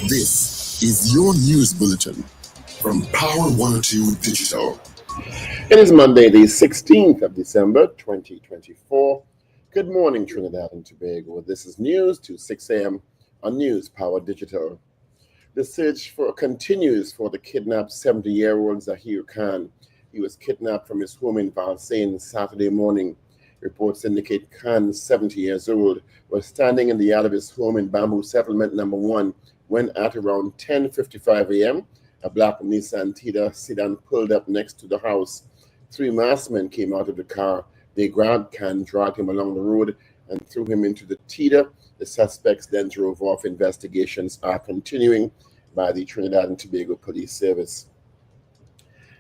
This is your news bulletin from Power 102 Digital. It is Monday, the 16th of December, 2024. Good morning, Trinidad and Tobago. This is news to 6 a.m. on News Power Digital. The search continues for the kidnapped 70-year-old Zahir Khan. He was kidnapped from his home in Valsain Saturday morning. Reports indicate Khan, 70 years old, was standing in the yard of his home in Bamboo Settlement Number 1 when at around 10:55 a.m., a black Nissan Tida sedan pulled up next to the house. Three masked men came out of the car. They grabbed Khan, dragged him along the road, and threw him into the Tida. The suspects then drove off. Investigations are continuing by the Trinidad and Tobago Police Service.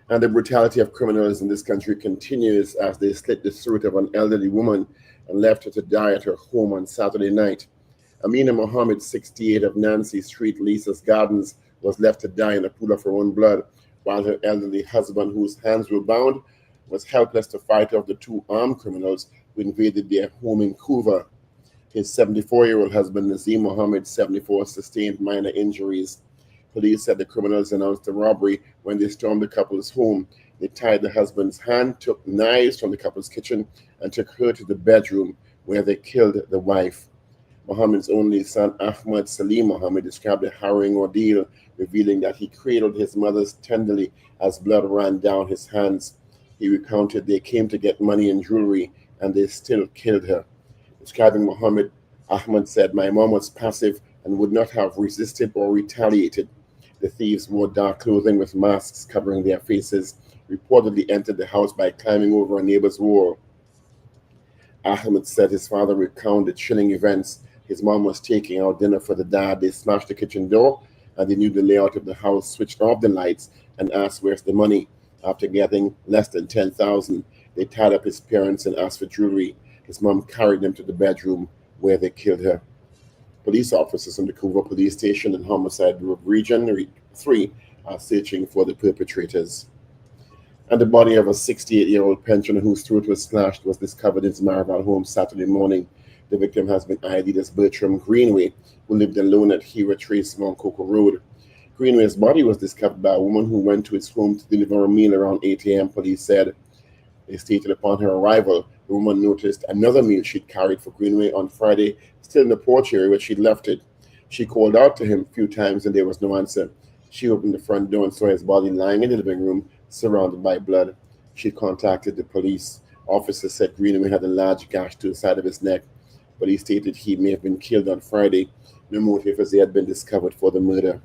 And the brutality of criminals in this country continues as they slit the throat of an elderly woman and left her to die at her home on Saturday night. Amina Mohammed, 68, of Nancy Street, Lisa's Gardens, was left to die in a pool of her own blood, while her elderly husband, whose hands were bound, was helpless to fight off the two armed criminals who invaded their home in Couva. His 74-year-old husband, Nazim Mohammed, 74, sustained minor injuries. Police said the criminals announced the robbery when they stormed the couple's home. They tied the husband's hand, took knives from the couple's kitchen, and took her to the bedroom where they killed the wife. Mohammed's only son, Ahmad Salim Mohammed, described a harrowing ordeal, revealing that he cradled his mother tenderly as blood ran down his hands. He recounted they came to get money and jewelry, and they still killed her. Describing Mohammed, Ahmad said, "My mom was passive and would not have resisted or retaliated." The thieves wore dark clothing with masks covering their faces, reportedly entered the house by climbing over a neighbor's wall. Ahmed said his father recounted chilling events. His mom was taking out dinner for the dad. They smashed the kitchen door, and they knew the layout of the house, switched off the lights, and asked, "Where's the money?" After getting less than 10,000, they tied up his parents and asked for jewelry. His mom carried them to the bedroom where they killed her. Police officers from the Couva Police Station and Homicide Region 3 are searching for the perpetrators. And the body of a 68-year-old pensioner whose throat was slashed was discovered in his Marval home Saturday morning. The victim has been ID'd as Bertram Greenway, who lived alone at Hira Trace, Mount Coco Road. Greenway's body was discovered by a woman who went to his home to deliver a meal around 8 a.m., police said. They stated upon her arrival, the woman noticed another meal she'd carried for Greenway on Friday, still in the porch area where she'd left it. She called out to him a few times and there was no answer. She opened the front door and saw his body lying in the living room, surrounded by blood. She contacted the police. Officers said Greenway had a large gash to the side of his neck. Police stated he may have been killed on Friday. No motive as yet been discovered for the murder.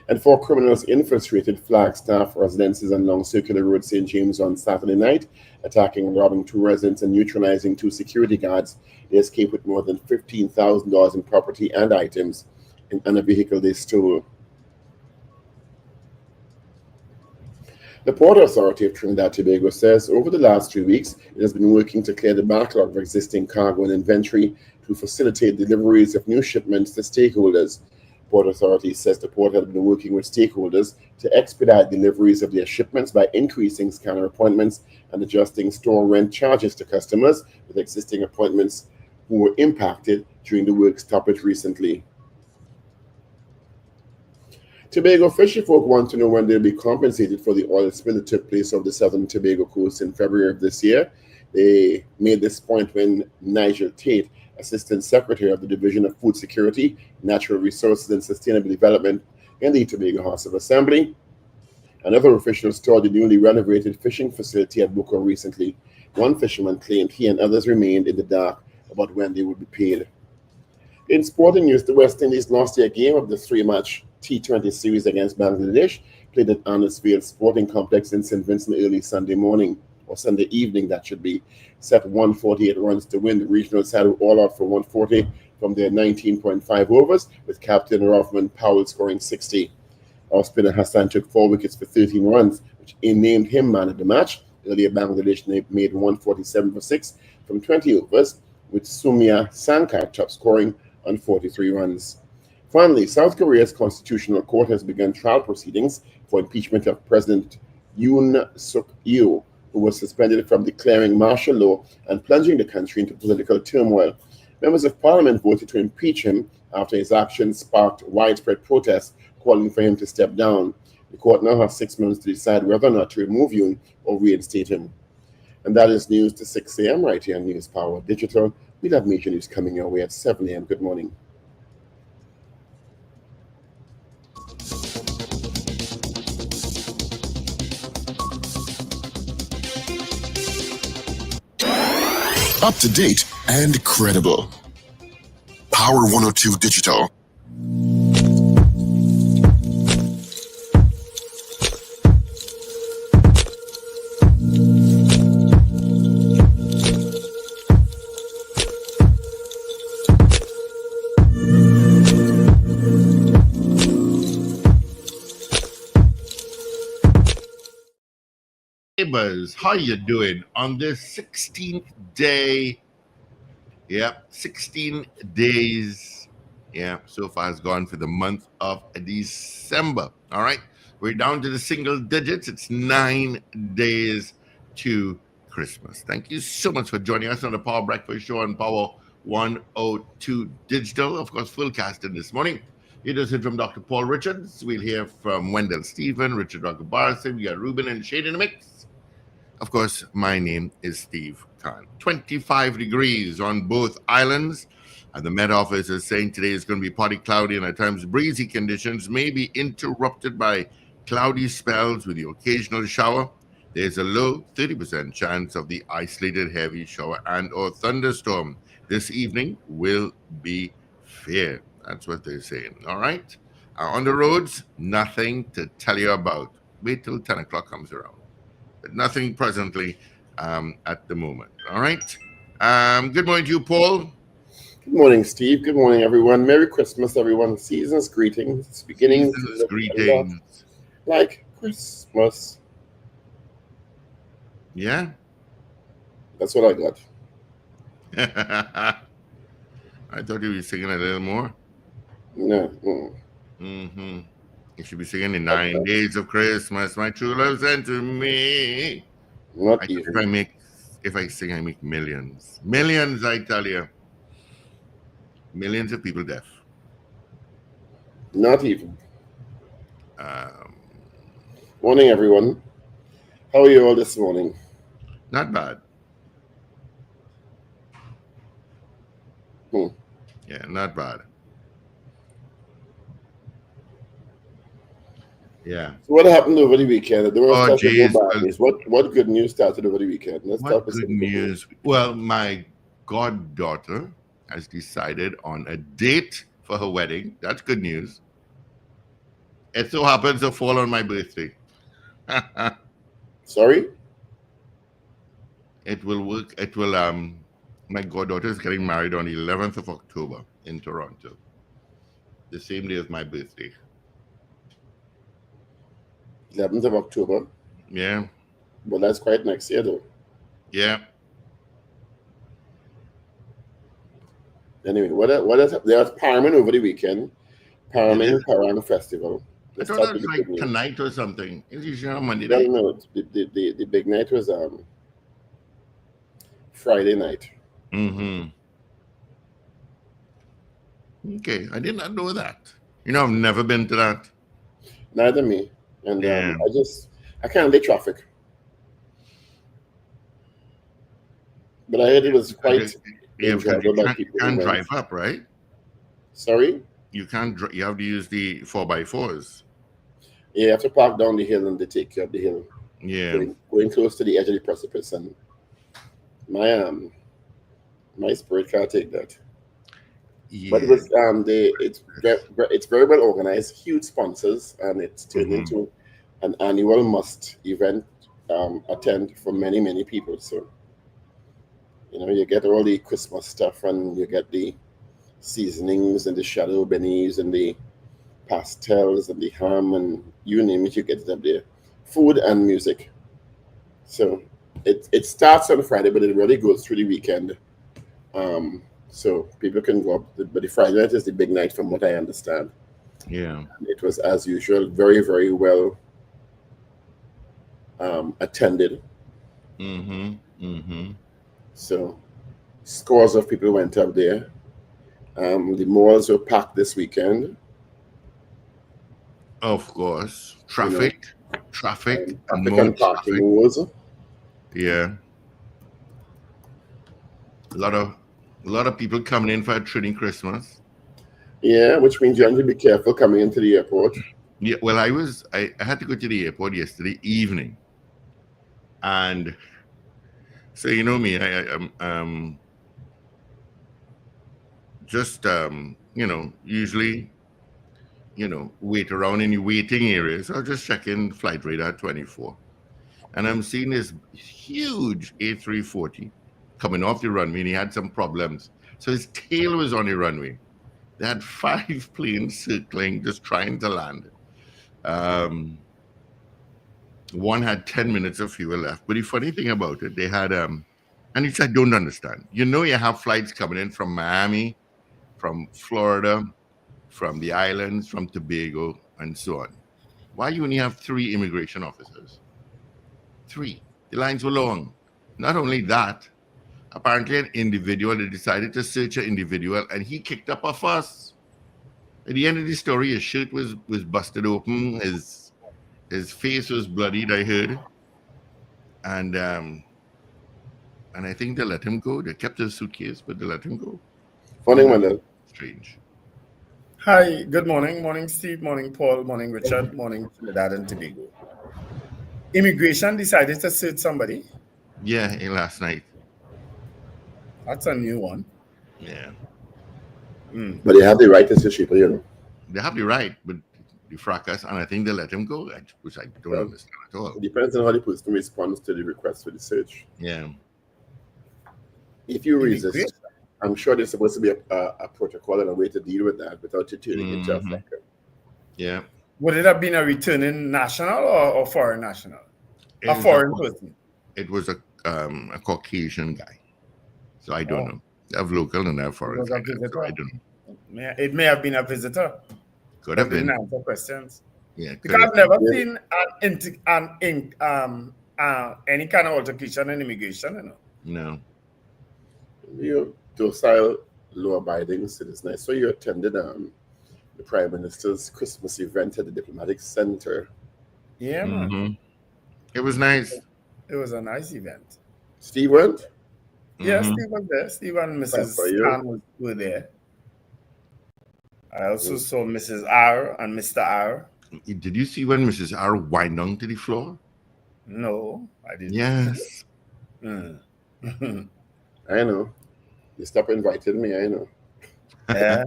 And four criminals infiltrated Flagstaff residences on Long Circular Road, St. James, on Saturday night, attacking and robbing two residents and neutralizing two security guards. They escaped with more than $15,000 in property and items in a vehicle they stole. The Port Authority of Trinidad and Tobago says over the last 3 weeks, it has been working to clear the backlog of existing cargo and inventory to facilitate deliveries of new shipments to stakeholders. Port Authority says the port has been working with stakeholders to expedite deliveries of their shipments by increasing scanner appointments and adjusting store rent charges to customers with existing appointments who were impacted during the work stoppage recently. Tobago fisher folk want to know when they'll be compensated for the oil spill that took place off the southern Tobago coast in February of this year. They made this point when Nigel Tate, Assistant Secretary of the Division of Food Security, Natural Resources and Sustainable Development in the Tobago House of Assembly, and other officials toured the newly renovated fishing facility at Buko recently. One fisherman claimed he and others remained in the dark about when they would be paid. In sporting news, the West Indies lost their game of the three-match T20 series against Bangladesh, played at Arnoldfield Sporting Complex in St. Vincent early Sunday morning, or Sunday evening that should be, set 148 runs to win. The regional side were all out for 140 from their 19.5 overs, with captain Rothman Powell scoring 60. Off-spinner Hassan took 4 wickets for 13 runs, which named him man of the match. Earlier, Bangladesh made 147 for 6 from 20 overs, with Sumya Sankar top scoring on 43 runs. Finally, South Korea's Constitutional Court has begun trial proceedings for impeachment of President Yoon Suk-yeol, who was suspended from declaring martial law and plunging the country into political turmoil. Members of Parliament voted to impeach him after his actions sparked widespread protests calling for him to step down. The court now has 6 months to decide whether or not to remove you or reinstate him. And that is news to 6 a.m. right here on News Power Digital. We'll have major news coming your way at 7 a.m. Good morning. Up to date and credible. Power 102 Digital. Neighbors, how you doing on this 16th day? Yep, 16 days. Yeah, so far it's gone for the month of December. All right, we're down to the single digits. It's 9 days to Christmas. Thank you so much for joining us on the Power Breakfast Show on Power 102 Digital. Of course, full casting this morning. You just heard from Dr. Paul Richards. We'll hear from Wendell Stephen, Richard Ragoobarsingh. We got Ruben and Shade in the mix. Of course, my name is Steve Khan. 25 degrees on both islands. And the Met Office is saying today is going to be partly cloudy and at times breezy conditions may be interrupted by cloudy spells with the occasional shower. There's a low 30% chance of the isolated heavy shower and or thunderstorm. This evening will be fair. That's what they're saying. All right. On the roads, nothing to tell you about. Wait till 10 o'clock comes around. But nothing presently at the moment. All right. Good morning to you, Paul. Good morning, Steve. Good morning, everyone. Merry Christmas, everyone. Season's greetings. It's beginning to look greetings. a lot like Christmas. Yeah. That's what I got. I thought you were singing a little more. No. Mm-hmm. You should be singing the 9 days of Christmas, my true love sent to me. Not even. If I sing, I make millions. Millions, I tell you. Millions of people deaf. Not even. Morning, everyone. How are you all this morning? Not bad. Yeah, not bad. Yeah. So what happened over the weekend? There was Oh, geez. What good news started over the weekend? Let's what good news? Well, my goddaughter has decided on a date for her wedding. That's good news. It so happens to fall on my birthday. Sorry? It will work. It will my goddaughter is getting married on the 11th of October in Toronto. The same day as my birthday. 11th of October? Yeah. Well, that's quite next year, though. Yeah. Anyway, what is there's Parliament over the weekend? Parliament Parang Festival. I thought that was like tonight or something. It's usually on Monday Well, night. no, the big night was Friday night. Mm-hmm. Okay, I did not know that. You know, I've never been to that. Neither me. And Yeah. I can't do traffic. But I heard it was quite enjoyable by people. You can't drive up, right? Sorry? You can't. You have to use the 4x4s. Yeah, you have to park down the hill and they take you up the hill. Yeah. Going close to the edge of the precipice, and my spirit can't take that. Yeah. But it was it's very well organized, huge sponsors, and it's turned into an annual must event attend for many people. So you get all the Christmas stuff, and you get the seasonings and the shadow bennies and the pastels and the ham, and you name it, you get it up there. Food and music. So it starts on Friday, but it really goes through the weekend. So people can go up, but the Friday night is the big night, from what I understand. Yeah. And it was, as usual, very, very well attended. So scores of people went up there, The malls were packed this weekend. Of course. Traffic, Traffic more and parking traffic. wars. Yeah. A lot of people coming in for a Trinity Christmas. Yeah, which means you have to be careful coming into the airport. Yeah, well, I had to go to the airport yesterday evening. And so you know me, I'm just usually wait around in the waiting areas. I'll just check in flight radar 24. And I'm seeing this huge A340 coming off the runway, and he had some problems. So his tail was on the runway. They had 5 planes circling, just trying to land. One had 10 minutes of fuel left. But the funny thing about it, they had, and which I don't understand. You have flights coming in from Miami, from Florida, from the islands, from Tobago, and so on. Why you only have 3 immigration officers? 3. The lines were long. Not only that, apparently an individual, they decided to search an individual, and he kicked up a fuss. At the end of the story, his shirt was busted open, his face was bloodied, I heard. And I think they let him go. They kept his suitcase, but they let him go. Funny, Wendell. Strange. Hi, good morning. Morning, Steve. Morning, Paul. Morning, Richard. Morning, Trinidad and Tobago. Immigration decided to search somebody. Yeah, last night. That's a new one. Yeah. But they have the right to search people, They have the right, but the fracas, and I think they let him go, which I don't understand at all. It depends on how the person responds to the request for the search. Yeah. If you resist, I'm sure there's supposed to be a protocol and a way to deal with that without you turning into a fucker. Yeah. Would it have been a returning national or foreign national? A foreign person? It was a Caucasian guy. So I don't know. They have local and they have foreign. So I don't know. It may have been a visitor. Could have been. Answer questions. Yeah. Because I've never seen any kind of altercation in immigration. No. You're docile, law-abiding citizen. So you attended the Prime Minister's Christmas event at the Diplomatic Center. Yeah, man. It was nice. It was a nice event. Steve went? Yeah, Steve was there. Steve and Mrs. Stan were there. I also saw Mrs. R and Mr. R. Did you see when Mrs. R whined down to the floor? No, I didn't. Yes. I know. You stopped inviting me, I know. Yeah.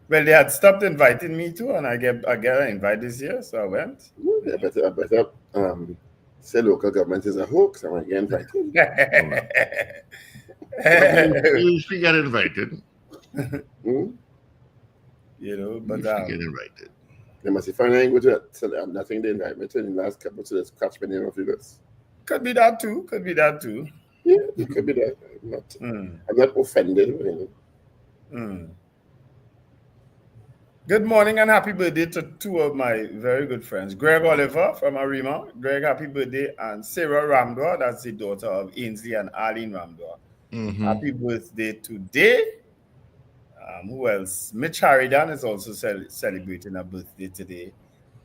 Well, they had stopped inviting me too, and I get an invite this year, so I went. I better say local government is a hoax. I want to get invited. You usually get invited. But you get invited. They must have found language that nothing they invite me to in the last couple, so just catch me name of figures. Could be that too. Yeah, it could be that. I'm not offended. Good morning and happy birthday to 2 of my very good friends. Greg Oliver from Arima. Greg, happy birthday. And Sarah Ramdor, that's the daughter of Ainsley and Arlene Ramdor. Happy birthday today. Who else? Mitch Harridan is also celebrating a birthday today.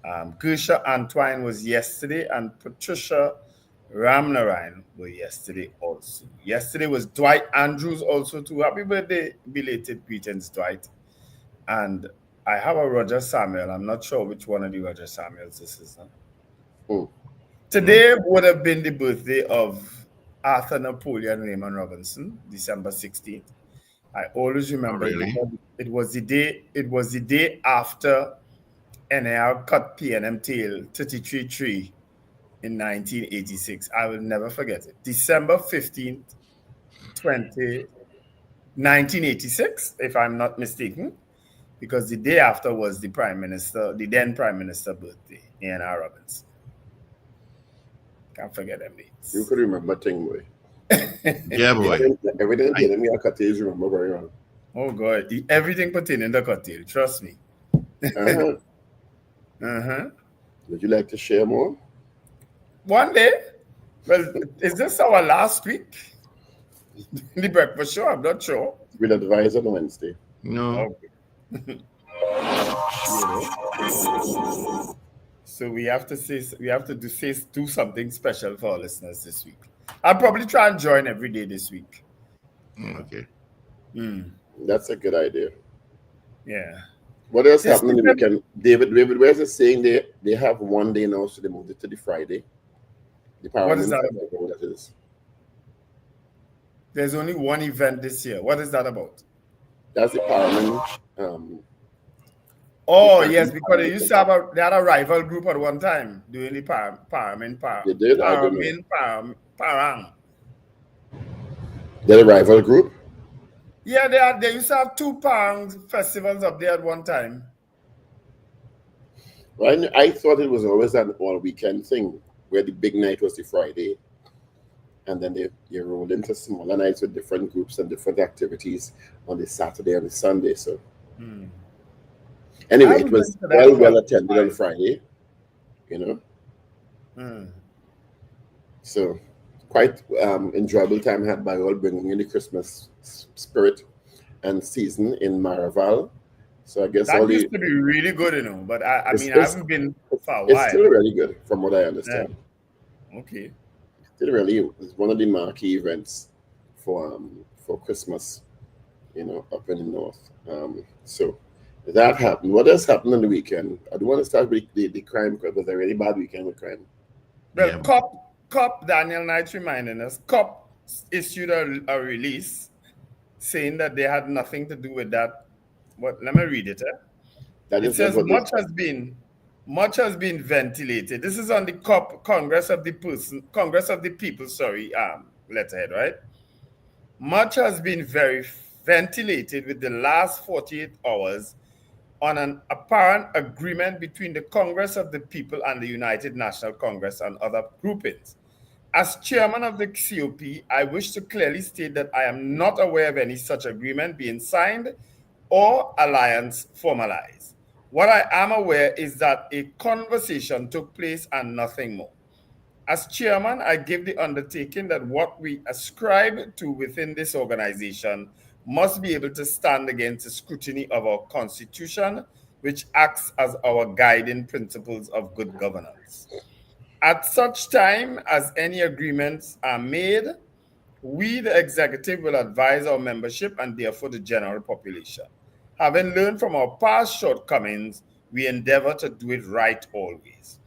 Gersha Antoine was yesterday, and Patricia Ramnarayan were yesterday also. Yesterday was Dwight Andrews also too. Happy birthday, belated greetings, Dwight. And I have a Roger Samuel. I'm not sure which one of the Roger Samuels this is. Today would have been the birthday of Arthur Napoleon Raymond Robinson, December 16th. I always remember it was the day after NAR cut PNM tail 33-3 in 1986. I will never forget it. December 15th, 1986, if I'm not mistaken, because the day after was the then Prime Minister birthday, NAR Robinson. Can't forget them dates. You could remember thing, boy. Yeah, boy. Everything me a cottage remember very well. Oh God, everything pertaining to cocktail, trust me. Would you like to share more? One day. Well, is this our last week? The breakfast show? I'm not sure. We'll advise on Wednesday. No. Okay. So we have to do something special for our listeners this week. I'll probably try and join every day this week. Okay. That's a good idea. Yeah. What else This happened in the weekend- weekend? David, where's it saying they have one day now, so they moved it to the Friday. The What is Parliament that Festival, that is. There's only one event this year. What is that about? That's the Parliament. Oh, the yes, because they Parliament used to have they had a rival group at one time doing the They did? I don't know. Parang. They're a rival group? Yeah, they used to have two Parang festivals up there at one time. Well, I thought it was always an all-weekend thing, where the big night was the Friday, and then you rolled into smaller nights with different groups and different activities on the Saturday and the Sunday. So anyway, it was well attended on Friday, you know. So quite enjoyable time had by all, bringing in the Christmas spirit and season in Maraval. So I guess that used to be really good, but I haven't been for a while. It's still really good from what I understand. Yeah. Okay. Still really, it's one of the marquee events for Christmas, up in the north. So that happened. What else happened on the weekend? I don't want to start with the crime, because it was a really bad weekend with crime. Well, COP, Daniel Knight's reminding us, COP issued a release saying that they had nothing to do with that. But let me read it. It says much has been ventilated. This is on the COP Congress of the People, letterhead, right? Much has been very ventilated with the last 48 hours on an apparent agreement between the Congress of the People and the United National Congress and other groupings. As chairman of the COP, I wish to clearly state that I am not aware of any such agreement being signed or alliance formalized. What I am aware is that a conversation took place and nothing more. As chairman, I give the undertaking that what we ascribe to within this organization must be able to stand against the scrutiny of our constitution, which acts as our guiding principles of good governance. At such time as any agreements are made, we, the executive, will advise our membership and therefore the general population. Having learned from our past shortcomings, we endeavor to do it right always.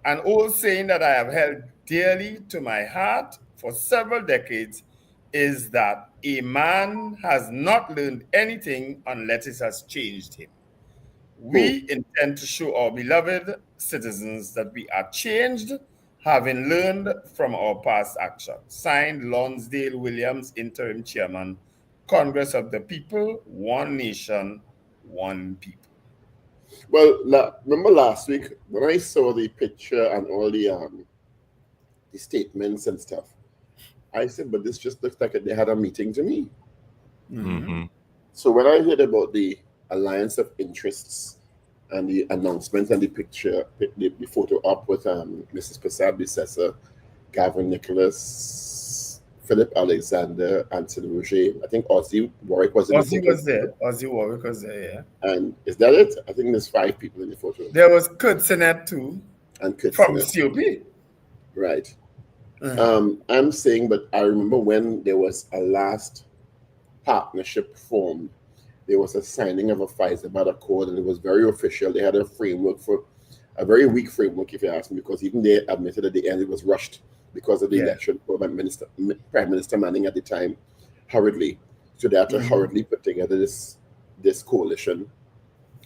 An old saying that I have held dearly to my heart for several decades is that a man has not learned anything unless it has changed him. We intend to show our beloved citizens that we are changed, having learned from our past actions. Signed, Lonsdale Williams, Interim Chairman, Congress of the People, One Nation, One People. Well, remember last week when I saw the picture and all the statements and stuff, I said, but this just looks like they had a meeting to me. Mm-hmm. So when I heard about the alliance of interests and the announcement and the picture, the photo up with Mrs. Prasad Bissessa, Gavin Nicholas, Philip Alexander, Anthony Roger, I think Ozzy Warwick was in the photo. Ozzy Warwick was there, yeah. And is that it? I think there's 5 people in the photo. There was Kurt Sinnett too. And Kurt from Sinnett. COP. Right. I'm saying, but I remember when there was a last partnership formed, there was a signing of a Pfizer Accord, and it was very official. They had a framework for a very weak framework, if you ask me, because even they admitted at the end it was rushed because of the election for Prime Minister Manning at the time, hurriedly. So they had to hurriedly put together this coalition.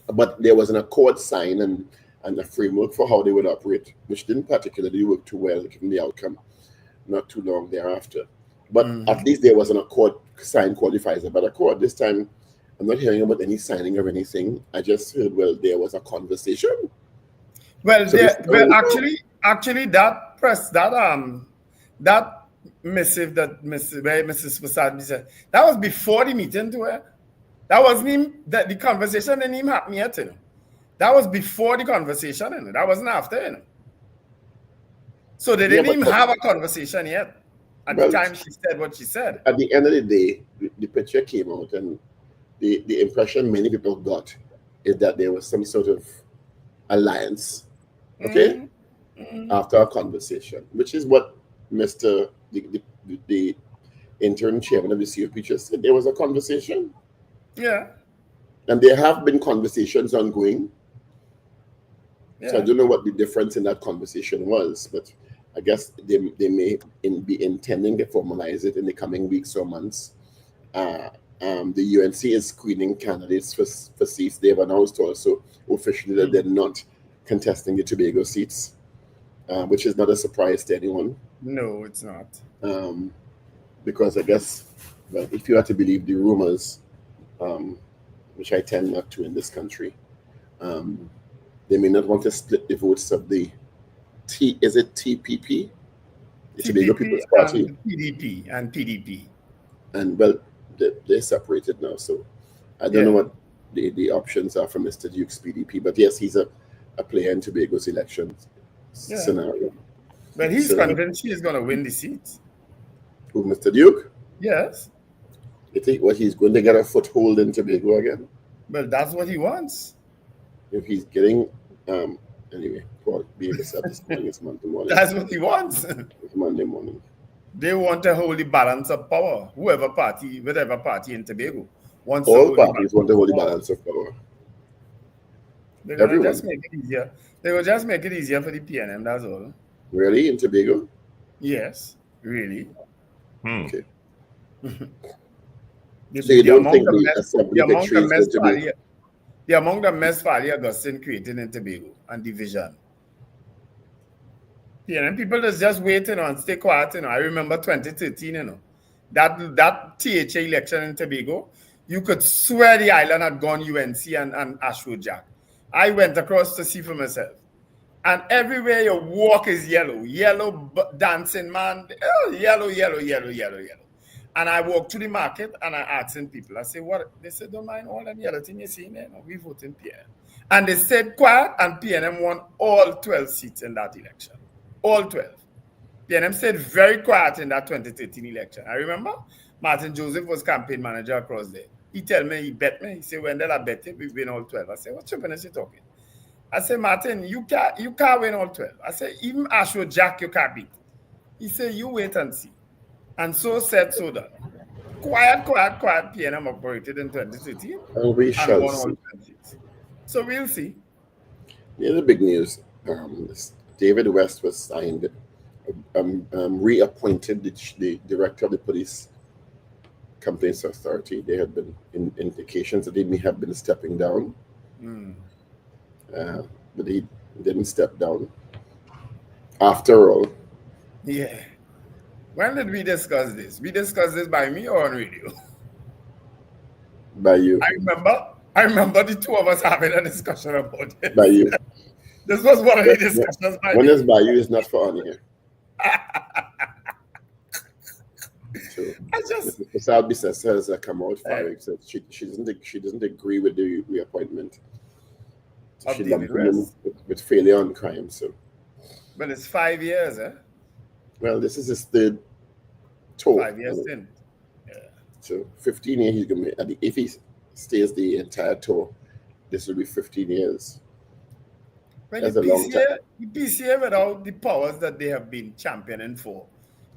But there was an accord signed and a framework for how they would operate, which didn't particularly work too well given the outcome not too long thereafter. But at least there was an accord signed called the Pfizer Accord. This time, I'm not hearing about any signing of anything. I just heard, there was a conversation. Well, so actually, that missive that Mrs. Prasad said, that was before the meeting to her. That wasn't even, the conversation didn't even happen yet, That was before the conversation, That wasn't after, So they didn't even have a conversation yet at the time she said what she said. At the end of the day, the picture came out, and the impression many people got is that there was some sort of alliance, okay, after our conversation, which is what Mr. The interim chairman of the COP just said. There was a conversation. Yeah. And there have been conversations ongoing. Yeah. So I don't know what the difference in that conversation was, but I guess they may be intending to formalize it in the coming weeks or months. The UNC is screening candidates for seats. They've announced also officially that they're not contesting the Tobago seats, which is not a surprise to anyone. No, it's not. Because I guess, well, if you are to believe the rumors, which I tend not to in this country, they may not want to split the votes of the is it TPP? The Tobago People's Party. PDP. And well, they're separated now, so I don't know what the options are for Mr. Duke's PDP, but yes, he's a player in Tobago's election scenario. But he's convinced he's going to win the seat. Who, Mr. Duke? Yes. You think what he's going to get a foothold in Tobago again? Well, that's what he wants. If he's getting anyway, Paul, be able to say this morning, it's Monday morning. That's what he wants. It's Monday morning. They want to hold the balance of power. Whatever party in Tobago wants all parties want to hold the balance of power. They will just make it easier. They will just make it easier for the PNM, that's all. Really? In Tobago? Yes, really. Okay. So you don't think the assembly the amount of mess Fally Augustine created in Tobago and division. PNM people is just waiting and stay quiet. I remember 2013, that THA election in Tobago, you could swear the island had gone UNC and Ashwood Jack. I went across to see for myself. And everywhere you walk is yellow dancing man, yellow. And I walked to the market and I asked people, I said, what? They said, don't mind all them yellow things you see there. No, we vote in PNM. And they said quiet, and PNM won all 12 seats in that election. All 12. PNM stayed very quiet in that 2013 election. I remember Martin Joseph was campaign manager across there. He tell me, he bet me. He said, Wendell, I bet it, we win all 12. I said, what stupidness you talking? I said, Martin, you can't win all 12. I said, even Ashwood Jack, you can't beat. He said, you wait and see. And so said, so done. Quiet, PNM operated in 2013. And we shall see. So we'll see. Yeah, the big news. David West was signed, reappointed the director of the police complaints authority. There had been indications that he may have been stepping down. But he didn't step down. After all. Yeah. When did we discuss this? We discussed this by me or on radio? By you. I remember the two of us having a discussion about it. By you. This was one of the discussions by when me. it's by you, it's not for on here. So, Mrs. Salby says come out firing. So she doesn't agree with the reappointment. So she lumped him with failure on crime. So, but it's 5 years, eh? Well, this is his third tour. 5 years in. Yeah. So 15 years he's gonna be. If he stays the entire tour, this will be 15 years. Well, the PCA without the powers that they have been championing for,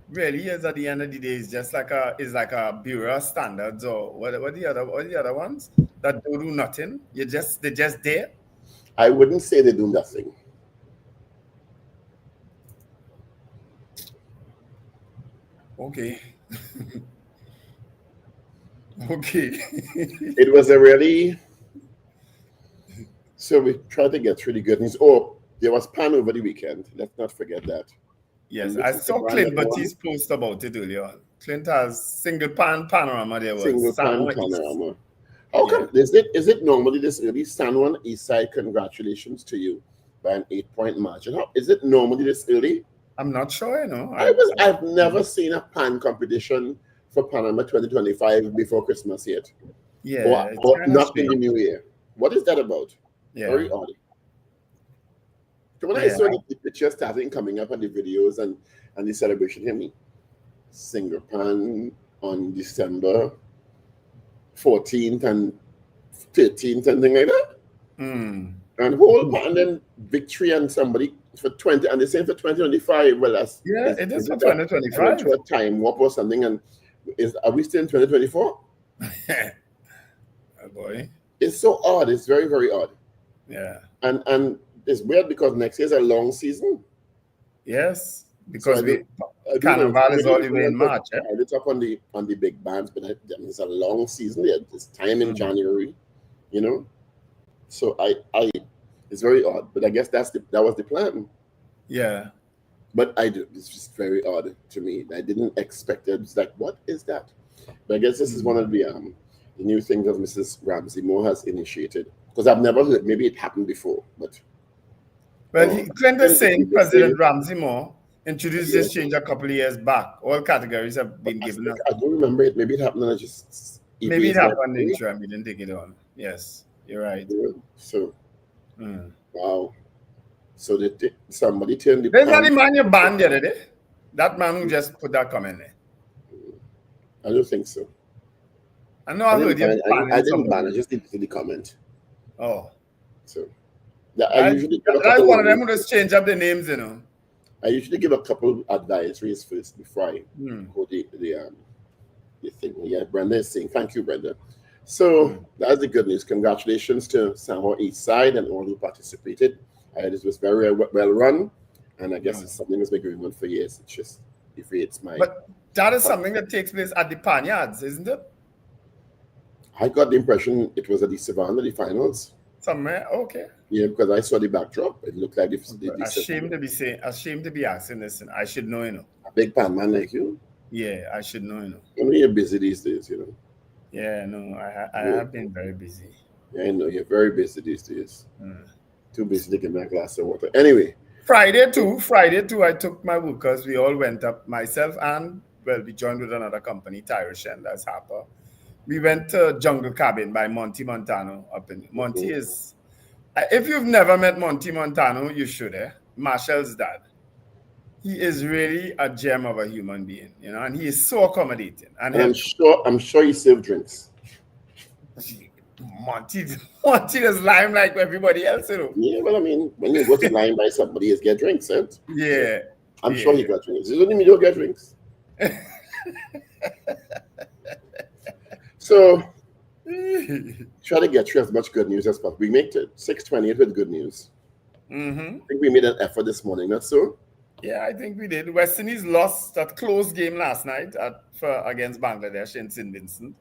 really is at the end of the day is just like a Bureau of Standards or what the other ones that don't do nothing. They're just there. I wouldn't say they do nothing. Okay. Okay. It was a really. So we tried to get through the good news. Oh, there was pan over the weekend. Let's not forget that. Yes, I saw Clint Batiste post about it earlier on. Clint has single pan panorama there was. Single pan panorama. How come is it normally this early? San Juan East Side, congratulations to you by an 8-point margin. How is it normally this early? I'm not sure, I've never seen a pan competition for Panama 2025 before Christmas yet. Yeah. Or not in the new year. What is that about? Yeah. Very odd. So when I saw the pictures starting coming up and the videos and the celebration, hear me. Single pan on December 14th and 13th, something like that. Mm. And and then Victory and somebody for 20, and they say for 2025. Well, that's It is for that 2025. to a time warp or something. And are we still in 2024? Oh boy. It's so odd. It's very, very odd. Yeah. And it's weird because next year's a long season. Yes, because So Carnival is all the way in March. I lit up on the big bands, but it's a long season. It's time in January, you know. So it's very odd, but I guess that was the plan. Yeah. But it's just very odd to me. I didn't expect it. It's like, what is that? But I guess this is one of the new things that Mrs. Ramsey Moore has initiated. Because I've never heard. Maybe it happened before, but. Well, Clint is saying President Ramsey Moore introduced this change a couple of years back. All categories have been given up. I don't remember it. Maybe it happened and I just. Maybe it happened in Trinidad. We didn't take it on. Yes, you're right. So, wow. So somebody turned the. There's not the man you banned the other day. That man who just put that comment there. I don't think so. I know I heard you. I didn't ban. I just did the comment. Oh. So. I usually one of them who just change up the names, you know. I usually give a couple advisories first before I go the thing. Yeah, Brenda is saying thank you, Brenda. So that's the good news. Congratulations to Sanhor East Side and all who participated. This was very well run, and I guess it's something that's been going on for years. It's just defeats my. But that is something that takes place at the Panyards, isn't it? I got the impression it was at the Savannah, the finals. Somewhere, okay. Yeah, because I saw the backdrop. It looked like ashamed to be asking this. I should know, you know. A big pan man like you. Yeah, I should know, you know. I know you're busy these days, you know. Yeah, no, I have been very busy. Yeah, I know you're very busy these days. Too busy to get my glass of water. Anyway. Friday too, I took my workers. We all went up, myself and, we joined with another company, Tyroshen, that's Harper. We went to Jungle Cabin by Monty Montano up in Monty is, if you've never met Monty Montano, you should, Marshall's dad. He is really a gem of a human being, you know, and he is so accommodating. And I'm sure he served drinks. Monty does lime like everybody else, you know. Yeah, well, I mean, when you go to lime by somebody, you get drinks, right? Yeah. I'm sure he got drinks. It doesn't mean you don't get drinks. So, try to get you as much good news as possible. We make it 6:28 with good news. I think we made an effort this morning, not so? Yeah, I think we did. West Indies lost that close game last night against Bangladesh in St. Vincent.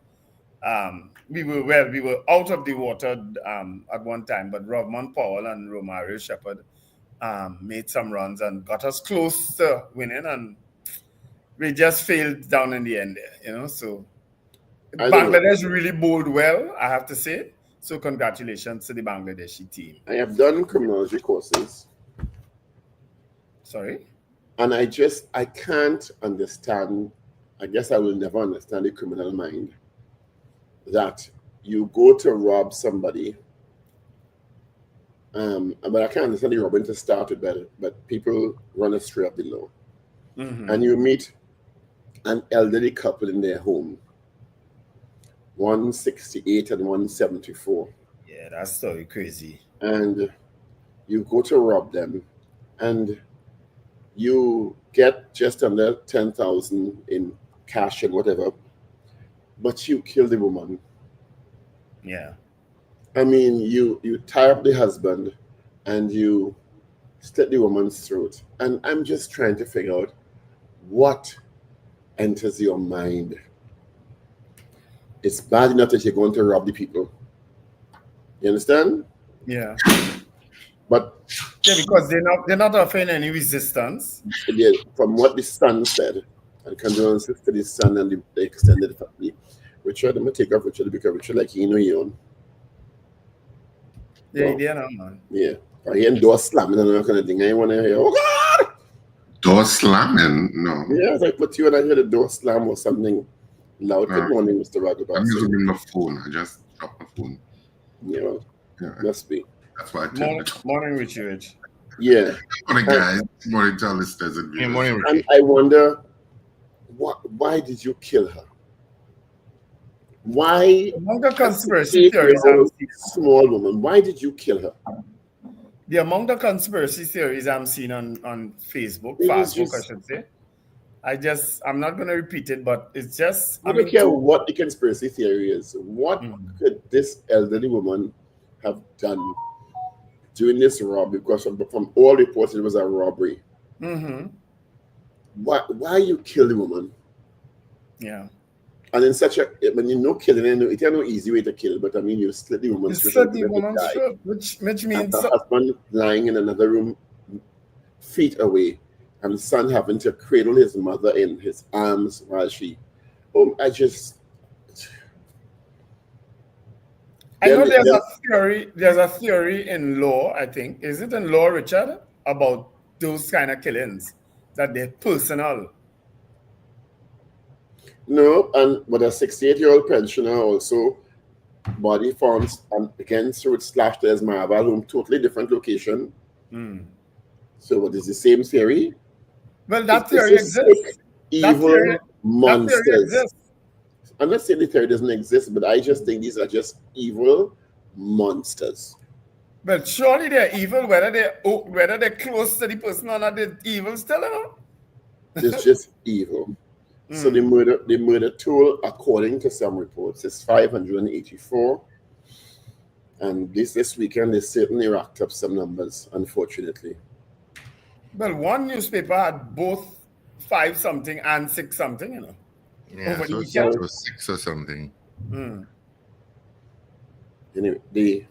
We were out of the water at one time, but Rovman Powell and Romario Shepherd made some runs and got us close to winning, and we just failed down in the end there, you know. So Bangladesh really bowled well, I have to say. So congratulations to the Bangladeshi team. I have done criminology courses. Sorry? And I can't understand, I guess I will never understand the criminal mind, that you go to rob somebody, but I can't understand the robbing to start with, but people run astray of the law. And you meet an elderly couple in their home, 168 and 174. Yeah, that's so crazy. And you go to rob them, and you get just under 10,000 in cash and whatever, but you kill the woman. Yeah. I mean, you tie up the husband and you slit the woman's throat. And I'm just trying to figure out what enters your mind. It's bad enough that you're going to rob the people. You understand? Yeah. But yeah, because they're not offering any resistance. From what the son said, and condolences to the son and the extended family. Richard, I'm gonna take off Richard because Richard like he own. Yeah, yeah, no, man. Yeah. I hear door slamming and that kind of thing. I want to hear, oh God! Door slamming? No. Yeah, as I put you and I hear the door slam or something loud. Good morning, Mr. Ragoobarsingh. I'm using my phone. I just dropped my phone. Yeah. Must be. That's why I turned it. Morning, Richard. Yeah. Morning, guys. Morning, tell listeners and viewers. Morning, Richard. And I wonder, why did you kill her? Why? Among the conspiracy 68 theories year I'm old seeing, small woman. Why did you kill her? among the conspiracy theories I'm seeing on Facebook, It is Facebook, I just, should say. I'm not going to repeat it, but it's just, I don't care what the conspiracy theory is. What Mm. could this elderly woman have done during this robbery? Because from all reports, it was a robbery. Mm-hmm. Why you kill the woman? Yeah. And in such a, when you know killing, it's no easy way to kill, but I mean, you slit the woman's It's throat and the let her woman's die. throat, which And means, her husband lying in another room, feet away, and the son having to cradle his mother in his arms while she. Oh, I know then there's a theory in law, I think. Is it in law, Richard, about those kind of killings, that they're personal? no, and but a 68-year-old pensioner also body found and again throat slashed to his marble home, totally different location. Mm. So what is the same theory? Well, that It's theory a sick, exists. evil That theory monsters. exists. I'm not saying the theory doesn't exist, but I just think these are just evil monsters. But surely they're evil, whether they're close to the person or not, they're evil still, you know? It's just evil. So the murder toll, according to some reports, is 584. And this weekend they certainly racked up some numbers, unfortunately. Well, one newspaper had both 5 something and 6 something, you know. Yeah, over the so weekend. 6 or something. Mm. Anyway, the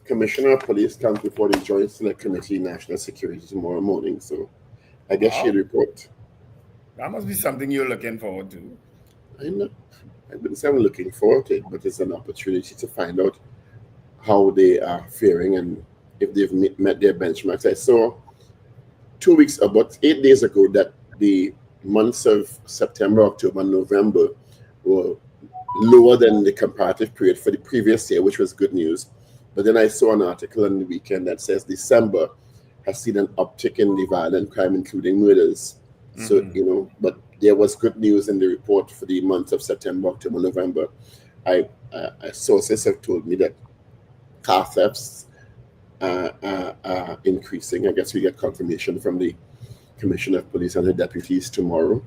Commissioner of Police comes before the Joint Select Committee National Security tomorrow morning. So I guess she'll report. That must be something you're looking forward to. I wouldn't say I'm looking forward to it, but it's an opportunity to find out how they are faring and if they've met their benchmarks. I saw 2 weeks, about 8 days ago, that the months of September, October, and November were lower than the comparative period for the previous year, which was good news. But then I saw an article on the weekend that says December has seen an uptick in the violent crime, including murders. So, but there was good news in the report for the months of September, October, November. Sources have told me that car thefts are increasing. I guess we get confirmation from the Commissioner of Police and her deputies tomorrow.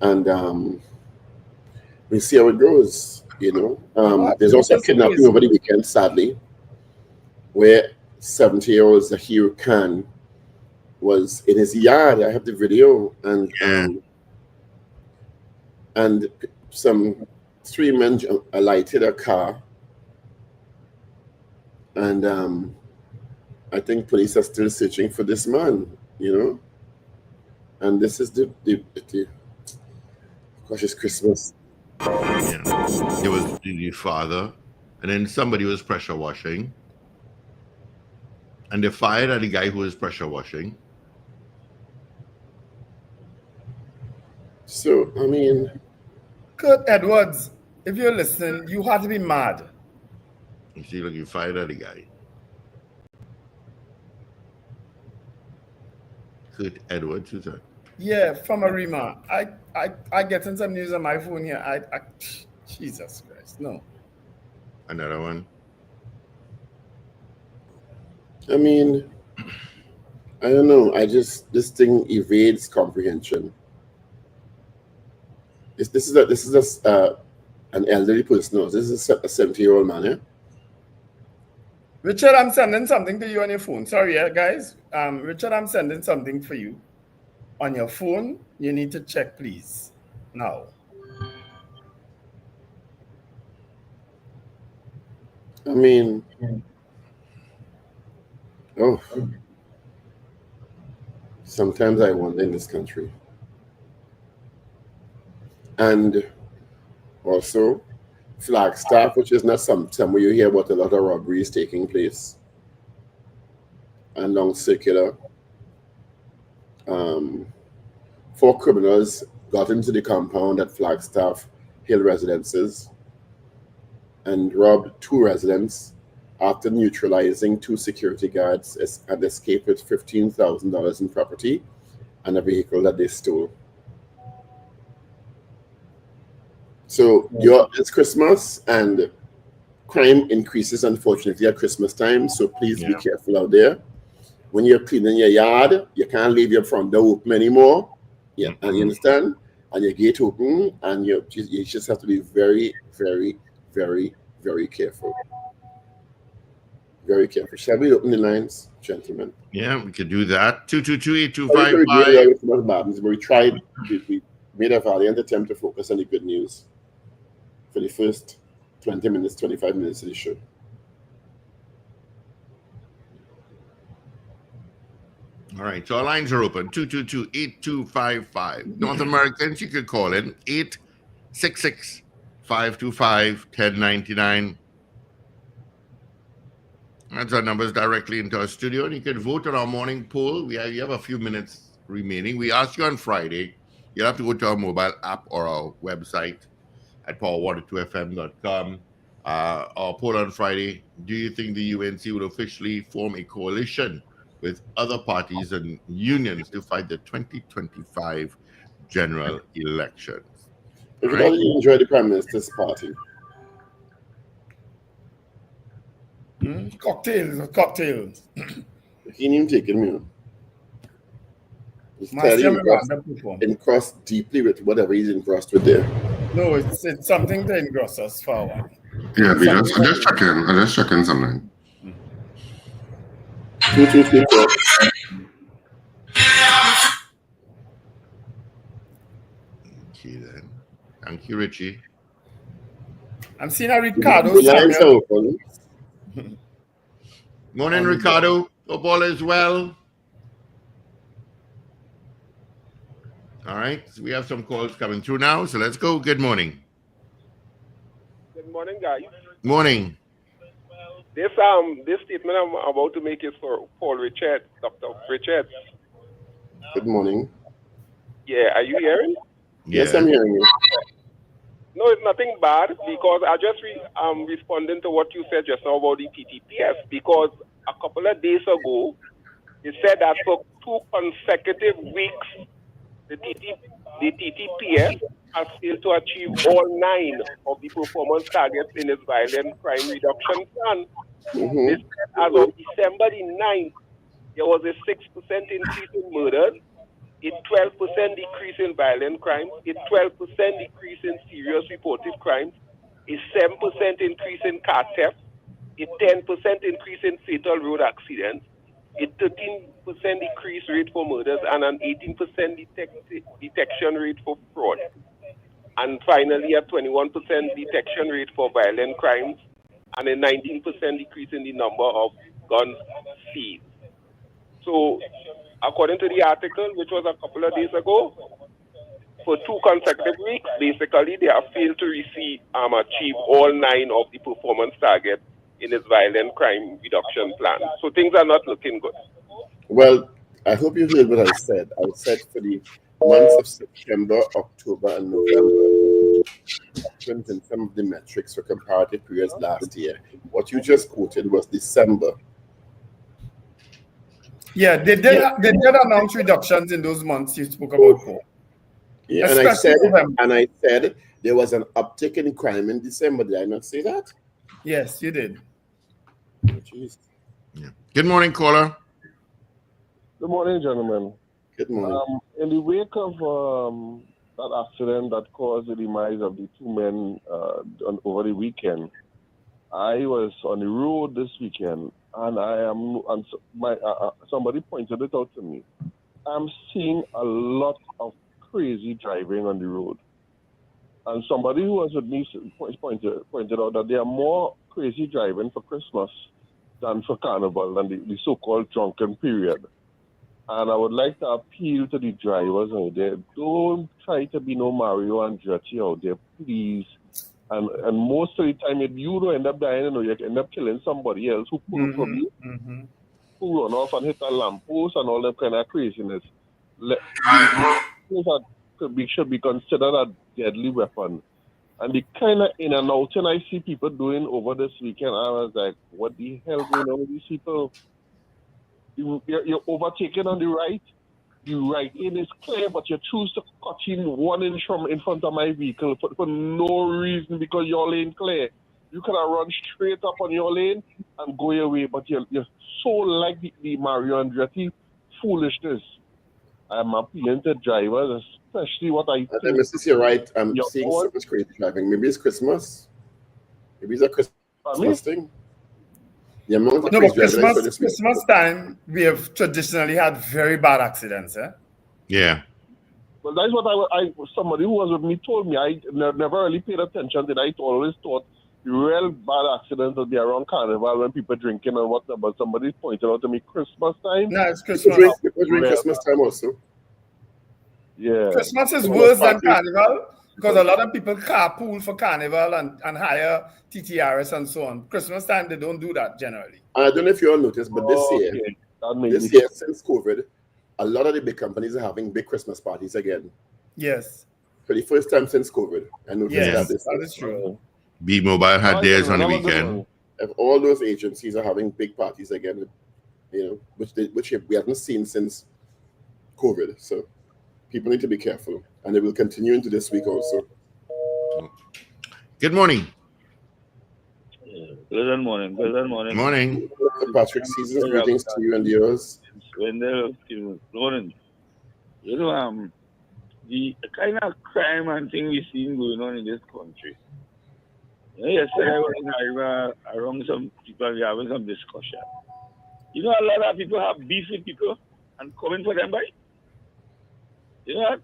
And we see how it goes, There's also kidnapping over the weekend, sadly, where 70-year-old Zahir Khan was in his yard. I have the video, and some 3 men alighted a car, and I think police are still searching for this man, and this is the gosh, it's Christmas. Yeah. It was the father, and then somebody was pressure washing, and they fired at the guy who was pressure washing. So, I mean, Kurt Edwards, if you're listening, you had to be mad. You see, like, you fired at the guy. Kurt Edwards, who's that? Yeah, from Arima. I getting some news on my phone here. Jesus Christ, no. Another one. I mean, I don't know. This thing evades comprehension. This is an elderly person. No, this is a 70-year-old man. Yeah? Richard, I'm sending something to you on your phone. Sorry, guys. Richard, I'm sending something for you on your phone. You need to check, please. Now. I mean, sometimes I wonder in this country. And also, Flagstaff, which is not somewhere you hear about a lot of robberies taking place. And Long Circular. 4 criminals got into the compound at Flagstaff Hill Residences and robbed 2 residents after neutralizing 2 security guards and escaped with $15,000 in property and a vehicle that they stole. So it's Christmas and crime increases, unfortunately, at Christmas time. So please be careful out there. When you're cleaning your yard, you can't leave your front door open anymore. Yeah, and you understand? And your gate open, and you just have to be very, very, very, very careful. Very careful. Shall we open the lines, gentlemen? Yeah, we could do that. 222-8255. We tried. We made a valiant attempt to focus on the good news for the first 20 minutes, 25 minutes of the show. All right, so our lines are open. 222-8255. North Americans, you could call in 866-525-1099. That's our numbers directly into our studio, and you can vote on our morning poll. You have a few minutes remaining. We asked you on Friday. You'll have to go to our mobile app or our website at power102fm.com. Our poll on Friday: do you think the UNC will officially form a coalition with other parties and unions to fight the 2025 general elections? Everybody enjoy the Prime Minister's party. Cocktails. He didn't even take it, man. He's engrossed deeply with whatever he's engrossed with there. No, it's something to engross us for a while. Yeah, I just checking something. 222. Okay, then. Thank you, Richie. I'm seeing a Ricardo. The lines are open. Morning, Ricardo. Hope all is well. All right, so we have some calls coming through now, so let's go. Good morning. Good morning, guys. Morning. This statement I'm about to make is for Paul Richards, Dr. Richards. Good morning. Yeah, are you hearing? Yes, I'm hearing you. No, it's nothing bad, because I just responding to what you said just now about the TTPS, because a couple of days ago, you said that for 2 consecutive weeks, the TTPS has failed to achieve all 9 of the performance targets in its violent crime reduction plan. This said as of December the 9th, there was a 6% increase in murders, a 12% decrease in violent crimes, a 12% decrease in serious reported crimes, a 7% increase in car theft, a 10% increase in fatal road accidents, a 13% decrease rate for murders, and an 18% detection rate for fraud. And finally, a 21% detection rate for violent crimes, and a 19% decrease in the number of guns seized. So, according to the article, which was a couple of days ago, for 2 consecutive weeks, basically, they have failed to achieve all 9 of the performance targets in its violent crime reduction plan. So things are not looking good. Well, I hope you heard what I said. I said for the months of September, October, and November, in some of the metrics for comparative periods last year. What you just quoted was December. Yeah, they did announce reductions in those months you spoke about, Paul. Yeah, and I said there was an uptick in crime in December. Did I not say that? Yes, you did. Oh, geez. Yeah. Good morning, caller. Good morning, gentlemen. Good morning. In the wake of that accident that caused the demise of the 2 men over the weekend, I was on the road this weekend, and somebody pointed it out to me. I'm seeing a lot of crazy driving on the road. And somebody who was with me pointed out that there are more crazy driving for Christmas than for Carnival, and the so-called drunken period. And I would like to appeal to the drivers out there, don't try to be no Mario Andretti out there, please. And most of the time, if you don't end up dying, you end up killing somebody else who pull from you, who run off and hit a lamppost and all that kind of craziness. Should be considered a deadly weapon. And the kind of in and out I see people doing over this weekend, I was like, what the hell going on with these people? You're overtaking on the right, the right lane is clear, but you choose to cut in 1 inch from in front of my vehicle for no reason because your lane clear. You could have run straight up on your lane and go your way, but you're so like the Mario Andretti foolishness. I'm appealing to drivers, especially what I think. Mrs. You're right. I'm seeing so much crazy driving. Maybe it's Christmas. Maybe it's a Christmas thing. The amount of Christmas time, we have traditionally had very bad accidents. Yeah. Well, that's what somebody who was with me told me. I never really paid attention to that. I always thought the real bad accidents would be around Carnival when people drinking and whatnot. But somebody pointed out to me Christmas time. No, it's Christmas. People drink Christmas time also. Yeah. Christmas is worse than Carnival because a lot of people carpool for Carnival and hire TTRS and so on. Christmas time, they don't do that generally. I don't know if you all noticed, but this year, since COVID, a lot of the big companies are having big Christmas parties again. Yes. For the first time since COVID. I noticed that is true. B-Mobile had theirs on the weekend. If all those agencies are having big parties again, which we haven't seen since COVID. So people need to be careful. And it will continue into this week also. Good morning. Good morning. Morning. Patrick, season's greetings to you and yours. Wendell, good morning. The kind of crime and thing we've seen going on in this country. Yesterday I was in around some people, we were having some discussion. A lot of people have beef with people and coming for them by. A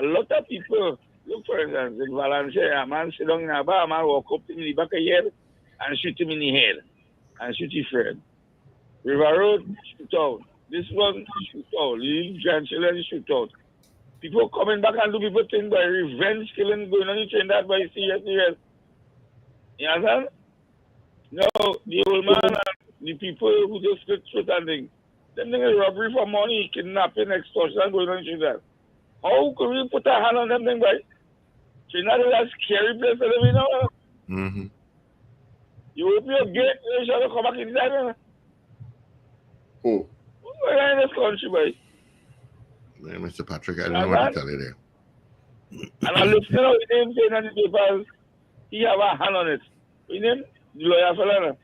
lot of people, look for instance, in Valencia, a man sit down in a bar, a man walk up to him in the back of the head and shoot him in the head and shoot his friend. River Road, shoot out. This one, shoot out. Little grandchildren, shoot out. People coming back and do people think by revenge killing going on in Trinidad by serious. You understand? No, the old man and the people who just split foot and things. Them thing is robbery for money, kidnapping, extortion going on in Trinidad. How could we put a hand on them thing, right? Trinidad is a scary place to live in now. Mm-hmm. You open your gate, you shall come back inside. We're in this country, boy. Yeah, Mr. Patrick, I don't know what to tell you there. And I looked at his name saying on the papers, he have a hand on it. His name? The lawyer fella.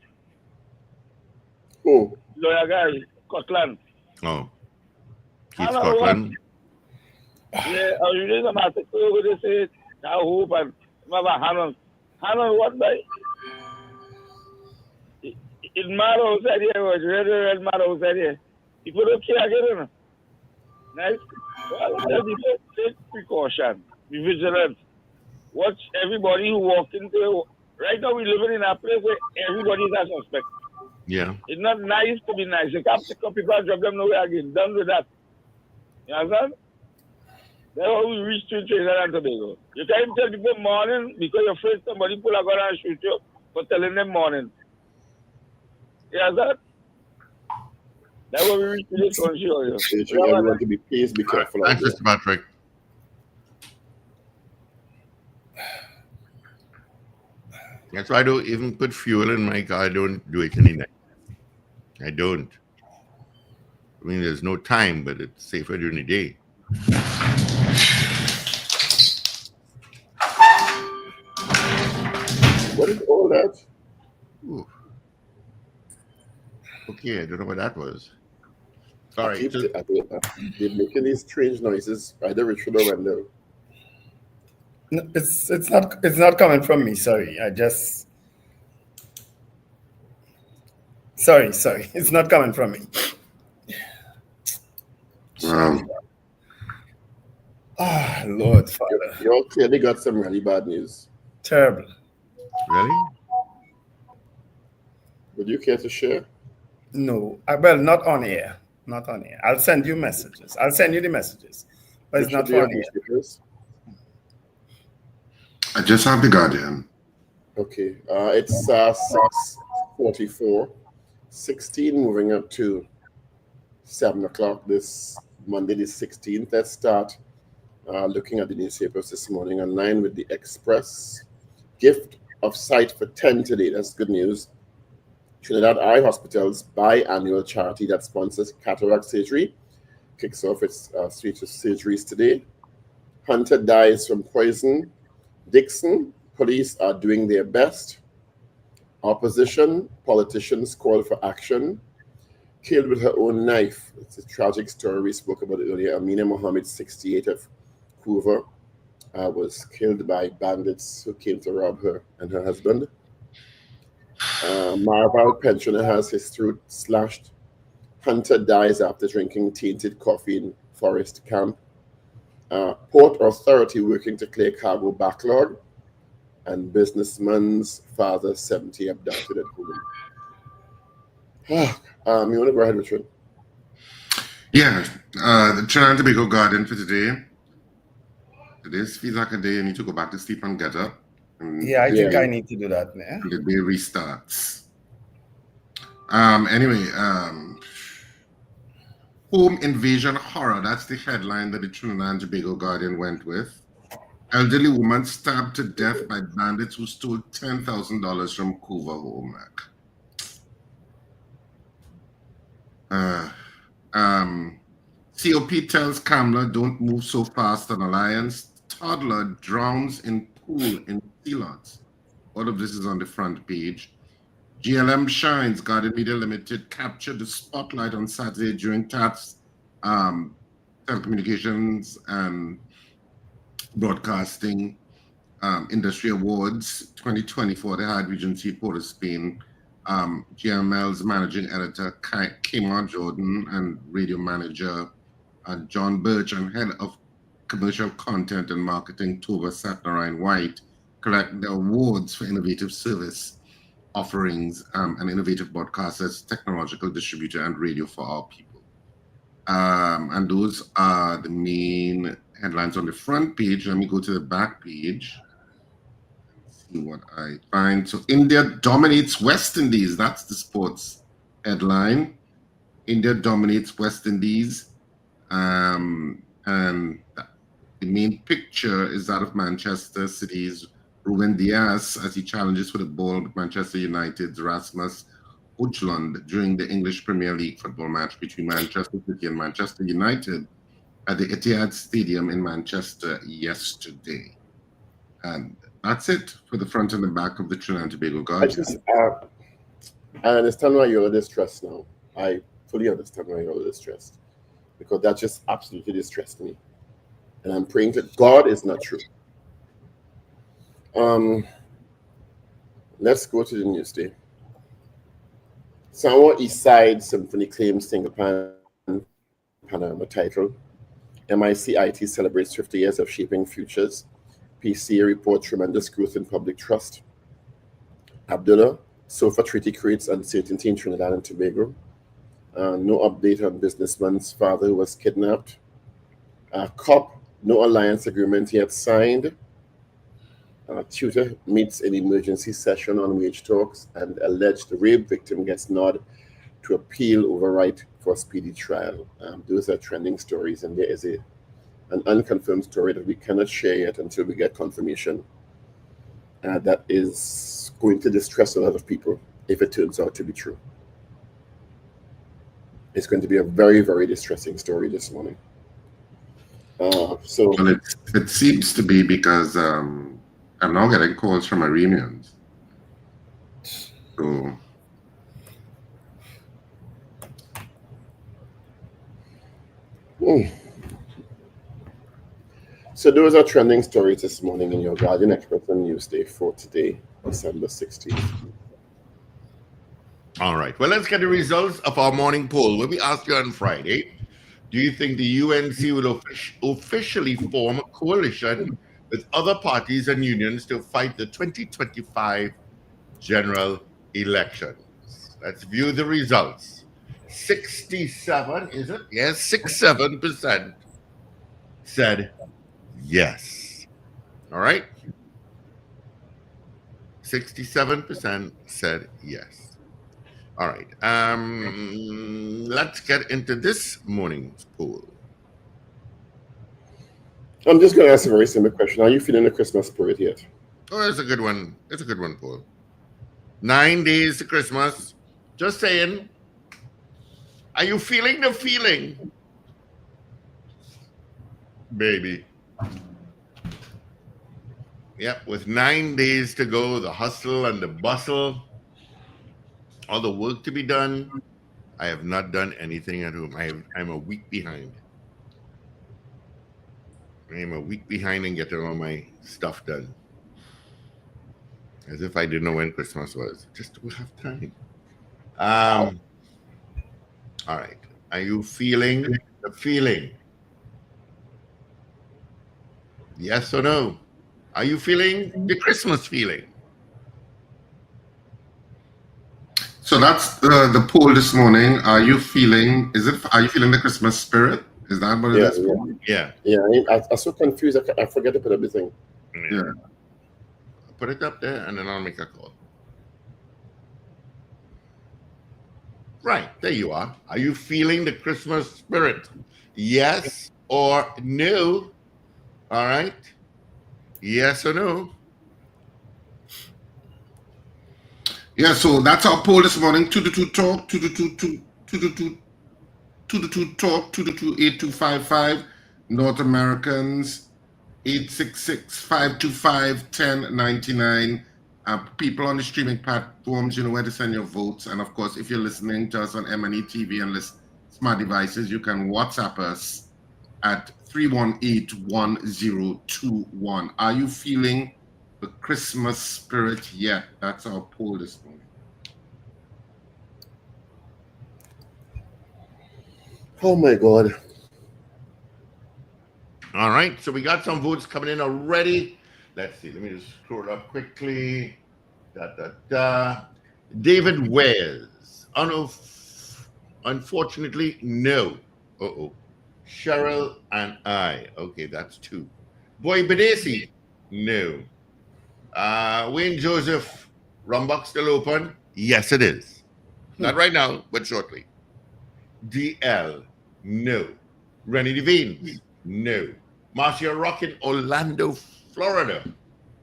Lawyer guy, Scotland. Oh. Keith Scotland. Yeah, I was reading some article where they say, I hope and have a hand on. Hand on what, boy? It's mad outside here, it's red mad outside here. People don't care again, Nice. Well, take precaution. Be vigilant. Watch everybody who walks into. Right now, we're living in a place where everybody's a suspect. Yeah. It's not nice to be nice. You can't pick up people and drop them nowhere again. Done with that. You understand? That's how we reach to Trinidad and Tobago. You can't tell people morning because you're afraid somebody pull a gun and shoot you for telling them morning. You understand? That's what we reach to this country. Everyone to be please be careful. Thanks, Mr. Patrick. That's why I don't even put fuel in my car. I don't do it any night. I don't. I mean, there's no time, but it's safer during the day. What is all that? Ooh. Okay, I don't know what that was. All right. They're making these strange noises. Either Richard or Wendell. No, it's not coming from me. Sorry, Sorry, it's not coming from me. Lord Father. You all clearly got some really bad news. Terrible. Really? Would you care to share? No, well, not on air. Not on air. I'll send you messages. I'll send you the messages, but it's not on air. I just have the Guardian. Okay, it's 6:44, 16 moving up to 7 o'clock this Monday the 16th. Let's start looking at the newspapers this morning. Online with the Express. Gift of sight for 10 today. That's good news. Trinidad Eye Hospitals biannual charity that sponsors cataract surgery kicks off its suite of surgeries today. Hunter dies from poison. Dixon, police are doing their best. Opposition, politicians call for action. Killed with her own knife. It's a tragic story we spoke about earlier. Amina Mohammed, 68 of Hoover, was killed by bandits who came to rob her and her husband. Marval pensioner has his throat slashed. Hunter dies after drinking tainted coffee in Forest Camp. Port authority working to clear cargo backlog. And businessman's father, 70, abducted at home. You want to go ahead, Richard? Yeah, the Trinidad and Tobago Garden for today. Today feels like a day you need to go back to sleep and get up. Yeah, I think I need to do that, man. And the day restarts. Anyway, home invasion horror. That's the headline that the Trinidad and Tobago Guardian went with. Elderly woman stabbed to death by bandits who stole $10,000 from Couva home. COP tells Kamla don't move so fast on Alliance. Toddler drowns in pool in Sealots. All of this is on the front page. GLM shines. Guardian Media Limited captured the spotlight on Saturday during TAP's telecommunications and broadcasting industry awards 2024. They had Regency Port of Spain, GML's managing editor Kmar Jordan and radio manager John Birch and head of commercial content and marketing Tova Satnarayan White collect the awards for innovative service offerings and innovative broadcasters, technological distributor, and radio for our people. And those are the main headlines on the front page. Let me go to the back page. See what I find. So India dominates West Indies. That's the sports headline. India dominates West Indies. And the main picture is that of Manchester City's Ruben Diaz as he challenges for the ball with Manchester United's Rasmus Højlund during the English Premier League football match between Manchester City and Manchester United at the Etihad Stadium in Manchester yesterday. And that's it for the front and the back of the Trinidad and Tobago Guardian. I understand why you're distressed now. I fully understand why you're distressed. Because that just absolutely distressed me. And I'm praying that God is not true. Let's go to the news day. Samoa East Side Symphony claims single Panama title. MICIT celebrates 50 years of shaping futures. PCA reports tremendous growth in public trust. Abdullah, SOFA treaty creates uncertainty in Trinidad and Tobago. No update on businessman's father who was kidnapped. COP, no alliance agreement yet signed. Tutor meets an emergency session on wage talks, and alleged rape victim gets nod to appeal over right for speedy trial. Those are trending stories, and there is an unconfirmed story that we cannot share yet until we get confirmation. That is going to distress a lot of people if it turns out to be true. It's going to be a very, very distressing story this morning. Well, it seems to be because I'm now getting calls from Iranians. So So those are trending stories this morning in your Guardian Express and Newsday for today, December 16th. All right. Well, let's get the results of our morning poll. Where we asked you on Friday, do you think the UNC will officially form a coalition with other parties and unions to fight the 2025 general elections? Let's view the results. 67, is it? Yes, 67% said yes. All right. 67% said yes. All right. Let's get into this morning's poll. I'm just going to ask a very simple question. Are you feeling the Christmas spirit yet? Oh, it's a good one. It's a good one, Paul. 9 days to Christmas. Just saying. Are you feeling the feeling? baby. Yep, with 9 days to go, the hustle and the bustle, all the work to be done. I have not done anything at home. I'm a week behind. I am a week behind in getting all my stuff done. As if I didn't know when Christmas was. Just don't have time. All right. Are you feeling the feeling? Yes or no? Are you feeling the Christmas feeling? So that's the poll this morning. Are you feeling the Christmas spirit? Is that what it is? Yeah. I'm so confused. I forget to put everything. Yeah. Put it up there, and then I'll make a call. Right, there you are. Are you feeling the Christmas spirit? Yes or no? All right. Yes or no? Yeah, so that's our poll this morning. 222 talk, 222-8255. North Americans, 866-525-1099. People on the streaming platforms, you know where to send your votes. And of course, if you're listening to us on M&E TV and smart devices, you can WhatsApp us at 318-1021. Are you feeling the Christmas spirit yet? That's our poll this morning. Oh my God. All right, so we got some votes coming in already. Let's see. Let me just scroll up quickly. David Wares. Unfortunately, no. Cheryl and I. Okay, that's 2. Boy Badesi. No. Wayne Joseph. Rumbuck still open? Yes, it is. Not right now, but shortly. DL. No. Rennie Devines. No. Marcia Rock in Orlando, Florida.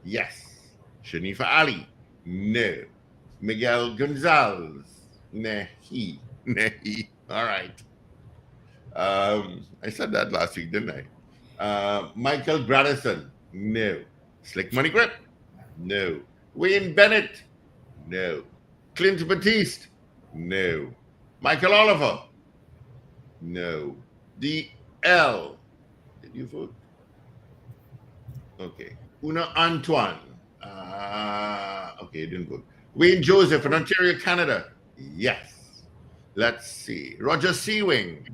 Yes. Shanifa Ali. No. Miguel Gonzalez. Nahi. All right. I said that last week, didn't I? Michael Gradison. No. Slick Money Grip. No. Wayne Bennett. No. Clint Batiste. No. Michael Oliver. No. DL. Did you vote? Okay. Una Antoine. Okay, you didn't vote. Wayne Joseph in Ontario, Canada. Yes. Let's see. Roger Seawing.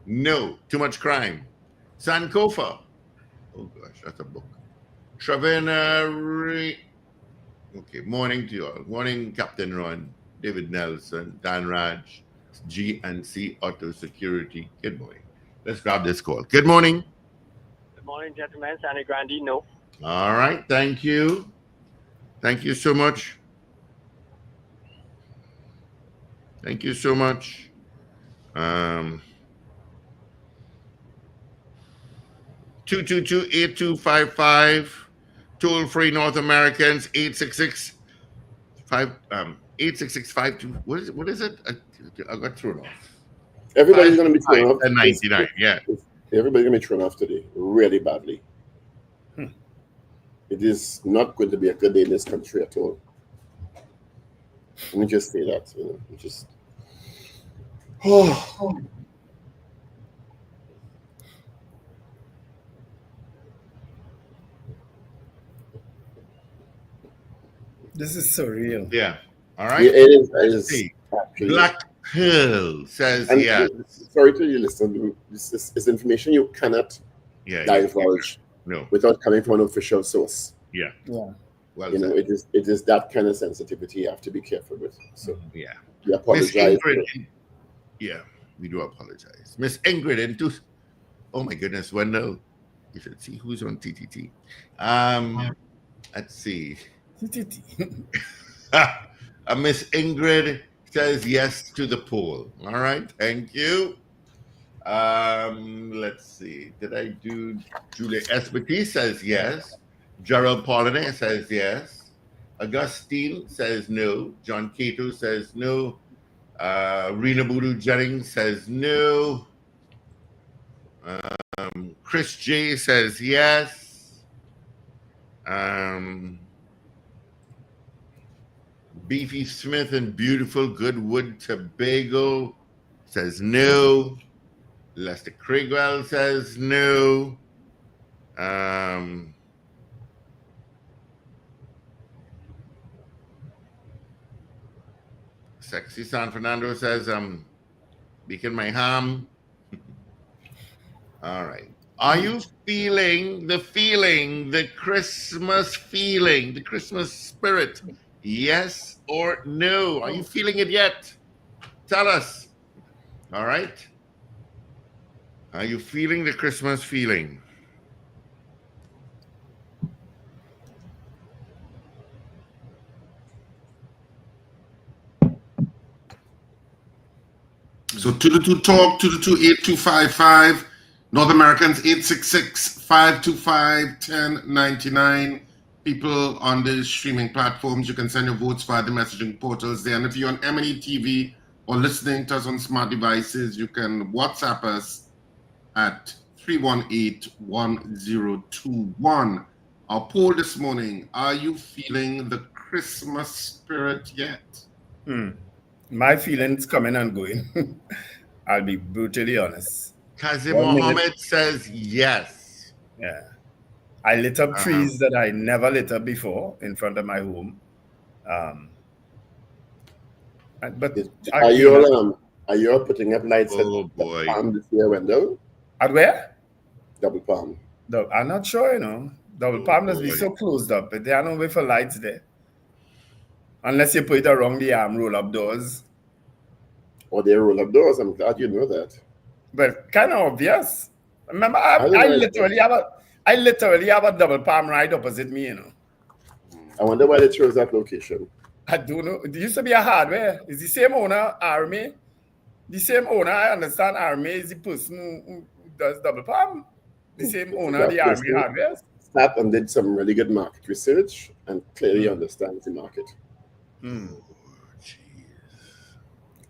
No. Too much crime. Sankofa. Oh gosh, that's a book. Travena. Okay. Morning to you all. Morning, Captain Ron, David Nelson, Dan Raj, GNC Auto Security. Good morning. Let's grab this call. Good morning. Good morning, gentlemen. Sandy Grandi, no. All right. Thank you. Thank you so much. Thank you so much. 222-8255. Toll free North Americans 866-52. What is it? I got thrown off. Everybody's going to be thrown off. 99. Yeah. Everybody's going to be thrown off today, really badly. It is not going to be a good day in this country at all. Let me just say that. This is surreal. Yeah. All right. Yeah, it is actually. Black Pearl says yes. Sorry to you, listen. This is information you cannot divulge without coming from an official source. Yeah. Well, it is that kind of sensitivity you have to be careful with. So yeah, we apologize. Yeah, we do apologize. Miss Ingrid oh my goodness, Wendell. You should see who's on TTT. Let's see. TTT. Miss Ingrid says yes to the poll. All right, thank you. Let's see. Did I do Julia Espetis says yes. Gerald Polliner says yes. Augustine says no. John Cato says no. Rena Boodoo Jennings says no. Chris J says yes. Beefy Smith in beautiful Goodwood, Tobago says no. Lester Crigwell says no. Sexy San Fernando says beacon my ham. All right. Are you feeling the Christmas feeling, the Christmas spirit? Yes or no? Are you feeling it yet? Tell us. All right. Are you feeling the Christmas feeling? So 222 talk 222-8255. North Americans 866-525-1099. People on the streaming platforms, you can send your votes via the messaging portals there. And if you're on M&E TV or listening to us on smart devices, you can WhatsApp us at 318-1021. Our poll this morning: are you feeling the Christmas spirit yet? My feelings coming and going. I'll be brutally honest. Kazim Mohammed says yes. Yeah. I lit up trees that I never lit up before in front of my home. But are you all putting up lights at boy. Double Palm this year, Wendell? At where? Double Palm. I'm not sure, you know. Double Palm must be so closed up, but there are no way for lights there. Unless you put it around the roll-up doors. Or they roll-up doors. I'm glad you know that. But kind of obvious. Remember, I literally have a double palm right opposite me, you know. I wonder why they chose that location. I don't know. It used to be a hardware. It's the same owner, Army. The same owner, I understand Army is the person who does double palm. The same owner, the Army hardware. Sat and did some really good market research and clearly understands the market.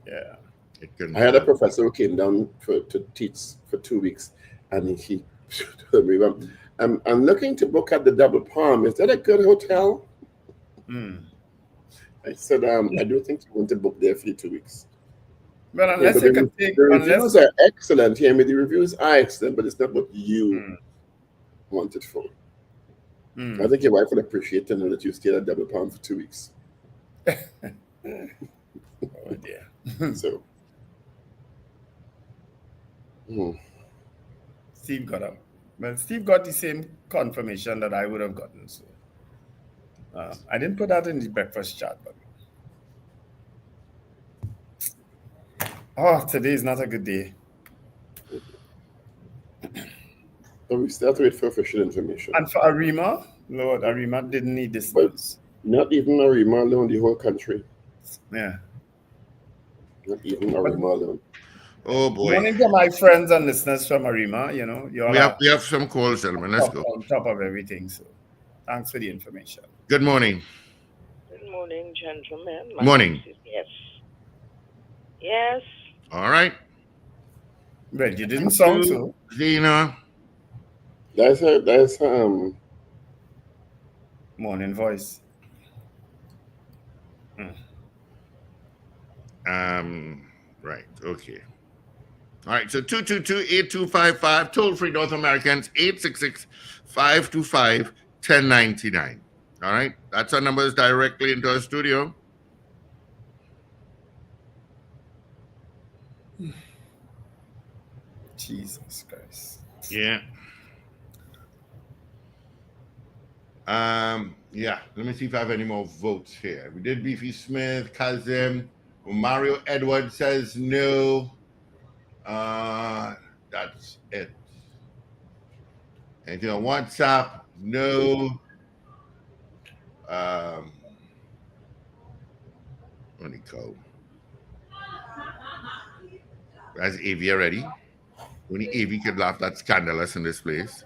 Yeah. I had a professor who came down to teach for 2 weeks, and he told me, I'm looking to book at the Double Palm. Is that a good hotel? I said, I do think you want to book there for 2 weeks. But unless you can take... The reviews are excellent. Hear me, the reviews are excellent, but it's not what you want it for. I think your wife would appreciate to know that you stayed at Double Palm for 2 weeks. Oh, dear. So... Steve got up. Well, Steve got the same confirmation that I would have gotten. So I didn't put that in the breakfast chat, but today is not a good day. So we still have to wait for official information. And for Arima, Lord, Arima didn't need this news. Not even Arima alone, the whole country. Yeah. Not even Arima alone. Oh boy! Morning to my friends and listeners from Arima. You know, we have some calls, gentlemen. Let's go. On top of everything, so thanks for the information. Good morning. Good morning, gentlemen. Morning. Yes. Yes. All right. Well, you didn't sound so. Zena. That's morning voice. Right. Okay. All right, so 222-8255, toll-free North Americans, 866-525-1099. All right, that's our numbers directly into our studio. Jesus Christ. Yeah. Yeah, let me see if I have any more votes here. We did Beefy Smith, Kazim, Mario Edwards says no. That's it. Anything on WhatsApp? No. Let me go. That's AV already. Only AV could laugh. That's scandalous in this place.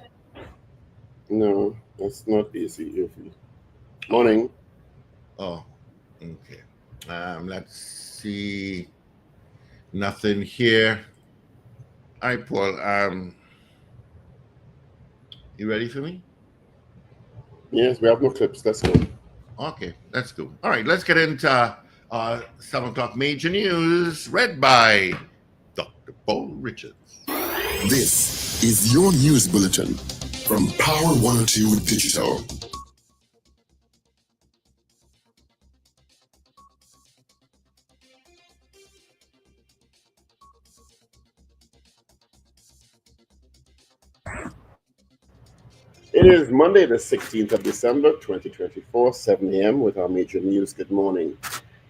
No, that's not easy, AV. Morning. Oh, okay. Let's see. Nothing here. All right, Paul. You ready for me? Yes, we have no clips. Let's go. Okay, that's cool. All right, let's get into 7 o'clock major news read by Dr. Paul Richards. This is your news bulletin from Power 102 Digital. It is Monday, the 16th of December, 2024, 7 a.m. with our major news. Good morning.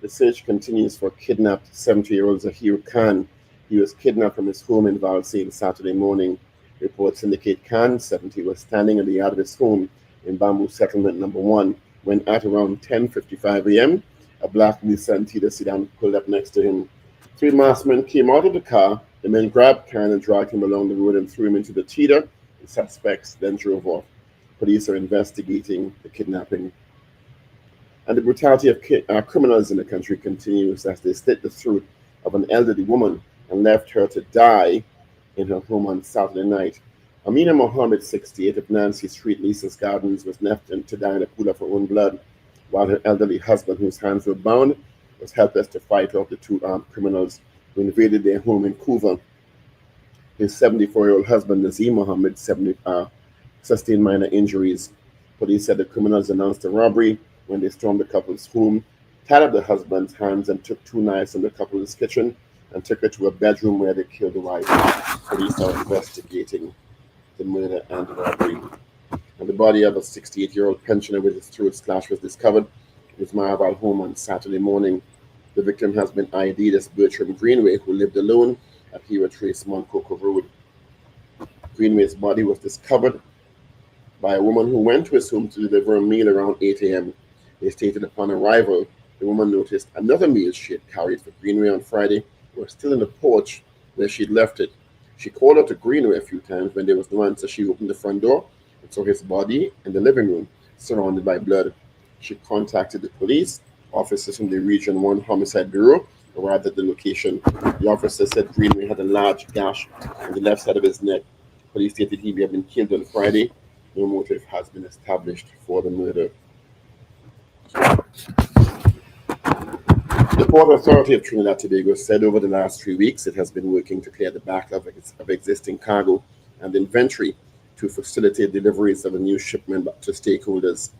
The search continues for kidnapped 70-year-old Zahir Khan. He was kidnapped from his home in Valsale Saturday morning. Reports indicate Khan, 70, was standing at the yard of his home in Bamboo Settlement Number 1 when at around 10:55 a.m., a black Nissan Tita sedan pulled up next to him. 3 masked men came out of the car. The men grabbed Khan and dragged him along the road and threw him into the Tita. The suspects then drove off. Police are investigating the kidnapping. And the brutality of criminals in the country continues as they slit the throat of an elderly woman and left her to die in her home on Saturday night. Amina Mohammed, 68, of Nancy Street, Lisa's Gardens, was left to die in a pool of her own blood, while her elderly husband, whose hands were bound, was helpless to fight off the 2 armed criminals who invaded their home in Couva. His 74-year-old husband, Nazim Mohammed, sustained minor injuries. Police said the criminals announced the robbery when they stormed the couple's home, tied up the husband's hands, and took 2 knives from the couple's kitchen and took her to a bedroom where they killed the wife. Police are investigating the murder and the robbery. And the body of a 68-year-old pensioner with his throat slashed was discovered in his Maraval home on Saturday morning. The victim has been ID'd as Bertram Greenway, who lived alone at Hero Trace, Montcoco Road. Greenway's body was discovered by a woman who went to his home to deliver a meal around 8 a.m. They stated upon arrival, the woman noticed another meal she had carried for Greenway on Friday was still in the porch where she'd left it. She called out to Greenway a few times. When there was no answer, she opened the front door and saw his body in the living room, surrounded by blood. She contacted the police. Officers from the Region 1 Homicide Bureau arrived at the location. The officer said Greenway had a large gash on the left side of his neck. Police stated he had been killed on Friday. No motive has been established for the murder. The Port Authority of Trinidad and Tobago said over the last 3 weeks it has been working to clear the backlog of existing cargo and inventory to facilitate deliveries of a new shipment to stakeholders.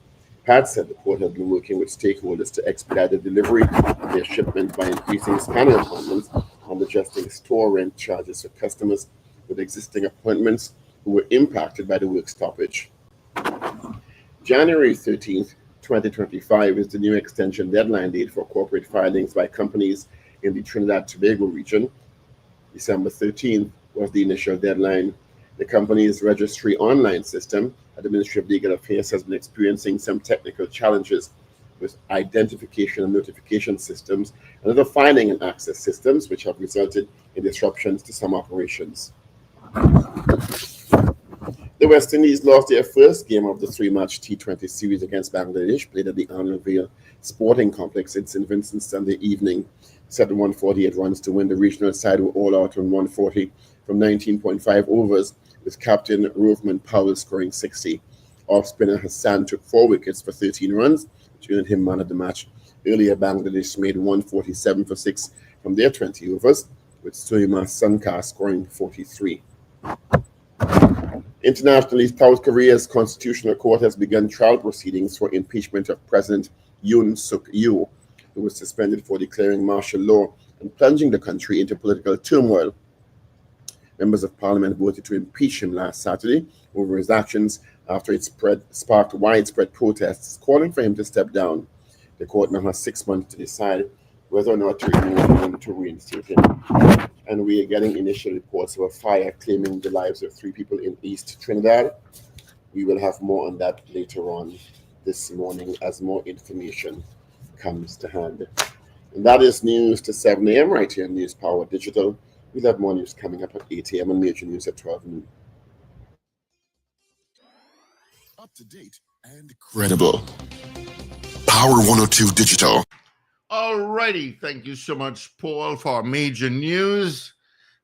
PAD said the port has been working with stakeholders to expedite the delivery of their shipment by increasing scanning appointments and adjusting store rent charges for customers with existing appointments who were impacted by the work stoppage. January 13th, 2025 is the new extension deadline date for corporate filings by companies in the Trinidad and Tobago region. December 13th was the initial deadline. The company's registry online system at the Ministry of Legal Affairs has been experiencing some technical challenges with identification and notification systems and other filing and access systems, which have resulted in disruptions to some operations. The West Indies lost their first game of the 3-match T20 series against Bangladesh, played at the Arnold Vale Sporting Complex in St. Vincent Sunday evening. Set 148 runs to win. The regional side were all out on 140 from 19.5 overs, with captain Rovman Powell scoring 60. Off-spinner Hassan took 4 wickets for 13 runs, which earned him man of the match. Earlier, Bangladesh made 147 for 6 from their 20 overs, with Suima Sankar scoring 43. Internationally, South Korea's Constitutional Court has begun trial proceedings for impeachment of President Yoon Suk Yeol, who was suspended for declaring martial law and plunging the country into political turmoil. Members of Parliament voted to impeach him last Saturday over his actions after it sparked widespread protests calling for him to step down. The court now has 6 months to decide whether or not to remove him to reinstate him. And we are getting initial reports of a fire claiming the lives of 3 people in East Trinidad. We will have more on that later on this morning as more information comes to hand. And that is news to 7 a.m. right here on News Power Digital. We'll have more news coming up at 8 a.m. and major news at 12 noon. Up to date and credible. Power 102 Digital. All righty. Thank you so much, Paul, for major news.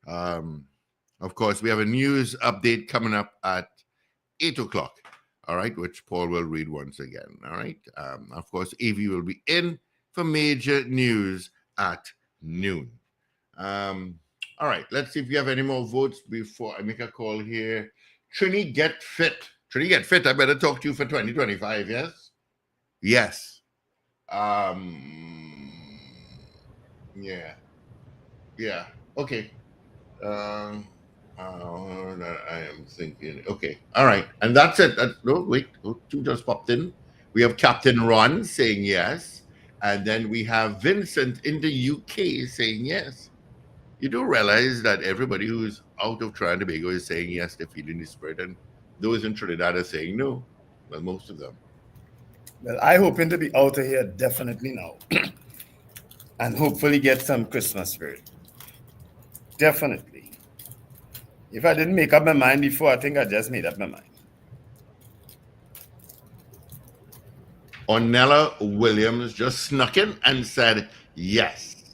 Of course, we have a news update coming up at 8 o'clock. All right, which Paul will read once again. All right. Of course, AV will be in for major news at noon. All right, let's see if you have any more votes before I make a call here. Trini, get fit. Trini, get fit. I better talk to you for 2025, yes? Yes. Yeah. Okay. I am thinking. Okay. All right. And that's it. No, wait. Two just popped in. We have Captain Ron saying yes. And then we have Vincent in the UK saying yes. You do realize that everybody who's out of Trinidad and Tobago is saying yes, they're feeling the spirit. And those in Trinidad are saying no. Well, most of them. Well, I hoping to be out of here definitely now. And hopefully get some Christmas spirit. Definitely. If I didn't make up my mind before, I think I just made up my mind. Ornella Williams just snuck in and said yes.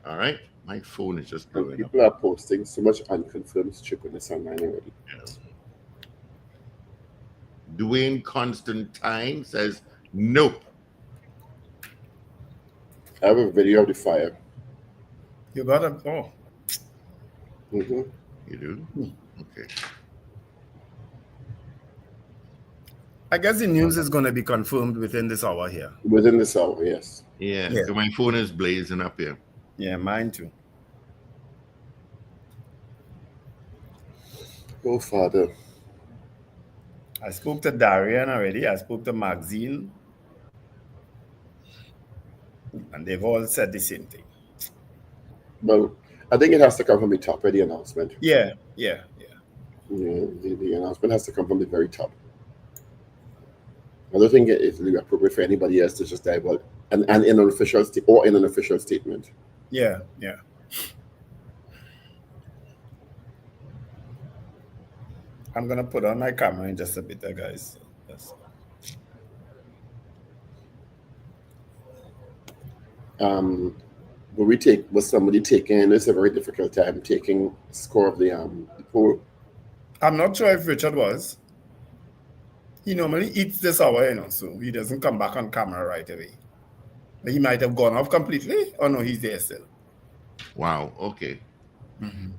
All right. My phone is just blowing up. People are posting so much unconfirmed stupidness online already. Yeah. Dwayne Constantine says nope. I have a video of the fire. You got a Mm-hmm. You do? Okay. I guess the news is going to be confirmed within this hour here. Within this hour, yes. Yeah. So my phone is blazing up here. Yeah, mine too. Oh, Father. I spoke to Darian already. I spoke to Maxine. And they've all said the same thing. Well, I think it has to come from the top of the announcement. Yeah. The announcement has to come from the very top. I don't think it's really appropriate for anybody else to just dive out and in an official in an official statement. Yeah. I'm gonna put on my camera in just a bit, guys. Yes. Was somebody taking? It's a very difficult time taking score of the poll. I'm not sure if Richard was. He normally eats this hour, so he doesn't come back on camera right away. But he might have gone off completely, or no, he's there still. Wow. Okay. Mm-hmm.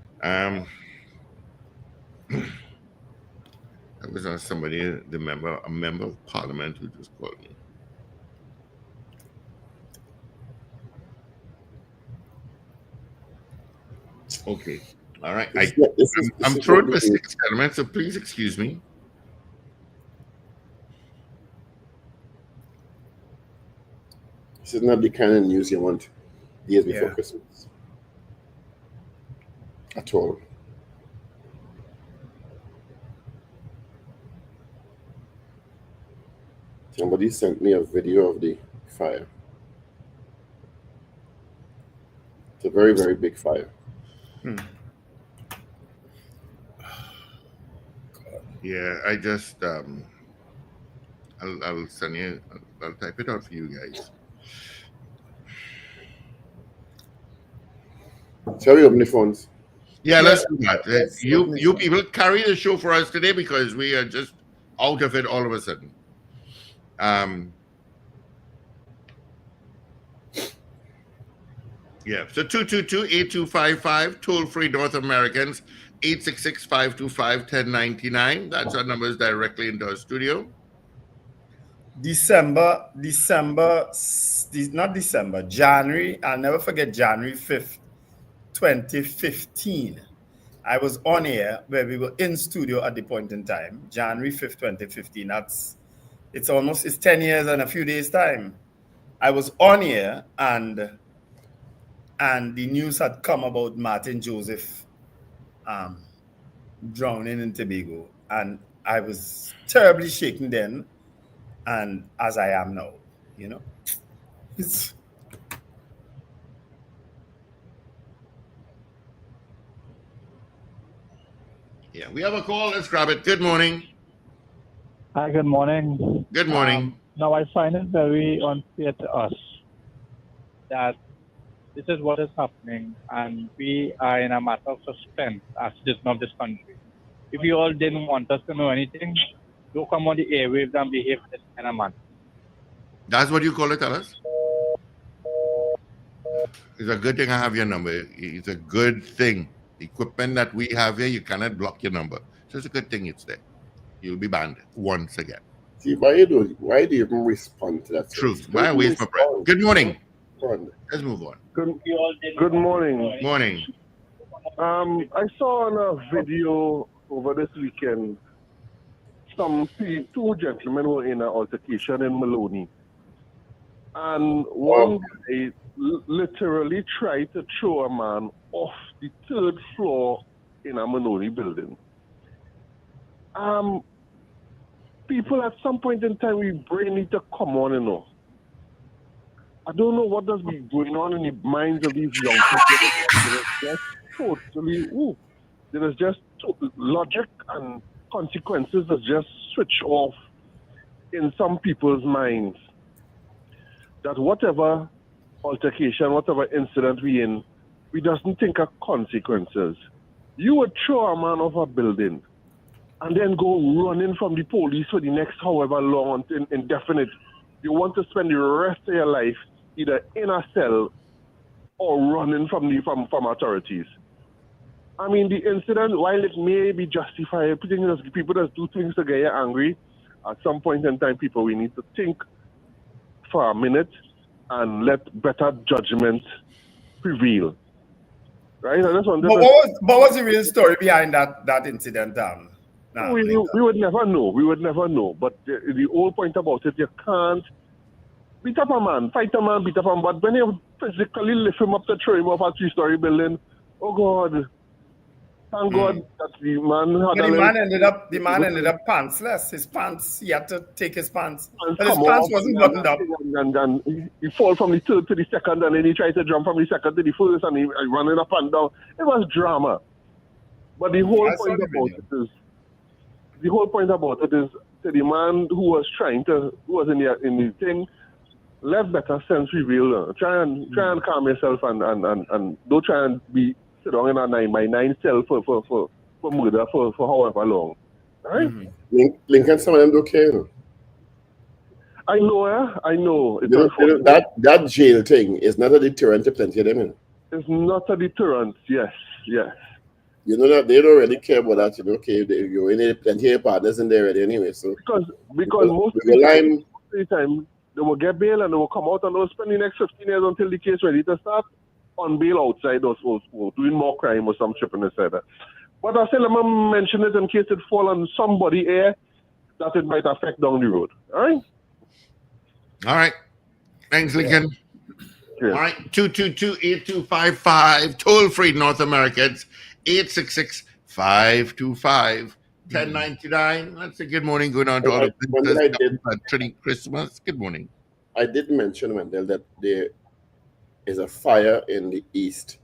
That was somebody, a member of parliament who just called me. Okay. All right. I'm thrown for 6 elements, so please excuse me. This is not the kind of news you want years before Christmas. At all. Somebody sent me a video of the fire. It's a very, very big fire. Yeah, I just I'll send you. I'll type it out for you guys. Shall we open the phones? Yeah, let's do that. You people carry the show for us today because we are just out of it all of a sudden. Yeah, so 222-8255, toll-free North Americans, 866-525-1099. That's our numbers directly into our studio. January, I'll never forget January 5th, 2015. I was on air where we were in studio at the point in time, January 5th, 2015. It's 10 years and a few days time. I was on air and the news had come about Martin Joseph drowning in Tobago. And I was terribly shaken then, and as I am now, Yeah, we have a call. Let's grab it. Good morning. Hi, good morning. Good morning. Now, I find it very unfair to us that this is what is happening, and we are in a matter of suspense as citizens of this country. if you all didn't want us to know anything, don't come on the airwaves and behave this kind of man. That's what you call it, Alice? It's a good thing I have your number. It's a good thing. The equipment that we have here, you cannot block your number. So it's a good thing it's there. You'll be banned once again. See, why do you even respond to that? Truth. Why waste my breath? Good morning. Let's move on. Good morning. Morning. I saw on a video over this weekend two gentlemen were in an altercation in Maloney. And one guy literally tried to throw a man off the 3rd floor in a Maloney building. People at some point in time, we brain need to come on, you know. I don't know what does be going on in the minds of these young people. There is just logic and consequences that just switch off in some people's minds. That whatever altercation, whatever incident we in, we doesn't think of consequences. You would throw a man off a building and then go running from the police for the next however long, indefinite. You want to spend the rest of your life either in a cell or running from authorities. I mean, the incident, while it may be justified, people that do things to get you angry, at some point in time, we need to think for a minute and let better judgment prevail. Right? I just what was the real story behind that incident? We would never know. We would never know. But the whole point about it, you can't beat up a man, fight a man, beat up a man. But when you physically lift him up to throw him off a 3-story building, oh God. Thank God that the man had the man ended up pantsless. His pants, he had to take his pants. But his pants wasn't buttoned up. And he fall from the 3rd to the 2nd, and then he tried to jump from the 2nd to the 1st, and he running up and down. It was drama. But the whole point about it is to the man who was in the thing, let better sense reveal. Try and calm yourself and don't try and sit down in a 9x9 cell for murder for however long. Right? Lincoln, some of them don't care. I know. That jail thing is not a deterrent to plenty of them. It's not a deterrent, yes. You know that they don't really care about that. You know, okay, you're in plenty of partners in there already anyway. So because most of the time they will get bail and they will come out and they'll spend the next 15 years until the case ready to start on bail outside or doing more crime or some tripping inside that. But I said, let me mention it in case it fall on somebody here that it might affect down the road. All right. Thanks, Lincoln. Yeah. All right. 222-8255. Toll free North America. It's 866-525-1099. That's a good morning going on to all the Trinidad Christmas. Good morning. I did mention, Wendell, that there is a fire in the east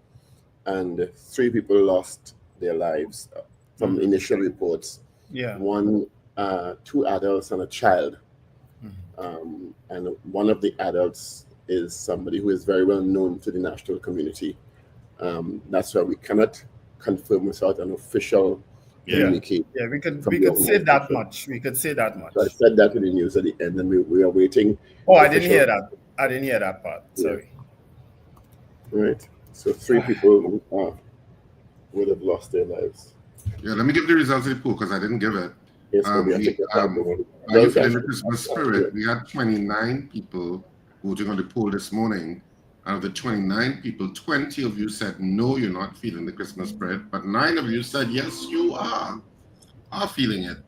and 3 people lost their lives from initial reports. Yeah. 2 adults and a child. And one of the adults is somebody who is very well known to the national community. That's why we cannot confirm without an official communique. Yeah, we could say that much. We could say that much. So I said that in the news at the end, and we are waiting. Oh, I didn't hear that. I didn't hear that part. Sorry. Right. So 3 people would have lost their lives. Yeah, let me give the results of the poll because I didn't give it. Yes, Christmas spirit. We had 29 people voting on the poll this morning. Out of the 29 people, 20 of you said no, you're not feeling the Christmas spirit, but 9 of you said yes, you are feeling it.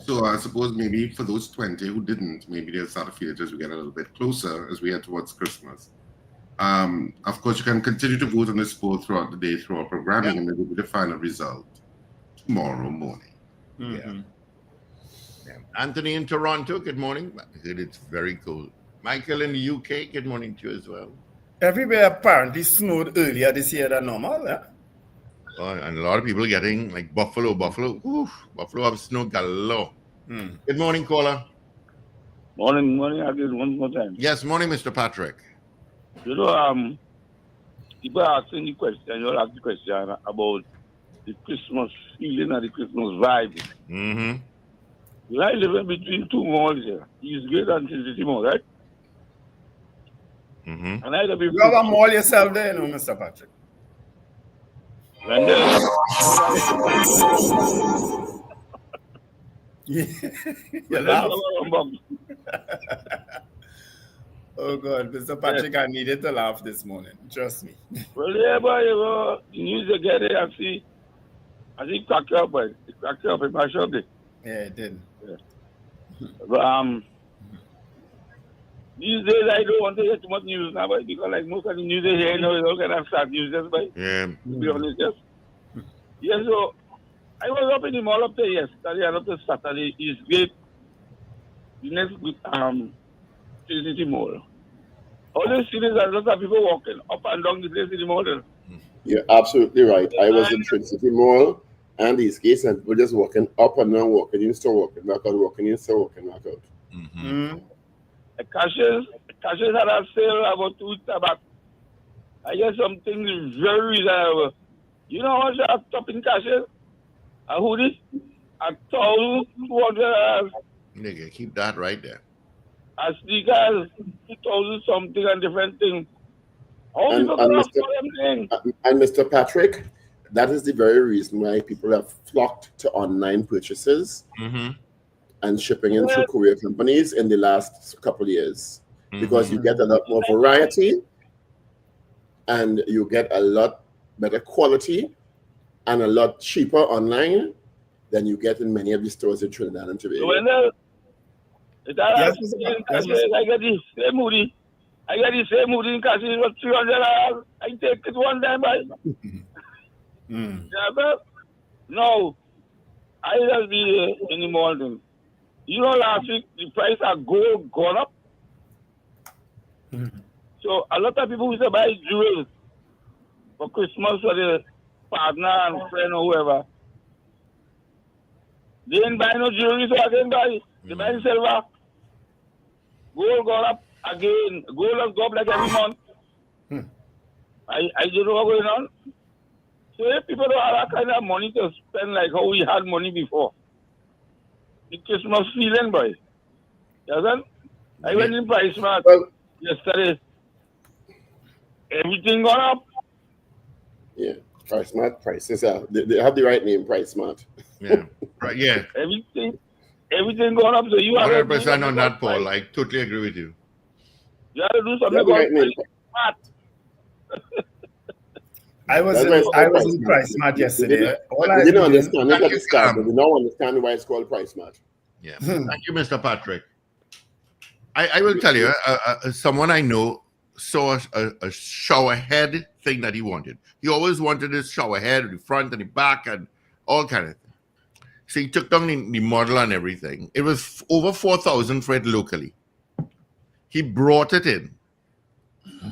So I suppose maybe for those 20 who didn't, maybe they'll start to feel it as we get a little bit closer as we head towards Christmas. Of course, you can continue to vote on this poll throughout the day through our programming, and maybe we'll find a result tomorrow morning. Yeah. Anthony in Toronto, good morning. It's very cold. Michael in the UK, good morning to you as well. Everywhere apparently snowed earlier this year than normal, yeah? And a lot of people are getting like Buffalo. Buffalo have snow galore. Good morning, caller. Morning, again, one more time. Yes, morning, Mr. Patrick. You know, people are asking the question, you ask the question about the Christmas feeling and the Christmas vibe. Mm-hmm. You I live in between two malls here. Eastgate and Trinity Mall, right? Mm-hmm. And I have You have a mall yourself there, you know, Mr. Patrick. Wendell. You laugh? Oh God, Mr. Patrick, I needed to laugh this morning. Trust me. Well, yeah, boy, the news you get it, I see crack you up, boy. It cracked you up in my shop. Yeah, it did. Yeah. But these days I don't want to hear too much news now, boy, because like most of the news they hear, you know, it's all kind of sad news, just boy. Yeah. To be honest, yes. Yeah, so I was up in the mall up there yesterday and up to Saturday. Eastgate, the next Trinity Mall. All the cities are lots of people walking up and down the place in the mall. You're absolutely right. I was in Trinity Mall and Eastgate, and people just walking up and down, walking in store, walking back out, walking in store, walking back out. Mm-hmm. The cashiers had a sale about 2 weeks back. I guess something very reasonable. You know how much a top in cashiers? A hoodie? $1,200. Nigga, keep that right there. A sneakers, 2,000 something and different things. And Mr. Patrick, that is the very reason why people have flocked to online purchases and shipping in through courier companies in the last couple of years. Because you get a lot more variety and you get a lot better quality and a lot cheaper online than you get in many of the stores in Trinidad and Tobago. Wendell, I get the same hoodie. I get the same hoodie in cash for $300. I take it one time, by. Yeah, but no, I just be in the morning. You know, last week the price of gold gone up. So a lot of people used to buy jewels for Christmas for the partner and friend or whoever. They didn't buy no jewelry, so I didn't buy. They buy silver. Gold gone up again. Gold has gone up like every month. I don't know what's going on. So if people don't have that kind of money to spend like how we had money before, the Christmas feeling, boy. Doesn't? I went in Price Mart yesterday. Everything gone up. Yeah, Price Mart prices are. They have the right name, Price Mart. Yeah, right. Yeah. Everything going up. So you 100% on that, Paul. I totally agree with you. You have to do something about Price Mart. I was in Price Mart yesterday. You didn't understand it at the start, but you now understand why it's called Price Mart. Yeah. Thank you, Mr. Patrick. I will tell you, someone I know saw a shower head thing that he wanted. He always wanted this shower head, the front and the back and all kind of things. So he took down the model and everything. It was over 4,000 for it locally. He brought it in,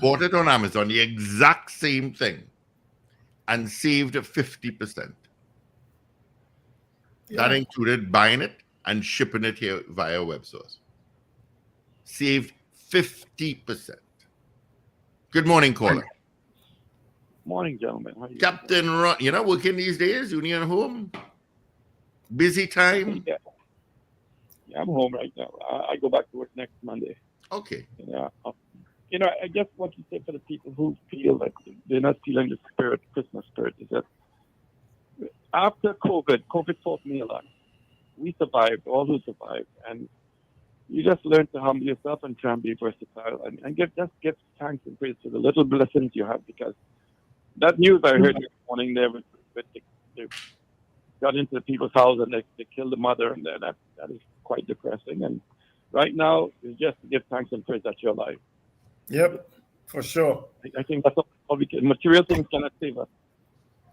bought it on Amazon, the exact same thing, and saved 50%. That included buying it and shipping it here via web source. Saved 50%. Good morning, caller. Morning, gentlemen. How are you? Captain Ron, you're not working these days? You're at home? Busy time? Yeah, I'm home right now. I go back to work next Monday. Okay. I guess what you say for the people who feel like they're not feeling the spirit, Christmas spirit, is that after COVID taught me a lot. We survived, all who survived, and you just learn to humble yourself and try and be versatile and give thanks and praise for the little blessings you have, because that news I heard this morning there with they got into people's house and they killed the mother, and that is quite depressing. And right now it's just to give thanks and praise that you're alive. Yep, for sure. I think that's all we can. Material things cannot save us.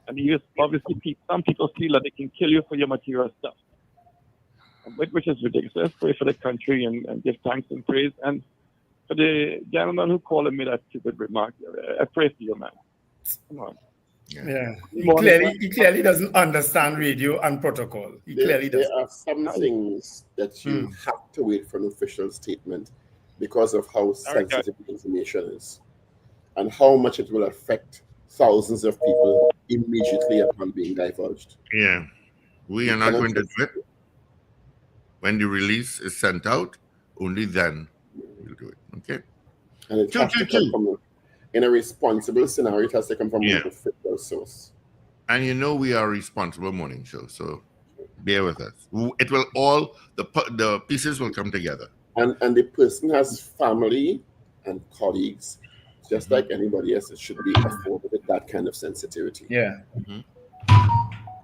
And obviously some people feel that they can kill you for your material stuff, which is ridiculous. Let's pray for the country and give thanks and praise. And for the gentleman who called and made that stupid remark, I pray for you, man. Come on. Yeah. He clearly doesn't understand radio and protocol. He clearly doesn't. There are some things that you have to wait for an official statement because of how sensitive the information is and how much it will affect thousands of people immediately upon being divulged. Yeah. We are not going to do it. When the release is sent out, only then we'll do it. Okay. And it has to come from, in a responsible scenario, it has to come from a official source. And you know we are a responsible morning show, so bear with us. It will all, the pieces will come together. And the person has family and colleagues, just like anybody else. It should be afforded with that kind of sensitivity. Yeah.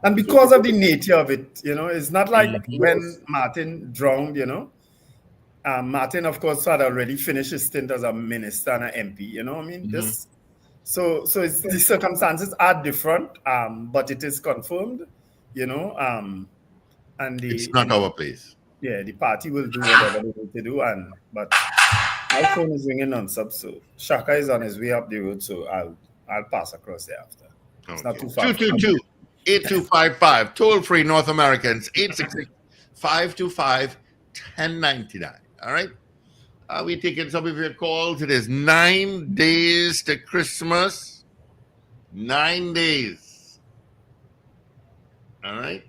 And because of the nature of it, you know, it's not like when Martin drowned, you know. Martin, of course, had already finished his stint as a minister and an MP, you know. I mean, so it's, the circumstances are different, but it is confirmed, you know. And it's not our place. Yeah, the party will do whatever they need to do, but my phone is ringing non-stop, so Shaka is on his way up the road, so I'll pass across there after. It's not too far. 222-8255, toll free North Americans, 866-525-1099. All right. We're taking some of your calls. It is 9 days to Christmas. 9 days. All right.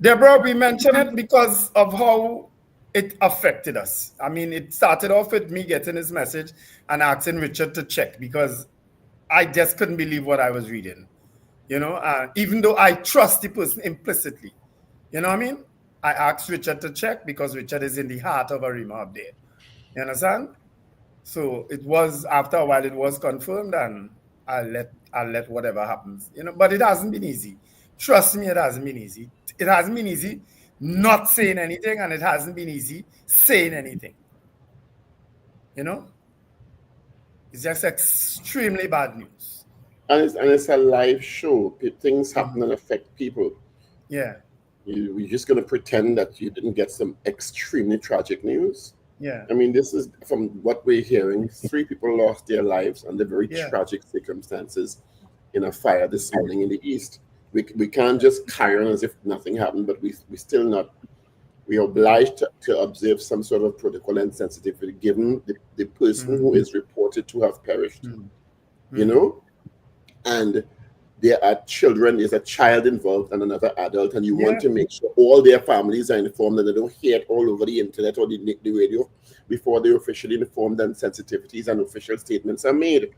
Deborah, we mentioned it because of how it affected us. I mean, it started off with me getting this message and asking Richard to check because I just couldn't believe what I was reading. You know, even though I trust the person implicitly. You know what I mean? I asked Richard to check because Richard is in the heart of Arima update. You understand? So it was, after a while, it was confirmed, and I'll let whatever happens. You know, but it hasn't been easy. Trust me, it hasn't been easy. It hasn't been easy not saying anything, and it hasn't been easy saying anything. You know? It's just extremely bad news. And it's a live show. Things happen and affect people. Yeah. You're just going to pretend that you didn't get some extremely tragic news? Yeah. I mean, this is, from what we're hearing, 3 people lost their lives under very tragic circumstances in a fire this morning in the East. We can't just carry on as if nothing happened, but we still not. We are obliged to observe some sort of protocol and sensitivity given the person who is reported to have perished. You know? And there are children, there's a child involved and another adult, and you want to make sure all their families are informed and they don't hear it all over the internet or the radio before they're officially informed and sensitivities and official statements are made.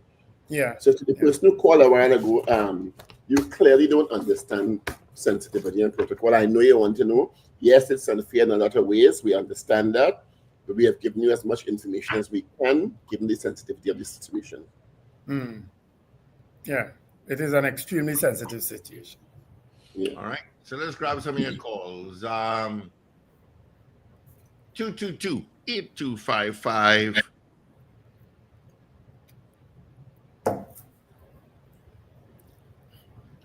Yeah. So to the person who called a while ago, you clearly don't understand sensitivity and protocol. I know you want to know. Yes, it's unfair in a lot of ways. We understand that. But we have given you as much information as we can, given the sensitivity of the situation. Yeah. It is an extremely sensitive situation. Yeah. All right. So let's grab some of your calls. 222-8255.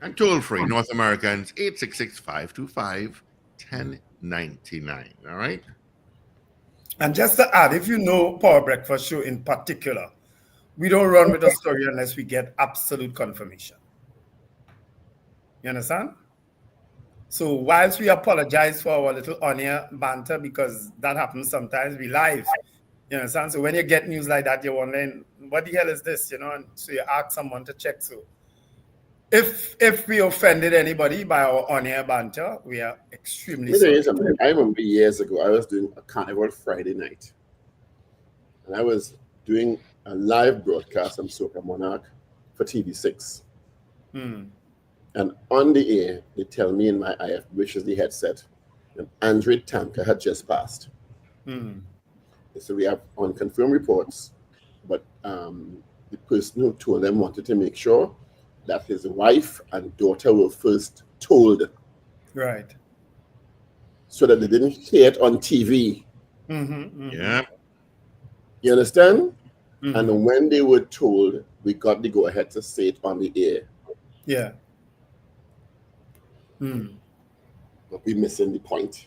And toll free, North Americans, 866-525-1099. All right. And just to add, if you know Power Breakfast Show in particular, we don't run with a story unless we get absolute confirmation. You understand? So whilst we apologize for our little on-air banter, because that happens sometimes, we live. You understand? So when you get news like that, you're wondering, what the hell is this? You know, and so you ask someone to check. So if we offended anybody by our on-air banter, we are extremely sorry. I remember years ago, I was doing a Carnival Friday night. And I was doing a live broadcast on Soca Monarch for TV6. And on the air, they tell me in my IF, which is the headset, that Andre Tanker had just passed. So we have unconfirmed reports, but the person who told them wanted to make sure that his wife and daughter were first told. Right. So that they didn't hear it on TV. Yeah. You understand? And when they were told, we got the go-ahead to say it on the air. Yeah. But we're missing the point.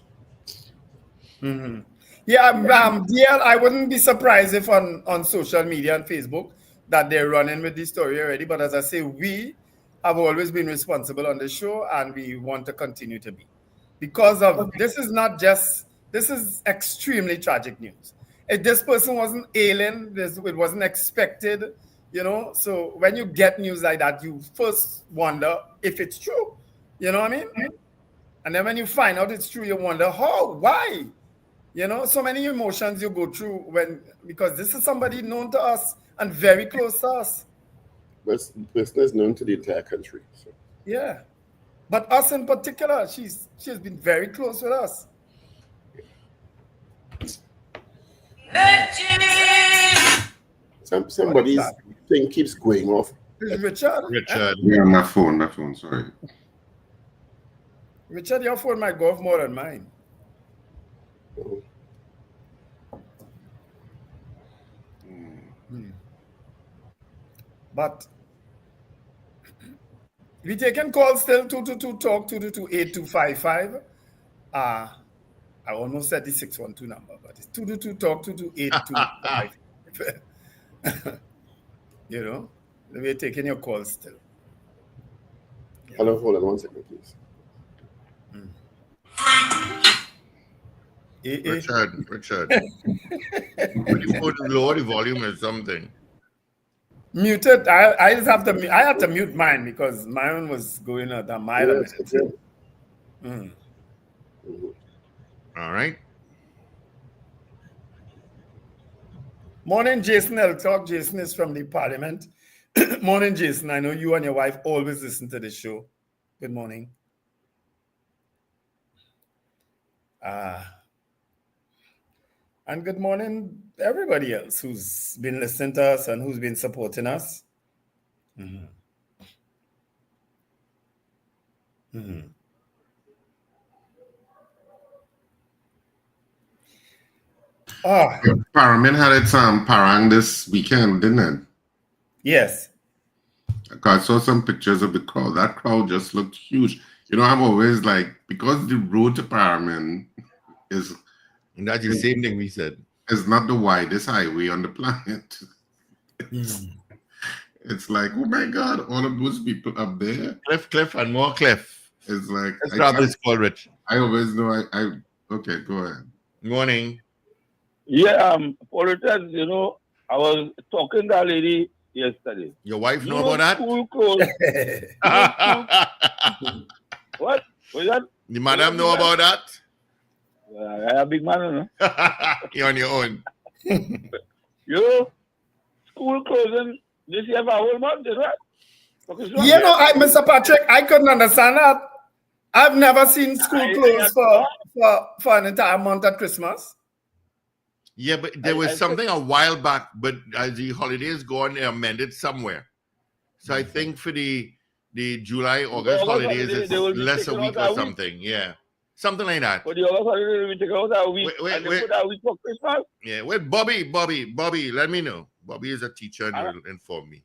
Yeah, DL, I wouldn't be surprised if on social media and Facebook that they're running with this story already. But as I say, we have always been responsible on the show, and we want to continue to be. Because of this is extremely tragic news. If this person wasn't alien, it wasn't expected, You know, so when you get news like that, you first wonder if it's true. You know what I mean? And then when you find out it's true, you wonder how, why. You know, so many emotions you go through because this is somebody known to us and very close to us. This person is known to the entire country. So. Yeah. But us in particular, she has been very close with us. Somebody's thing keeps going off. It's Richard. Richard. Yeah, my phone, sorry. Richard, your phone might go off more than mine. But we taking calls still 222-TALK 222-8255. I almost said the 612 number, but it's 222-TALK 222-8255. You know, we're taking your calls still. Yeah. Hello, hold on 1 second, please. Richard. Would you put lower the volume or something? Muted. I just have to. I had to mute mine because mine was going at a mile a minute. All right. Morning, Jason. I'll talk. Jason is from the Parliament. Morning, Jason. I know you and your wife always listen to the show. Good morning. And good morning, everybody else who's been listening to us and who's been supporting us. Parliament had its parang this weekend, didn't it? Yes. I saw some pictures of the crowd. That crowd just looked huge. You know, I'm always like, because the road to Parliament is... And that's the same thing we said. It's not the widest highway on the planet. It's like, oh my God, all of those people up there. Cliff, and more Cliff. It's like... Let's grab this call, Rich. I always know okay, go ahead. Morning. Yeah, politics, you know, I was talking to a lady yesterday. Your wife know about that? School clothes. What? Was that? The madam know about that? I'm a big man, you know. You're on your own. You know, school closing this year for a whole month, is that? You know, Mr. Patrick, I couldn't understand that. I've never seen school closed for an entire month at Christmas. Yeah, but there was something a while back, but as the holidays go on, they amended somewhere. So I think for the July, August holidays, it's less a week or something. Yeah. Something like that. But the August holidays, we take out a week. And they put a week for Christmas. Yeah, wait, Bobby, let me know. Bobby is a teacher and he'll inform me.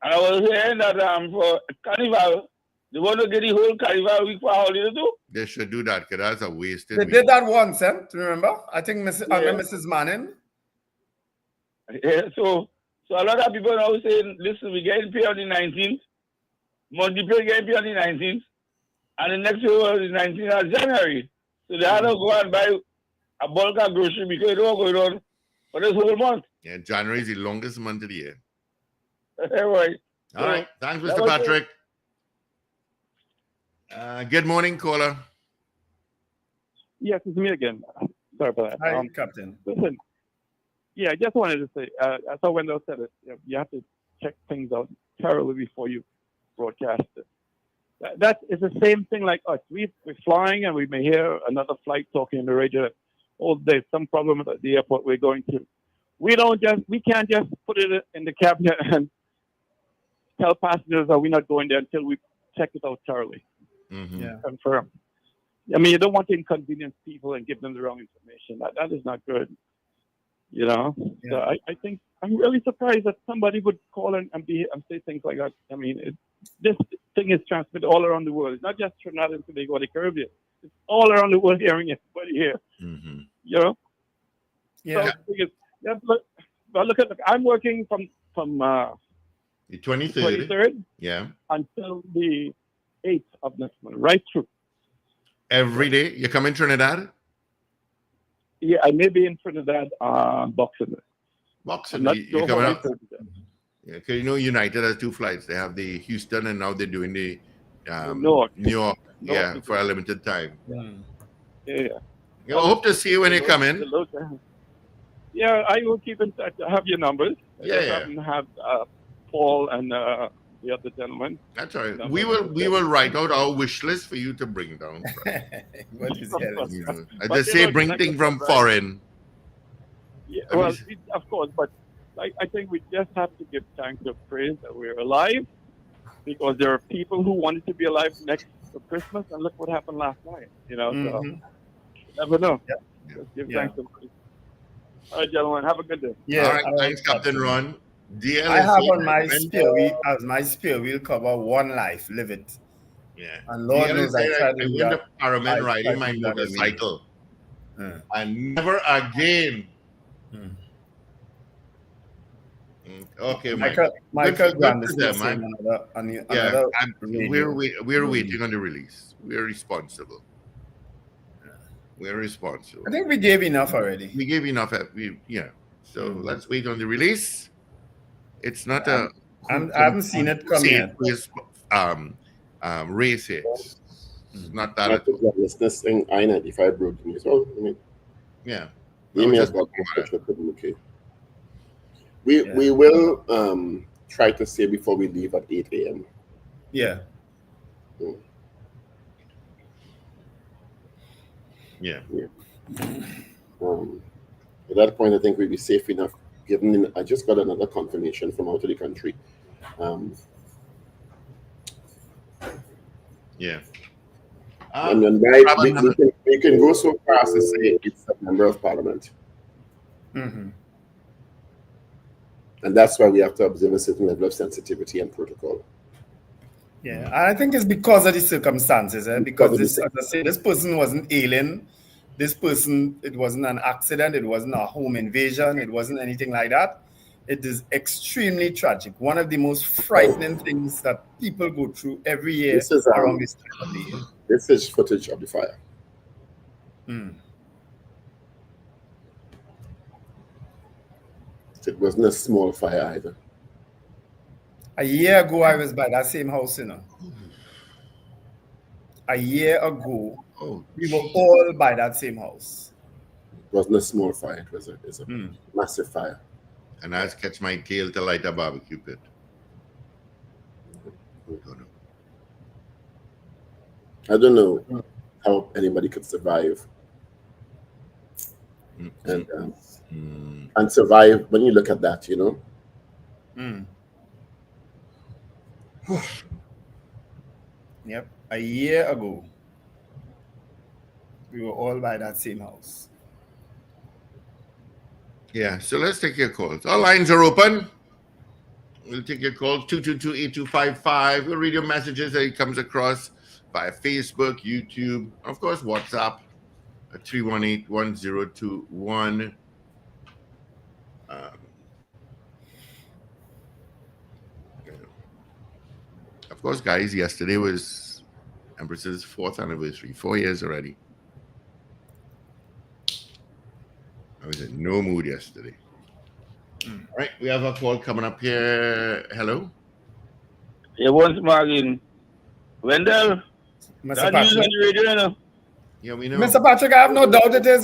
And I was hearing that for Carnival, they want to get the whole Carnival week for holiday too. They should do that because that's a wasted They week. did that once, remember? I think Mrs. Manning. Yeah, so a lot of people now saying, listen, we're getting paid on the 19th. Monday pay getting paid on the 19th. And the next year was the 19th of January. So they had to go and buy a bulk of grocery because it don't go on for this whole month. Yeah, January is the longest month of the year. Right. All right. Thanks, Mr. Patrick. Good morning, caller. Yes, it's me again. Sorry about that. Hi, Captain. Listen, yeah, I just wanted to say, I saw Wendell said it. You have to check things out thoroughly before you broadcast it. That is the same thing like us. We're flying and we may hear another flight talking in the radio. Oh, there's some problem at the airport we're going to. We can't just put it in the cabinet and tell passengers that we're not going there until we check it out thoroughly. Yeah. Confirm. I mean, you don't want to inconvenience people and give them the wrong information. That is not good. You know? Yeah. So I think I'm really surprised that somebody would call and say things like that. I mean, this thing is transmitted all around the world. It's not just Trinidad and Tobago or the Caribbean. It's all around the world hearing everybody here. You know? Yeah. So, look at I'm working from the 23rd. Yeah. Until the 8th of next month, right through. Every day? You come in Trinidad? Yeah, I may be in Trinidad on Boxing Day. Boxing Day? You coming up? Yeah, because United has 2 flights. They have the Houston, and now they're doing the Newark. New York. Yeah, Newark. for a limited time. Yeah. I hope to see you when you come in. Yeah, I will keep in touch. I have your numbers. I Yeah, just yeah. haven't had Paul and the other gentleman. That's all right. We will write out our wish list for you to bring down. What is that? I just say bring things from foreign. Yeah, well, of course, but I think we just have to give thanks and praise that we're alive, because there are people who wanted to be alive next to Christmas, and look what happened last night. So you never know. Yeah. Just give thanks and praise. All right, gentlemen, have a good day. Yeah. All right, thanks, Captain Ron. I have on my spare wheel, as my spare wheel cover, one life, live it. Yeah. And Lord knows I tried to I do went that. to Paramin I riding my tried to do that every day. motorcycle. And never again. Okay, Michael Grandis is saying another we're waiting on the release. We're responsible. We're responsible. I think we gave enough already. We gave enough. So let's wait on the release. It's not a. I haven't seen it come yet. Race it. It's not that. I think this thing I-95 broken as well. I mean, yeah. Emails got okay. We will try to say before we leave at 8 a.m. Yeah. Yeah. At that point, I think we'd be safe enough. Given I just got another confirmation from out of the country. Yeah. And then we can go so far as to say it's a member of parliament. And that's why we have to observe a certain level of sensitivity and protocol. Yeah, and I think it's because of the circumstances. Because this, as I say, this person wasn't alien. This person, it wasn't an accident. It wasn't a home invasion. It wasn't anything like that. It is extremely tragic. One of the most frightening things that people go through every year around this time of the year. This is footage of the fire. It wasn't a small fire either. A year ago, I was by that same house, A year ago, we were all by that same house. It wasn't a small fire. It was a massive fire. And I catch my tail to light a barbecue pit. I don't know how anybody could survive. And survive when you look at that, Yep, a year ago, we were all by that same house. Yeah, so let's take your calls. Our lines are open. We'll take your calls, 222-8255. We'll read your messages that it comes across via Facebook, YouTube, of course, WhatsApp at 318-1021. Of course, guys, yesterday was Empress's 4th anniversary, 4 years already. I was in no mood yesterday. All right, we have a call coming up here. Hello? Yeah, once again, Wendell, Mr. that news on the radio, Yeah, we know. Mr. Patrick, I have no doubt it is,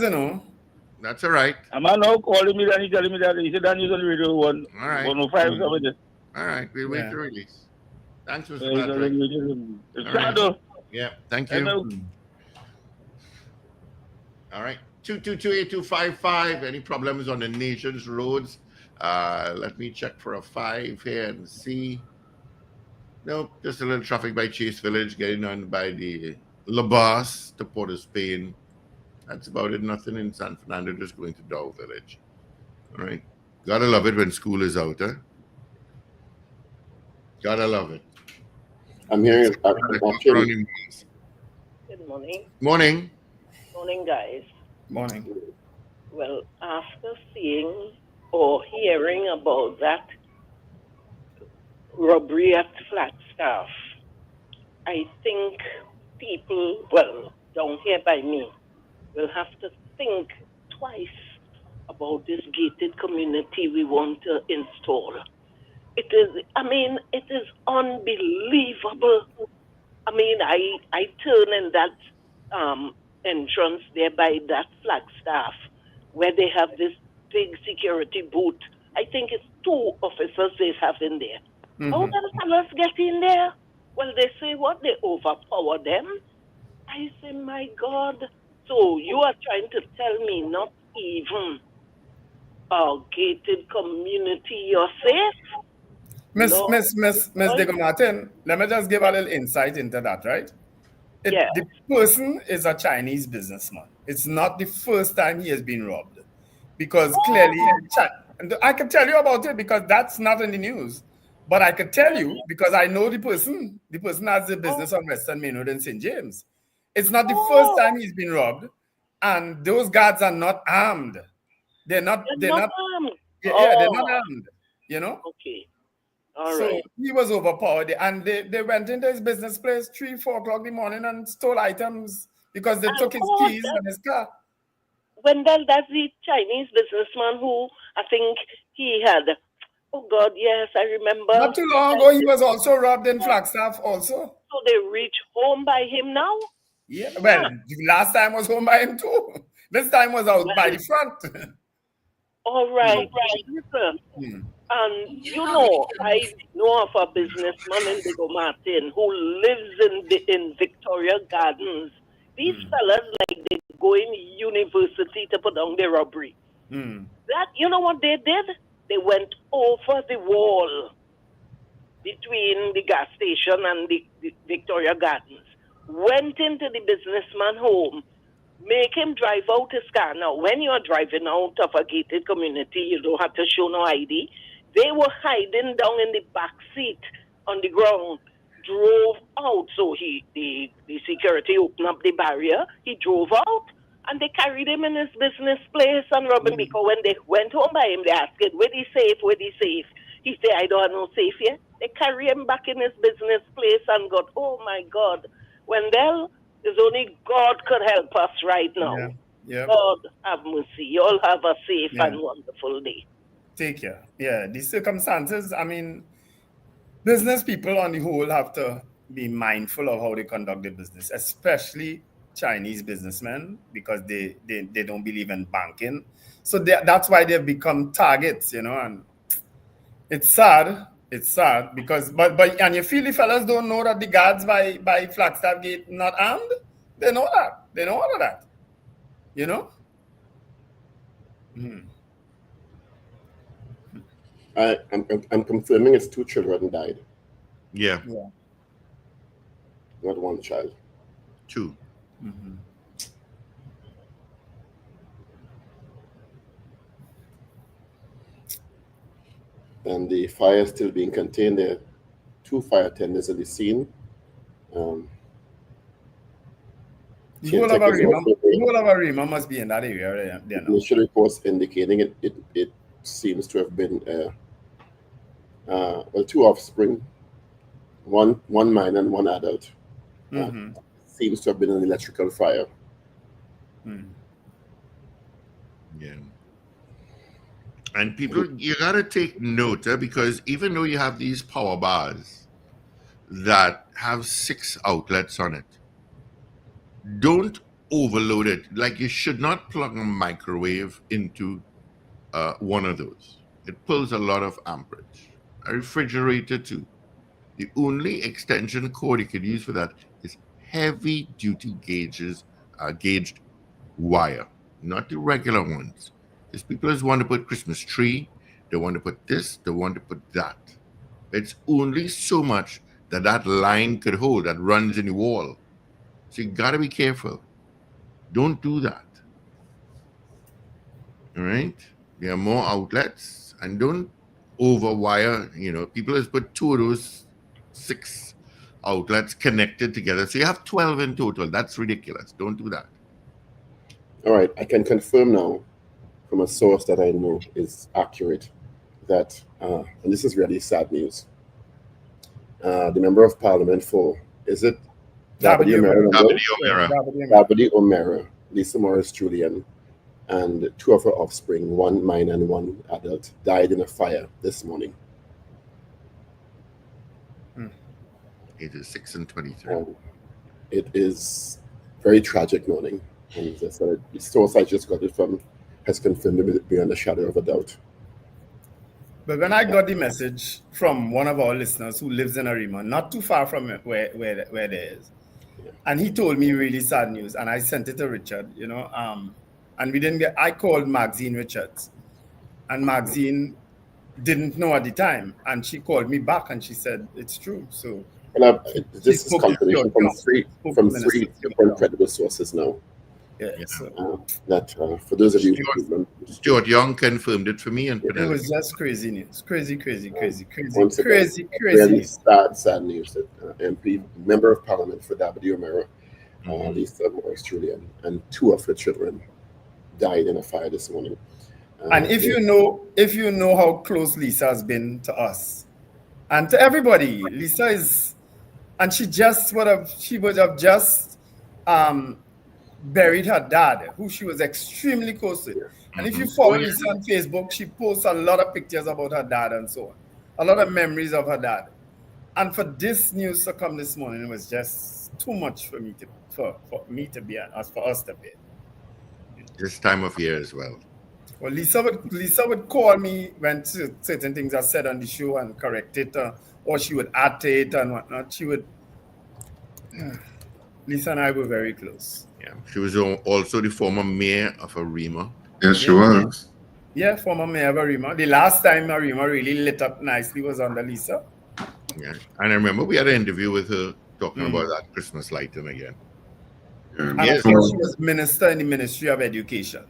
That's all right. I'm now calling me and he telling me that he said that news on the radio 105 something. All right, we'll wait to release. Thanks, Mr. Patrick. Right. Yeah, thank you. All right, 222-8255. Any problems on the nation's roads? Let me check for a 5 here and see. Nope, just a little traffic by Chase Village, getting on by the La Bas to Port of Spain. That's about it. Nothing in San Fernando, just going to Dow Village. All right. Gotta love it when school is out, huh? Gotta love it. I'm hearing Good morning. Morning. Morning, guys. Morning. Well, after seeing or hearing about that robbery at Flagstaff, I think people, down here by me, will have to think twice about this gated community we want to install. It is, I mean, it is unbelievable. I mean, I turn in that entrance there by that Flagstaff where they have this big security booth. I think it's 2 officers they have in there. How Mm-hmm. the fellas get in there? Well, they say what? They overpower them. I say, my God. So you are trying to tell me not even a gated community you're safe? Miss Lord, Miss Miss Miss Lord. Diego Martin, let me just give a little insight into that, right? Yeah. The person is a Chinese businessman. It's not the first time he has been robbed, because clearly, and I can tell you about it because that's not in the news. But I could tell you because I know the person. The person has the business on Western Main Road in St. James. It's not the first time he's been robbed, and those guards are not armed. They're not. They're They're not not. armed. Yeah, they're Oh, not armed. You know. okay. All So right. he was overpowered, and they went into his business place 3, 4 o'clock in the morning and stole items because they And took his keys and his car. Wendell, that's the Chinese businessman who I think he had. Oh God, yes, I remember. Not too long ago, he was also robbed in Flagstaff also. So they reach home by him now? Yeah, well, the last time was home by him too. This time was out by Well, the front. all right. Listen, you know, I know of a businessman in Diego Martin who lives in Victoria Gardens. These fellas, like, they go in university to put down their robbery. That, you know what they did? They went over the wall between the gas station and the Victoria Gardens, went into the businessman home, make him drive out his car. Now, when you are driving out of a gated community, you don't have to show no ID. They were hiding down in the back seat on the ground, drove out. So the security opened up the barrier. He drove out, and they carried him in his business place and robbed him, because when they went home by him, they asked him, where he safe, where he safe? He said, I don't have no safe here. They carry him back in his business place and got, oh my God. Wendell, is only God could help us right now. Yeah. God have mercy. You all have a safe Yeah. and wonderful day. Take care. Yeah, the circumstances, I mean, business people on the whole have to be mindful of how they conduct their business, especially Chinese businessmen, because they don't believe in banking. So that's why they've become targets, you know, and it's sad. It's sad because, but and you feel the fellas don't know that the guards by Flagstaff Gate not armed? They know that. They know all of that. You know? I'm confirming it's 2 children died. Yeah. Not 1 child. 2. And the fire is still being contained. There are 2 fire attendants at the scene. The whole of Arima must be in that area. Initial reports indicating it seems to have been 2 offspring, one minor and 1 adult. Seems to have been an electrical fire. Yeah. And people, you got to take note, because even though you have these power bars that have 6 outlets on it, don't overload it. Like, you should not plug a microwave into one of those. It pulls a lot of amperage. A refrigerator too. The only extension cord you could use for that is heavy duty gauged wire, not the regular ones. Because people just want to put Christmas tree, they want to put this, they want to put that. It's only so much that line could hold that runs in the wall. So you got to be careful. Don't do that. All right? There are more outlets, and don't overwire. You know, people just put 2 of those 6 outlets connected together. So you have 12 in total. That's ridiculous. Don't do that. All right, I can confirm now from a source that I know is accurate that, and this is really sad news, the Member of Parliament for, is it Dabadi O'Meara, Lisa Morris Julian, and 2 of her offspring, 1 minor and 1 adult, died in a fire this morning. It is 6:23. It is very tragic morning. And as I said, the source I just got it from has confirmed it beyond a shadow of a doubt. But when I got the message from one of our listeners who lives in Arima, not too far from where there is, and he told me really sad news, and I sent it to Richard, and we didn't get. I called Maxine Richards, and Maxine didn't know at the time, and she called me back and she said it's true. So this is confirmation from three different credible sources now. Yeah. That for those of you who Stuart Young confirmed it for me, and it was just crazy news. Crazy really news. sad news that MP, member of Parliament for W. Mera, Lisa Morris Julian, and two of her children died in a fire this morning. And if you know how close Lisa has been to us and to everybody, Lisa is, and she would have just buried her dad, who she was extremely close to. And if you follow Lisa on Facebook, she posts a lot of pictures about her dad and so on, a lot of memories of her dad. And for this news to come this morning, it was just too much for me to for us to bear. This time of year as well. Well, Lisa would call me when certain things are said on the show and correct it, or she would add to it and whatnot. She would. Lisa and I were very close. Yeah, she was also the former mayor of Arima. Yes, she was. Yeah, former mayor of Arima. The last time Arima really lit up nicely was under Lisa. Yeah, and I remember we had an interview with her talking about that Christmas lighting again. And I think she was minister in the Ministry of Education.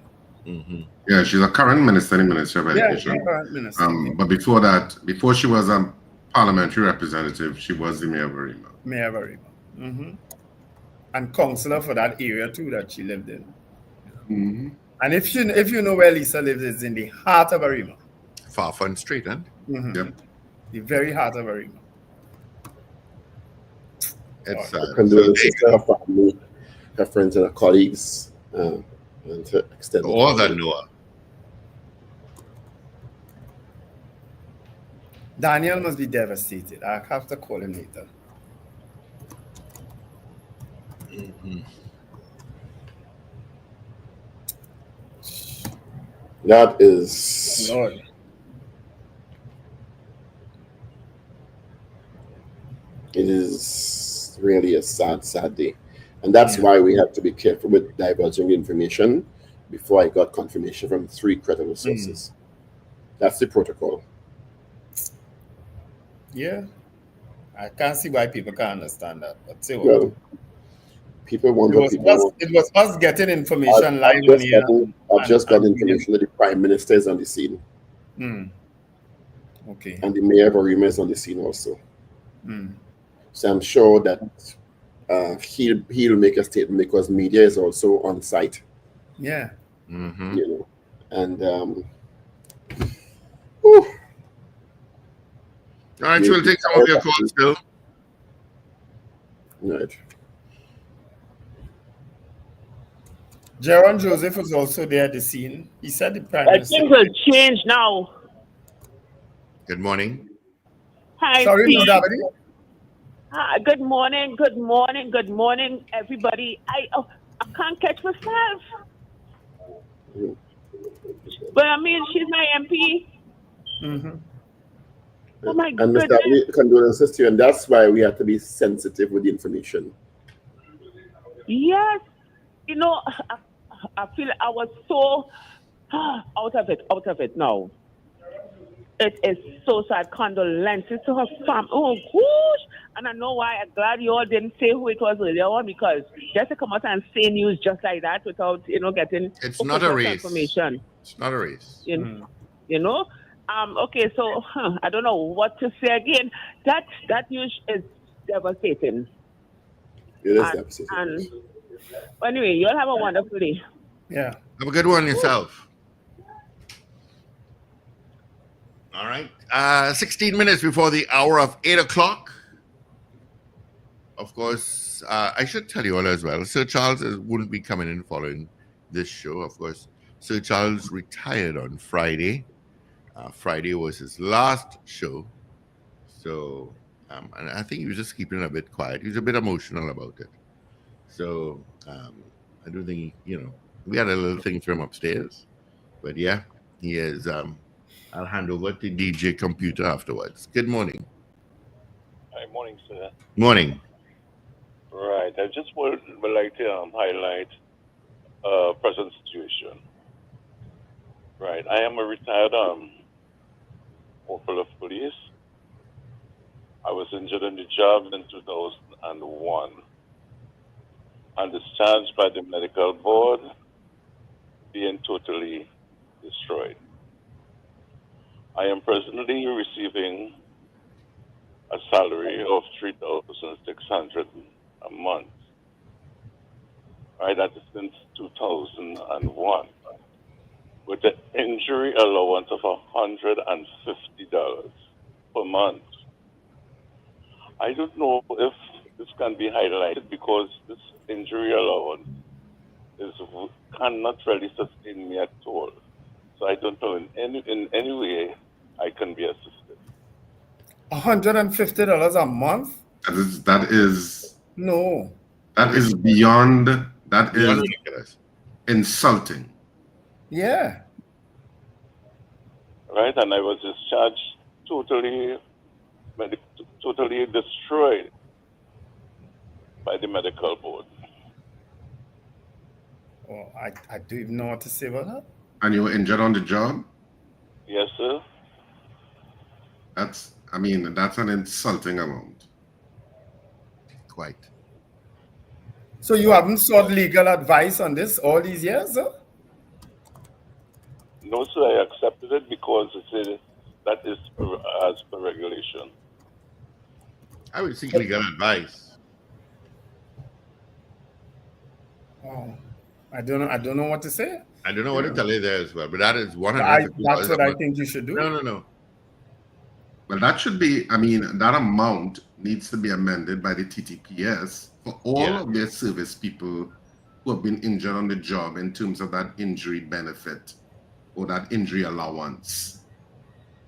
Yeah, she's a current minister in the Ministry of Education. Yeah, current minister. But before that, before she was a parliamentary representative, she was the mayor of Arima. Mayor of Arima. And councillor for that area too that she lived in. And if you know where Lisa lives, it's in the heart of Arima. Far Front Street, huh? Yep. The very heart of Arima. It's condolences to her family, her friends and her colleagues, and to extend all that Noah. Daniel must be devastated. I have to call him later. That is Lord. It is really a sad day. And that's why we have to be careful with divulging information before I got confirmation from 3 credible sources. That's the protocol. Yeah. I can't see why people can't understand that. But say what? Well, people want it was us getting information live on here. I've just got information that the Prime Minister is on the scene. Okay. And the Mayor of Arima is on the scene also. So I'm sure that he'll make a statement because media is also on site. Yeah. You know, and all right, we'll take some of your calls still. Right. Jaron Joseph was also there at the scene. He said the Prime Minister. Things will change now. Good morning. Hi, sorry, Steve. no, Davide. Good morning, everybody. I can't catch myself. But I mean, she's my MP. Oh my goodness. And Mr. Condolences to you, and that's why we have to be sensitive with the information. Yes, you know, I feel I was so out of it now. It is so sad. Condolences to her family. Oh gosh! And I know why. I'm glad you all didn't say who it was earlier on, because just to come out and say news just like that without getting it's not a race. Information. It's not a race. You know. Okay, so I don't know what to say again. That news is devastating. It is devastating. And anyway, you all have a wonderful day. Yeah. Have a good one yourself. All right. 16 minutes before the hour of 8 o'clock. Of course, I should tell you all as well, Sir Charles wouldn't be coming in following this show. Of course, Sir Charles retired on Friday. Friday was his last show. So And I think he was just keeping it a bit quiet. He was a bit emotional about it. So I don't think, we had a little thing for him upstairs. But yeah, he is. I'll hand over to DJ Computer afterwards. Good morning. Hi, morning, sir. Morning. Right, I just would like to highlight present situation. Right, I am a retired corporal of police. I was injured on the job in 2001 and discharged by the medical board, being totally destroyed. I am presently receiving a salary of $3,600 a month. Right, that is since 2001, with an injury allowance of $150 per month. I don't know if this can be highlighted because this injury allowance cannot really sustain me at all. So I don't know in any way I can be assisted. $150 a month? That is No. That is beyond. That is ridiculous. Insulting. Yeah. Right, and I was discharged totally destroyed by the medical board. Oh, I don't even know what to say about that. And you were injured on the job? Yes, sir. That's an insulting amount. Quite. So you haven't sought legal advice on this all these years, sir? No, sir, I accepted it because that is as per regulation. I would seek legal advice. Oh, I don't know what to say. I don't know what to tell you there as well, but that is $150. That's what I think you should do. No. Well, that should be, that amount needs to be amended by the TTPS for all of their service people who have been injured on the job in terms of that injury benefit or that injury allowance.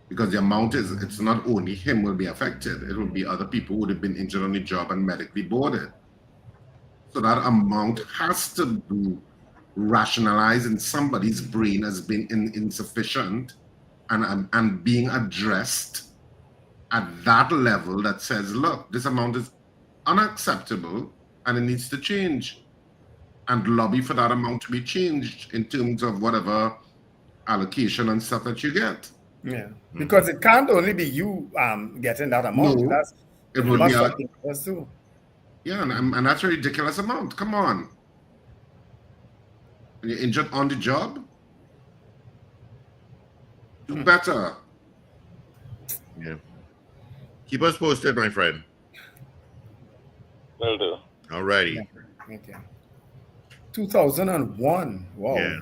Because the amount it's not only him will be affected, it will be other people who would have been injured on the job and medically boarded. So that amount has to be rationalized in somebody's brain as being insufficient and being addressed at that level that says, look, this amount is unacceptable and it needs to change, and lobby for that amount to be changed in terms of whatever allocation and stuff that you get. Yeah, because it can't only be you getting that amount. No, it would be us too. Yeah, and that's a ridiculous amount. Come on. When you're injured on the job, do better. Yeah. Keep us posted, my friend. Will do. All righty. Okay. 2001. Wow. Yeah.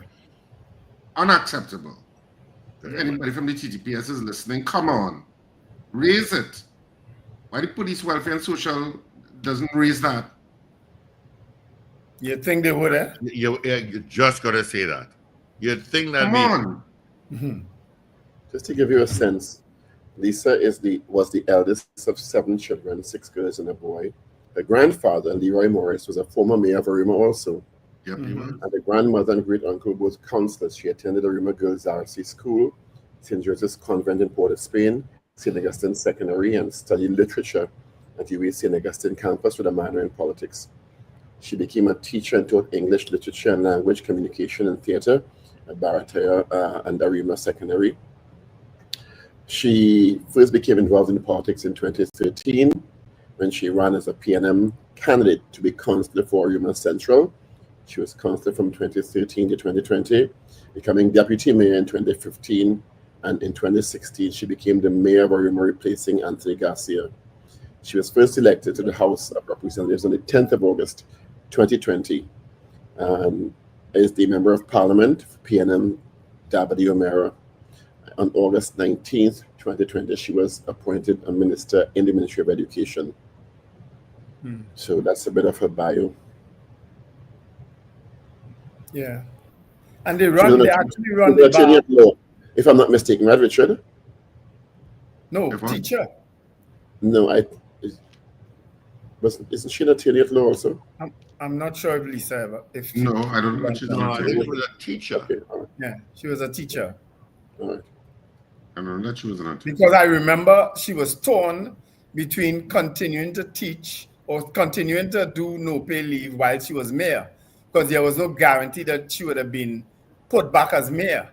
Unacceptable. If anybody from the TTPS is listening, come on. Raise it. Why the Police Welfare and Social doesn't raise that? You think they would, eh? You just got to say that. You'd think that. Come on. Mm-hmm. Just to give you a sense, Lisa was the eldest of 7 children, 6 girls and a boy. Her grandfather, Leroy Morris, was a former mayor of Arima also. Yep, And the grandmother and great uncle were both counselors. She attended Arima Girls RC School, St. Joseph's Convent in Port of Spain, St. Augustine Secondary, and studied literature at the UAC St. Augustine campus with a minor in politics. She became a teacher and taught English, literature, and language communication and theater at Baratea and Arima Secondary. She first became involved in politics in 2013 when she ran as a PNM candidate to be councillor for Arima Central. She was councillor from 2013 to 2020, becoming deputy mayor in 2015, and in 2016 she became the mayor of Arima, replacing Anthony Garcia. She was first elected to the House of Representatives on the 10th of August 2020, as the Member of Parliament for PNM Dabadi Omera. On August 19th, 2020, she was appointed a minister in the Ministry of Education. So that's a bit of her bio. Yeah. And they actually run the Virginia law, if I'm not mistaken, right, Richard? No, teacher. No, But isn't she an attorney at law also? I'm not sure if Lisa ever. If she, No, I don't think she's an No, I think attorney. she was a teacher. Okay, all right. Yeah, she was a teacher. All right. I don't know that she was an attorney. Because I remember she was torn between continuing to teach or continuing to do no pay leave while she was mayor, because there was no guarantee that she would have been put back as mayor.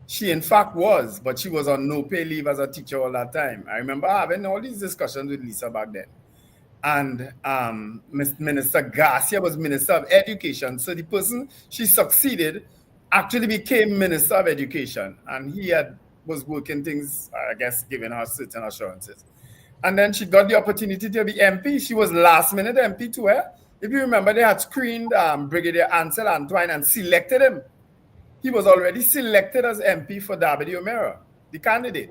She in fact was, but she was on no pay leave as a teacher all that time. I remember having all these discussions with Lisa back then. And Minister Garcia was Minister of Education. So the person she succeeded actually became Minister of Education. And he was working things, I guess, giving her certain assurances. And then she got the opportunity to be MP. She was last minute MP to her. If you remember, they had screened Brigadier Ansel Antoine and selected him. He was already selected as MP for Derby O'Meara, the candidate.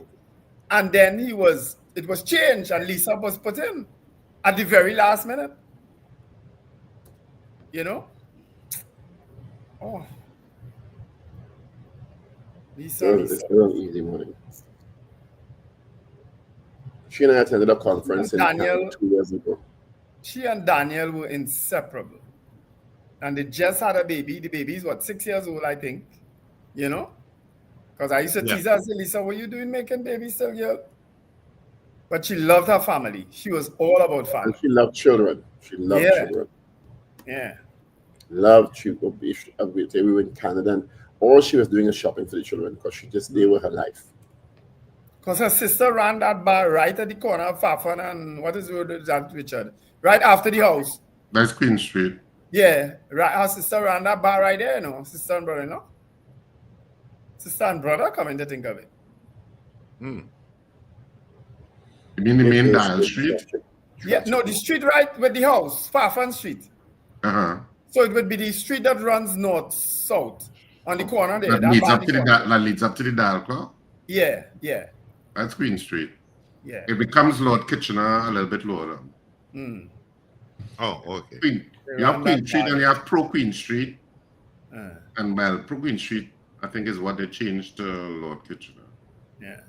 And then it was changed and Lisa was put in at the very last minute. You know? Oh. Lisa. It's not an easy morning. She and I attended a conference in Canada 2 years ago. She and Daniel were inseparable. And they just had a baby. The baby is, 6 years old, I think. You know? Because I used to tease her and say, Lisa, what are you doing making babies still, girl? But she loved her family. She was all about family. And she loved children. She loved children. Yeah. Loved children. We were in Canada, and all she was doing is shopping for the children because they were her life. Because her sister ran that bar right at the corner of Fafan and what is that, Richard? Right after the house. That's Queen Street. Yeah. Right. Her sister ran that bar right there, you know. Sister and brother, no? Sister and brother, coming to think of it. You mean the main Dial Street? Yeah, no, the street right with the house, Fafan Street. Uh-huh. So it would be the street that runs north-south on the corner there. That leads up to the Dial Clock? Yeah, yeah. That's Queen Street. Yeah. It becomes Lord Kitchener a little bit lower down. Oh, okay. You have Queen Street and you have Pro Queen Street. And well, Pro Queen Street, I think, is what they changed to Lord Kitchener. Yeah.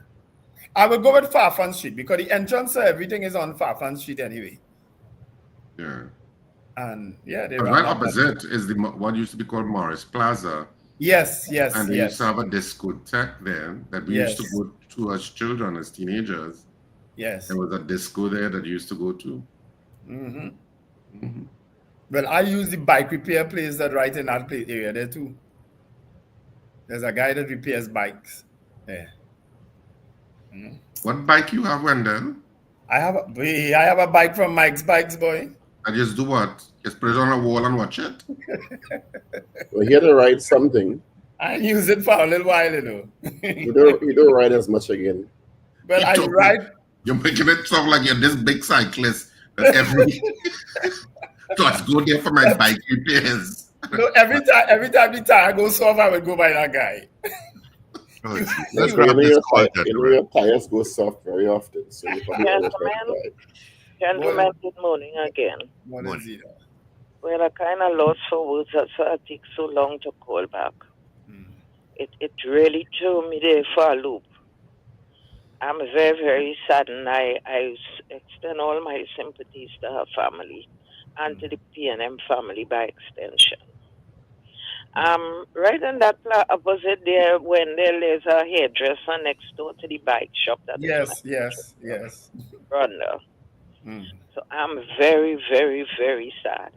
I would go with Fafan Street because the entrance to everything is on Fafan Street anyway. Yeah. And yeah, they right opposite is what used to be called Morris Plaza. Yes. And they used to have a discotheque there that we used to go to as children, as teenagers. Yes. There was a disco there that you used to go to. Well, I use the bike repair place that right in that place area there too. There's a guy that repairs bikes there. What bike you have, Wendell? I have a bike from Mike's Bikes, boy. I just do what? Just put it on a wall and watch it? Well, he had to write something. I use it for a little while, you know. You don't ride as much again. Well, I ride. You're making it sound like you're this big cyclist that every thoughts go there for my bike repairs. No, every time the tire goes off, I would go by that guy. Your tires go soft very often. So you Gentlemen, good morning again. Morning. Well, I kind of lost for words. That's why it takes so long to call back. It really threw me there for a loop. I'm very, very saddened. I extend all my sympathies to her family and to the P&M family by extension. Right on that opposite there, Wendell, there's a hairdresser next door to the bike shop. Yes. Brother. So I'm very, very, very sad.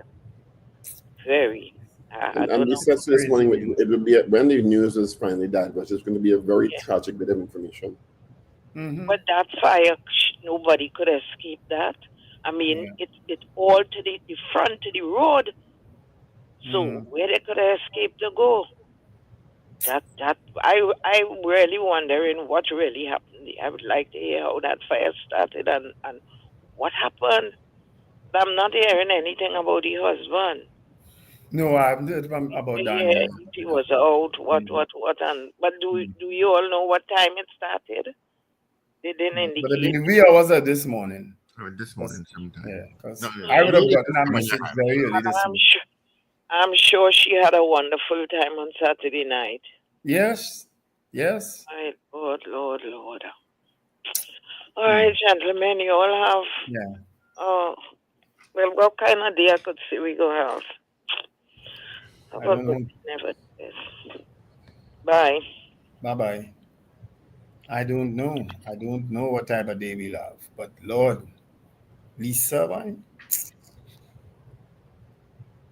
Very. And we said this morning, it would be when the news is finally done, but it's going to be a very tragic bit of information. But that fire, nobody could escape that. I mean, it all to the front to the road. So where they could escape to go? That I really wondering what really happened. I would like to hear how that fire started and what happened. But I'm not hearing anything about the husband. No, I haven't heard about that. Yeah, he was out. What? And but do you all know what time it started? They didn't indicate. But in the wee hours of this morning. This morning sometime. Yeah, because I would have gotten a message very early this morning. I'm sure she had a wonderful time on Saturday night. Yes. My Lord. All right, gentlemen, you all have. Yeah. Oh, Well, what kind of day I could see we go have? I don't know. Never. Bye. Bye-bye. I don't know. I don't know what type of day we'll have. But Lord, Lisa, why?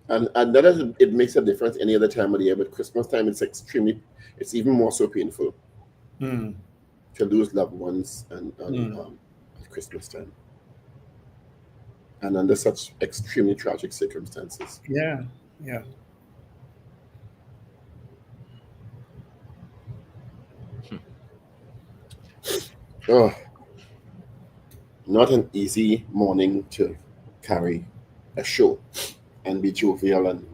And that is, it makes a difference any other time of the year, but Christmas time it's even more so painful Hmm. to lose loved ones and at Christmas time. And under such extremely tragic circumstances. Yeah, yeah. Oh, not an easy morning to carry a show and be jovial and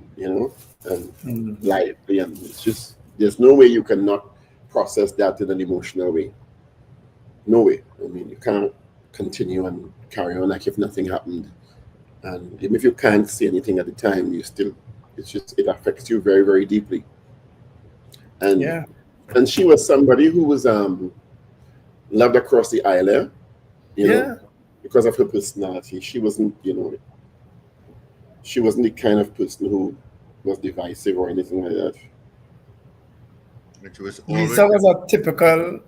lively, and it's just there's no way you cannot process that in an emotional way. No way. I mean, you can't continue and carry on like if nothing happened. And even if you can't say anything at the time, it affects you very, very deeply. And Yeah. and she was somebody who was loved across the island, because of her personality. She wasn't the kind of person who was divisive or anything like that. She was Lisa was a typical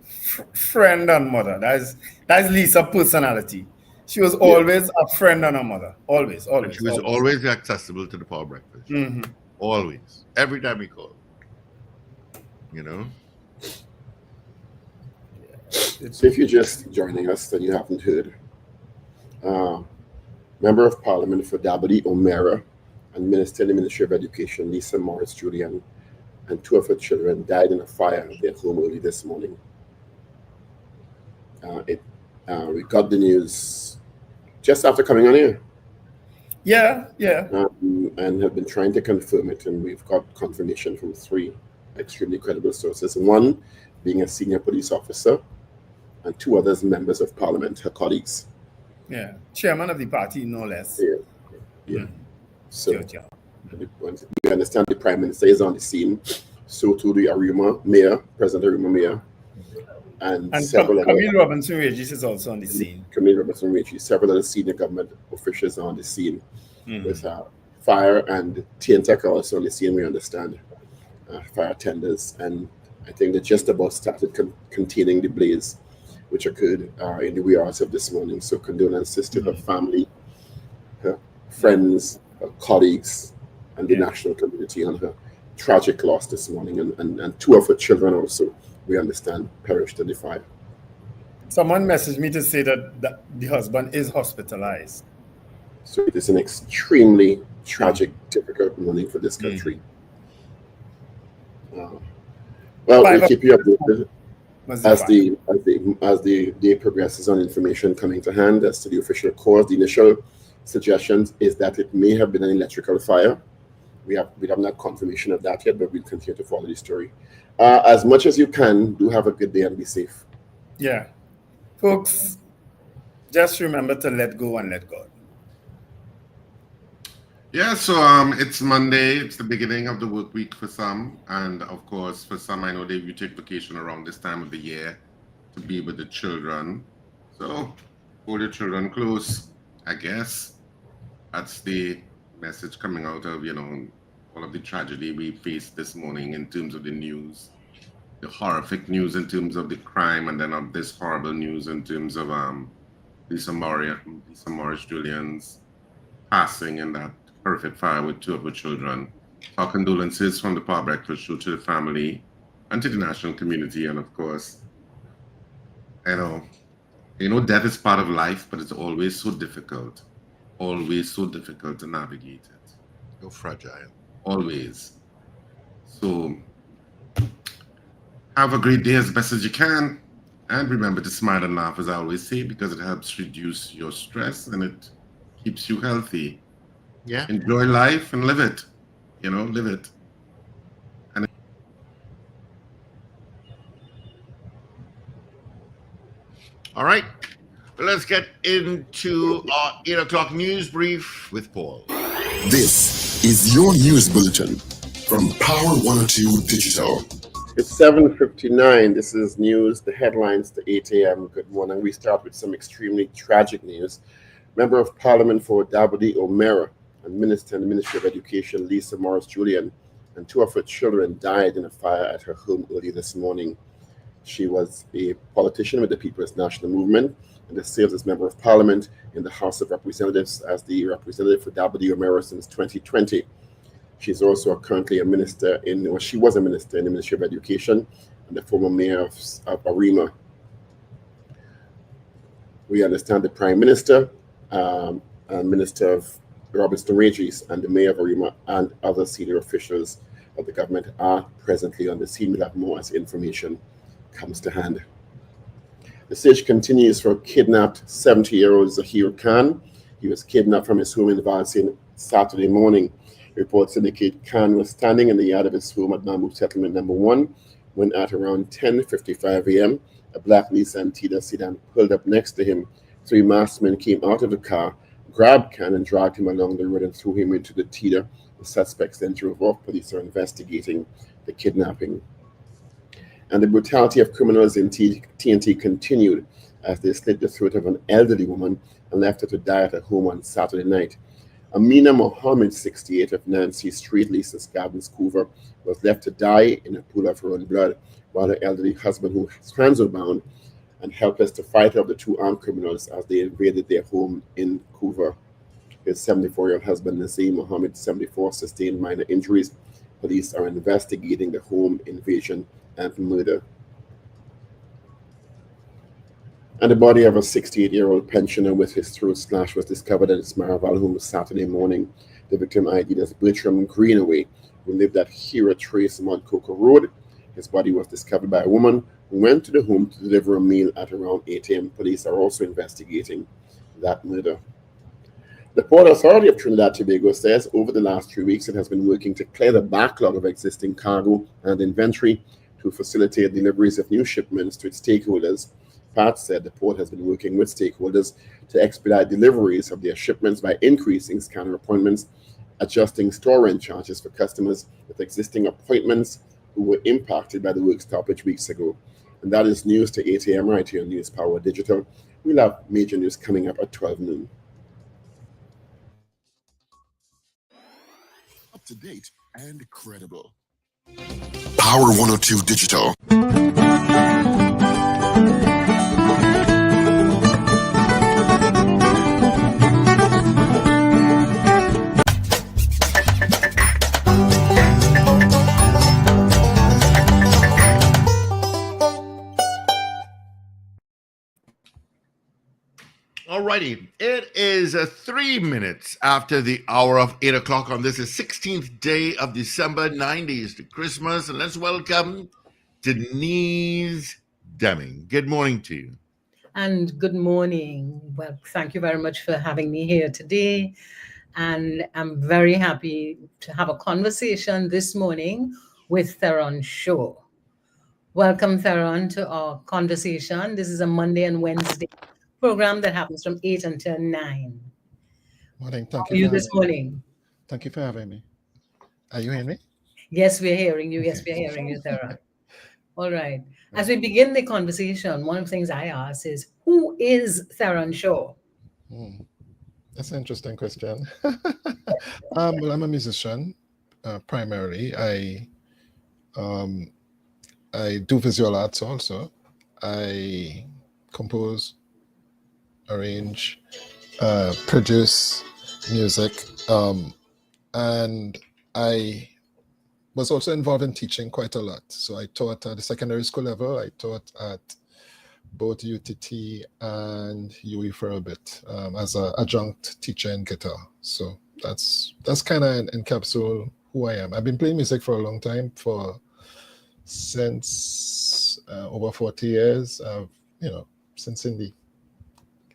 friend and mother. That's Lisa's personality. She was always a friend and a mother. Always. And she was always accessible to the Power Breakfast. Mm-hmm. Always. Every time we called. So if you're just joining us and you haven't heard, Member of Parliament for Dabadi O'Meara and Minister in the Ministry of Education, Lisa Morris Julian, and two of her children died in a fire at their home early this morning. We got the news just after coming on here. Yeah. And have been trying to confirm it, and we've got confirmation from three extremely credible sources. One being a senior police officer, and two others members of Parliament, her colleagues. Yeah, chairman of the party, no less. Yeah. So we understand the Prime Minister is on the scene. So too the Arima Mayor, President Arima Mayor, and several Camille Robinson Regis is also on the scene. Camille Robinson Regis, several other senior government officials are on the scene with fire and TNTEC are also on the scene. We understand fire tenders, and I think they just about started containing the blaze, which occurred in the wee hours of this morning. So condolences to her family, her friends, her colleagues, and the national community on her tragic loss this morning. And two of her children also, we understand, perished in the fire. Someone messaged me to say that the husband is hospitalized. So it is an extremely tragic, difficult morning for this country. Well, we'll keep you updated as the day progresses on information coming to hand as to the official cause. The initial suggestions is that it may have been an electrical fire. We have not confirmation of that yet, but we'll continue to follow the story. As much as you can, do have a good day and be safe. Yeah. Folks, just remember to let go and let God. Yeah, so it's Monday. It's the beginning of the work week for some. And of course, for some, I know you take vacation around this time of the year to be with the children. So hold your children close, I guess. That's the message coming out of, all of the tragedy we faced this morning in terms of the news, the horrific news in terms of the crime, and then of this horrible news in terms of Lisa Morris Julian's passing in that horrific fire with two of her children. Our condolences from the Power Breakfast Show to the family and to the national community. And of course, death is part of life, but it's always so difficult to navigate it. So fragile. Always. So have a great day as best as you can. And remember to smile and laugh, as I always say, because it helps reduce your stress and it keeps you healthy. Yeah. Enjoy life and live it. Live it. All right. Let's get into our 8 o'clock news brief with Paul. This is your news bulletin from Power 102 Digital. It's 7:59. This is news, the headlines to 8 a.m. Good morning. We start with some extremely tragic news. Member of Parliament for Dabadi O'Meara and Minister in the Ministry of Education Lisa Morris-Julian and two of her children died in a fire at her home early this morning. She was a politician with the People's National Movement and has served as Member of Parliament in the House of Representatives as the representative for Dabadi O'Meara since 2020. She's also currently a minister she was a minister in the Ministry of Education and the former mayor of Arima. We understand the Prime Minister and Minister of Robertson Regis and the Mayor of Arima and other senior officials of the government are presently on the scene. We'll have more as information comes to hand. The search continues for kidnapped 70-year-old Zahir Khan. He was kidnapped from his home in Valsin Saturday morning. Reports indicate Khan was standing in the yard of his home at Bamboo Settlement Number 1 when at around 10:55 a.m. a black Nissan Tida sedan pulled up next to him. Three masked men came out of the car, grabbed Khan and dragged him along the road and threw him into the Tida. The suspects then drove off. Police are investigating the kidnapping. And the brutality of criminals in TNT continued as they slit the throat of an elderly woman and left her to die at her home on Saturday night. Amina Mohammed, 68, of Nancy Street, Lisa's Gardens, Coover, was left to die in a pool of her own blood, while her elderly husband, whose hands were bound and helpless to fight off the two armed criminals as they invaded their home in Coover. His 74-year-old husband, Nazim Mohammed, 74, sustained minor injuries. Police are investigating the home invasion and murder. And the body of a 68-year-old pensioner with his throat slashed was discovered at his Maraval home Saturday morning. The victim ID'd as Bertram Greenaway, who lived at Hira Trace, Mount Coco Road. His body was discovered by a woman who went to the home to deliver a meal at around 8 a.m. Police are also investigating that murder. The Port Authority of Trinidad and Tobago says over the last 3 weeks it has been working to clear the backlog of existing cargo and inventory to facilitate deliveries of new shipments to its stakeholders. Pat said the port has been working with stakeholders to expedite deliveries of their shipments by increasing scanner appointments, adjusting store rent charges for customers with existing appointments who were impacted by the work stoppage weeks ago. And that is news to 8 a.m. right here on News Power Digital. We'll have major news coming up at 12 noon. Up to date and credible. Power 102 Digital. Alrighty, it is 3 minutes after the hour of 8 o'clock on this is 16th day of December, 9 days to Christmas, and let's welcome Dennise Demming. Good morning to you. And good morning. Well, thank you very much for having me here today. And I'm very happy to have a conversation this morning with Theron Shaw. Welcome, Theron, to our conversation. This is a Monday and Wednesday program that happens from 8 until 9. Morning. Thank How are you this morning? Thank you for having me. Are you hearing me? Yes, we're hearing you. Yes, we're hearing you, Theron. All right. As we begin the conversation, one of the things I ask is, who is Theron Shaw? That's an interesting question. Well, I'm a musician primarily. I do visual arts also. I compose, arrange, produce music, and I was also involved in teaching quite a lot. So I taught at the secondary school level. I taught at both UTT and UE for a bit as an adjunct teacher in guitar. So that's kind of encapsulate who I am. I've been playing music for a long time, since over 40 years. Since in the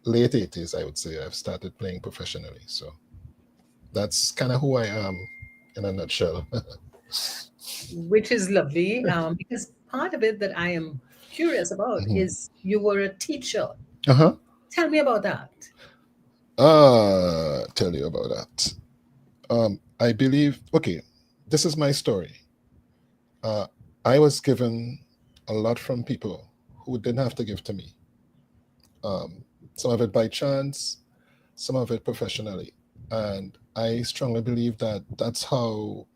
late 80s, I would say, I've started playing professionally. So that's kind of who I am in a nutshell. Which is lovely, because part of it that I am curious about is you were a teacher. Tell me about that. Tell you about that. I believe, this is my story. I was given a lot from people who didn't have to give to me. Some of it by chance, some of it professionally. And I strongly believe that that's how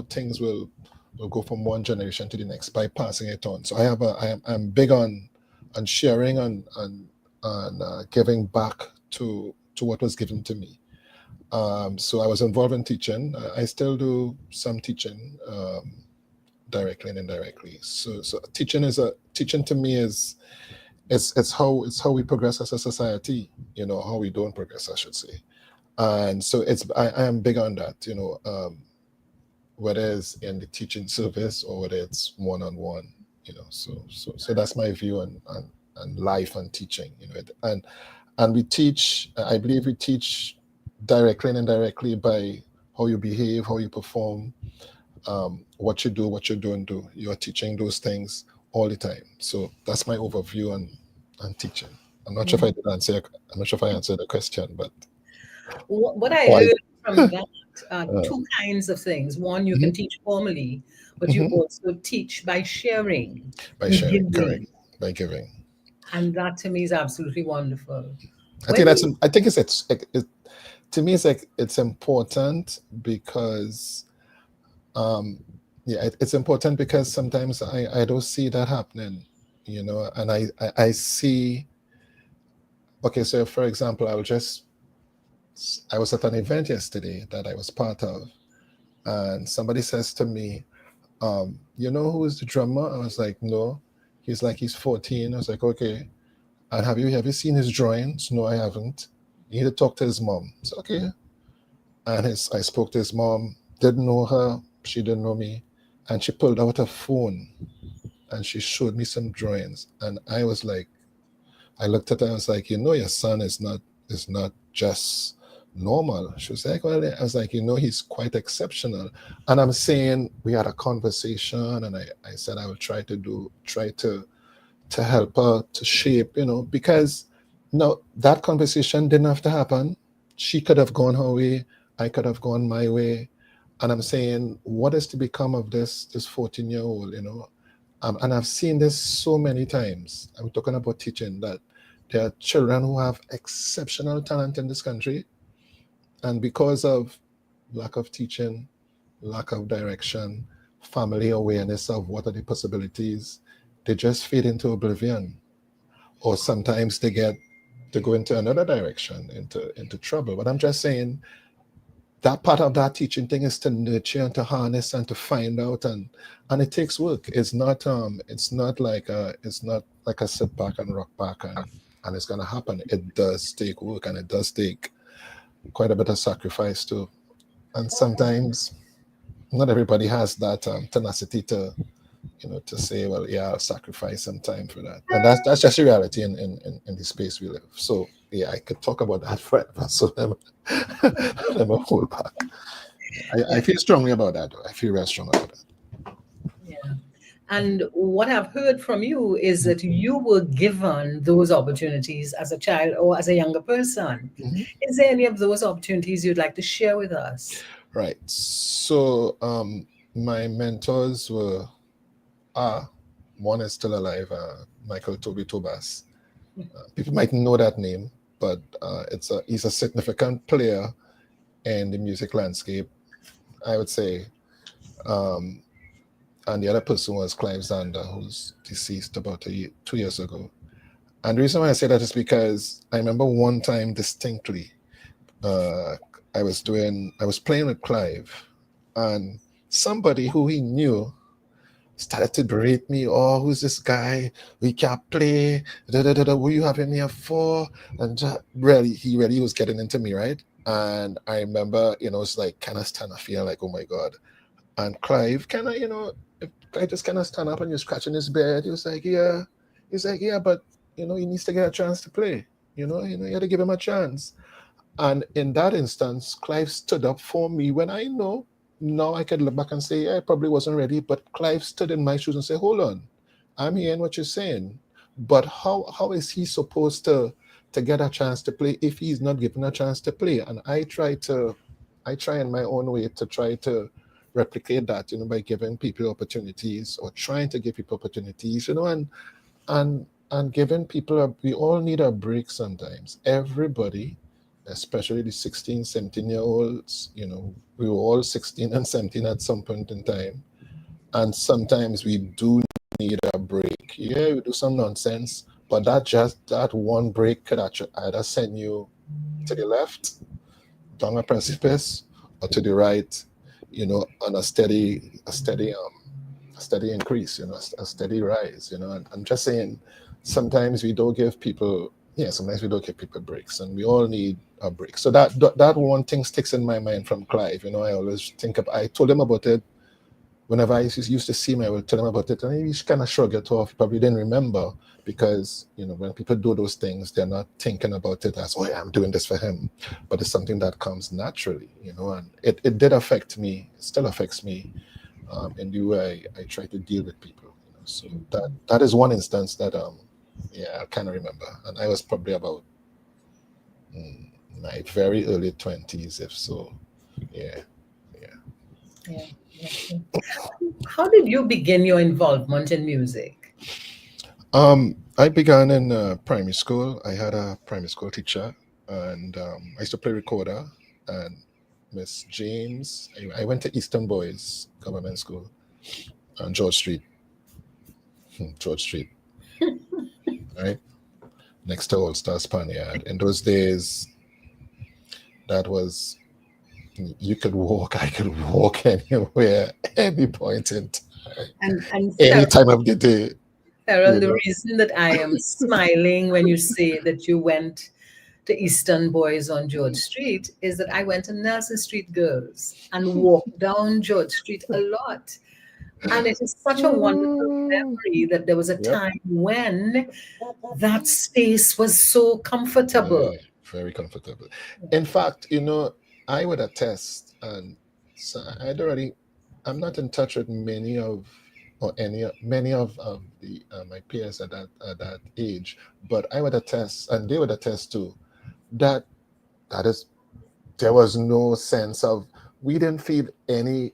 things will go from one generation to the next by passing it on. So I'm big on sharing and giving back to what was given to me. So I was involved in teaching. I still do some teaching, directly and indirectly. So teaching to me is it's how we progress as a society. How we don't progress, I should say. And so I am big on that. Whether it's in the teaching service or whether it's one-on-one. So that's my view on life and teaching. And we teach. I believe we teach directly and indirectly by how you behave, how you perform, what you do, what you don't do. You're teaching those things all the time. So that's my overview on teaching. I'm not sure if I did answer. I'm not sure if I answered the question, but what I heard from that, two kinds of things. One, you can teach formally, but you also teach by sharing. By sharing, correct. By giving. And that to me is absolutely wonderful. I think it's to me, it's like it's important because it's important because sometimes I don't see that happening, and I see. Okay, so for example, I was at an event yesterday that I was part of, and somebody says to me, you know who is the drummer? I was like, no. He's like, he's 14. I was like, okay. And have you seen his drawings? No, I haven't. You need to talk to his mom. It's okay. And I spoke to his mom, didn't know her, she didn't know me. And she pulled out her phone and she showed me some drawings. And I was like, I looked at her, I was like, your son is not just normal. She was like, well, I was like, he's quite exceptional. And I'm saying we had a conversation and I said I will try to help her to shape, because no, that conversation didn't have to happen. She could have gone her way, I could have gone my way. And I'm saying, what is to become of this 14-year-old, and I've seen this so many times. I'm talking about teaching, that there are children who have exceptional talent in this country, and because of lack of teaching, lack of direction, family awareness of what are the possibilities, they just fade into oblivion, or sometimes they go into another direction, into trouble. But I'm just saying that part of that teaching thing is to nurture and to harness and to find out, and it takes work. It's not like a sit back and rock back and it's gonna happen. It does take work, and it does take quite a bit of sacrifice too. And sometimes not everybody has that tenacity to say, well, yeah, I'll sacrifice some time for that. And that's just the reality in the space we live. So yeah, I could talk about that forever. So let me hold back. I feel strongly about that. I feel very strong about that. Yeah. And what I've heard from you is that you were given those opportunities as a child or as a younger person. Is there any of those opportunities you'd like to share with us? Right. So my mentors were one is still alive, Michael Toby Tobas. People might know that name, but he's a significant player in the music landscape, I would say. And the other person was Clive Zander, who's deceased about 2 years ago. And the reason why I say that is because I remember one time distinctly, I was playing with Clive, and somebody who he knew started to berate me. Oh, who's this guy? We can't play. What are you having here for? And he really was getting into me, right? And I remember, it's like kind of stand up feeling like, oh my God. And Clive kind of, I just kind of stand up and you're scratching his beard. He was like, yeah. He's like, yeah, but he needs to get a chance to play. You had to give him a chance. And in that instance, Clive stood up for me when I know. Now I could look back and say, yeah, I probably wasn't ready, but Clive stood in my shoes and said, hold on, I'm hearing what you're saying, but how is he supposed to get a chance to play if he's not given a chance to play? And I try in my own way to try to replicate that, by giving people opportunities or trying to give people opportunities, and giving people we all need a break sometimes. Everybody especially the 16, 17-year-olds, we were all 16 and 17 at some point in time. And sometimes we do need a break. Yeah, we do some nonsense, but that one break could actually either send you to the left, down a precipice, or to the right, on a steady increase, a steady rise, And I'm just saying, sometimes we don't give people breaks, and we all need a break. So that one thing sticks in my mind from Clive. I always I told him about it. Whenever I used to see him, I would tell him about it, and he kind of shrugged it off. He probably didn't remember, because when people do those things, they're not thinking about it as, oh yeah, I'm doing this for him, but it's something that comes naturally, and it did affect me. It still affects me in the way I try to deal with people. So that is one instance that I kind of remember, and I was probably about my very early 20s, if so. Yeah. How did you begin your involvement in music? I began in primary school. I had a primary school teacher, and I used to play recorder. And Miss James, I went to Eastern Boys Government School on George Street. Right? Next to All Star Spaniard. In those days, that was, you could walk, I could walk anywhere, any point in time, any time of the day. Farrell, the reason that I am smiling when you say that you went to Eastern Boys on George Street is that I went to Nelson Street Girls and walked down George Street a lot. And it is such a wonderful memory that there was a time when that space was so comfortable. Very comfortable. In fact, I would attest, and so I'm not in touch with many of the my peers at that age, but I would attest, and they would attest too, that there was no sense of, we didn't feel any.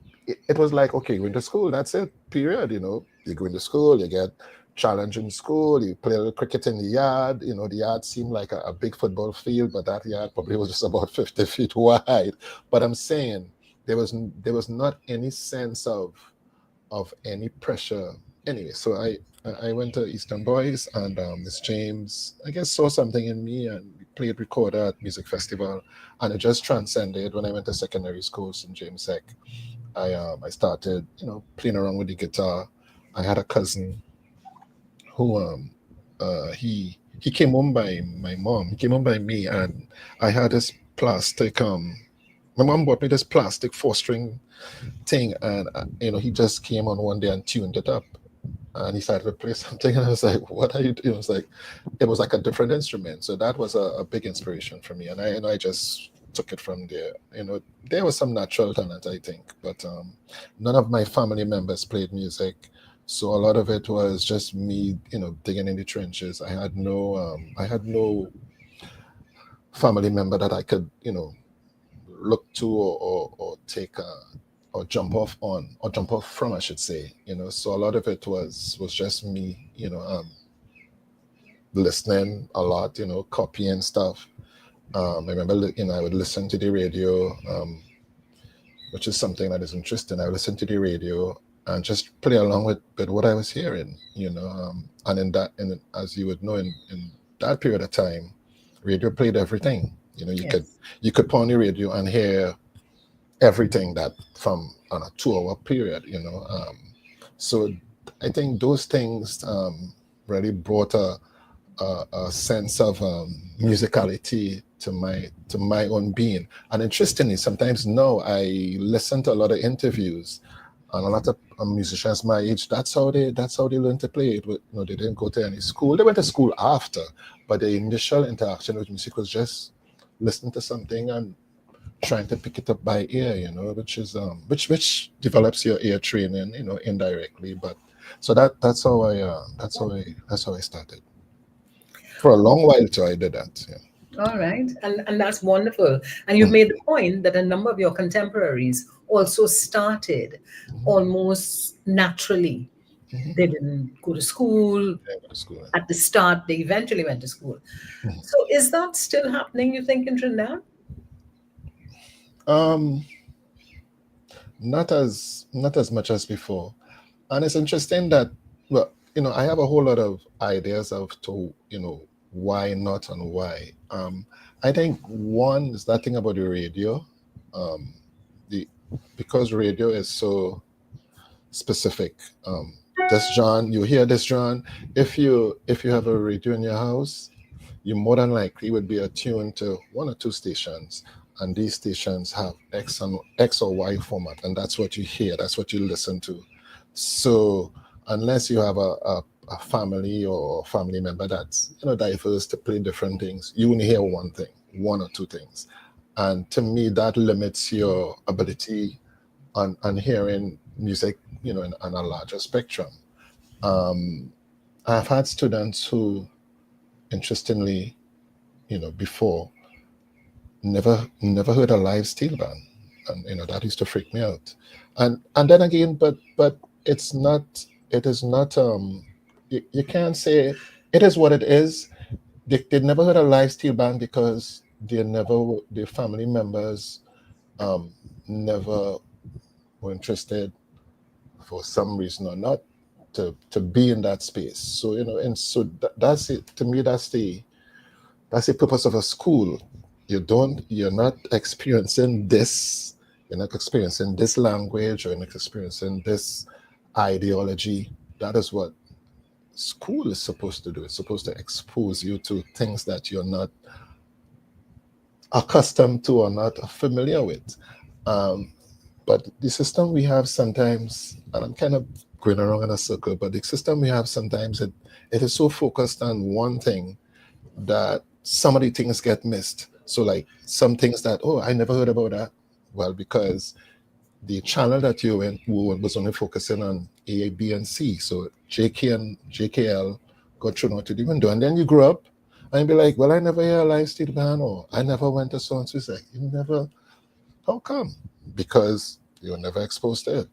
It was like, okay, you went to school, that's it, period. You go into school, you get challenged in school, you play a little cricket in the yard. The yard seemed like a big football field, but that yard probably was just about 50 feet wide. But I'm saying there was not any sense of any pressure. Anyway, so I went to Eastern Boys, and Miss James, I guess, saw something in me, and we played recorder at music festival, and it just transcended. When I went to secondary school, St. James Sec, I started playing around with the guitar. I had a cousin who he came home by my mom. He came home by me, and I had this plastic. My mom bought me this plastic 4-string thing, and he just came on one day and tuned it up, and he started to play something, and I was like, "What are you doing?" It was like a different instrument, so that was a big inspiration for me, and I just took it from there. There was some natural talent, I think, but none of my family members played music. So a lot of it was just me, digging in the trenches. I had no family member that I could, look to or take or jump off from, I should say. So a lot of it was just me, listening a lot, copying stuff. I remember, I would listen to the radio, which is something that is interesting. I would listen to the radio and just play along with what I was hearing, and as you would know, in that period of time, radio played everything. You could put on the radio and hear everything that from on a 2-hour period. So I think those things really brought a sense of musicality to my own being. And interestingly, sometimes now I listen to a lot of interviews, and a lot of musicians my age, that's how they learned to play it. They didn't go to any school. They went to school after, but the initial interaction with music was just listening to something and trying to pick it up by ear, which is which develops your ear training, indirectly. But so that's how I started. For a long while too, I did that. Yeah. All right. And that's wonderful. And you've made the point that a number of your contemporaries also started almost naturally They didn't go to school. At the start, they eventually went to school. So is that still happening, you think, in Trinidad? Not as much as before. And it's interesting that, well, I have a whole lot of ideas of to, why not and why. I think one is that thing about the radio. Because radio is so specific. This John, you hear this John. If you have a radio in your house, you more than likely would be attuned to one or two stations, and these stations have X or Y format, and that's what you hear, that's what you listen to. So unless you have a family or family member that's diverse to play different things, you only hear one thing, one or two things. And to me, that limits your ability on hearing music, on a larger spectrum. I've had students who, interestingly, before, never heard a live steel band, and that used to freak me out. And then again, but it is not. You can't say it is what it is. They never heard a live steel band because their family members never were interested for some reason or not to be in that space. So and so that's it. To me, that's the purpose of a school. You're not experiencing this. You're not experiencing this language, or you're not experiencing this ideology. That is what school is supposed to do. It's supposed to expose you to things that you're not accustomed to or not familiar with. But the system we have sometimes, and I'm kind of going around in a circle, but the system we have sometimes, it is so focused on one thing that some of the things get missed. So like some things that, I never heard about that. Well, because the channel that you went was only focusing on A, B, and C. So JK and JKL got thrown out to the window. And then you grow up and you be like, well, I never hear a live steel band, or I never went to so and so. It's like, you never, how come? Because you were never exposed to it.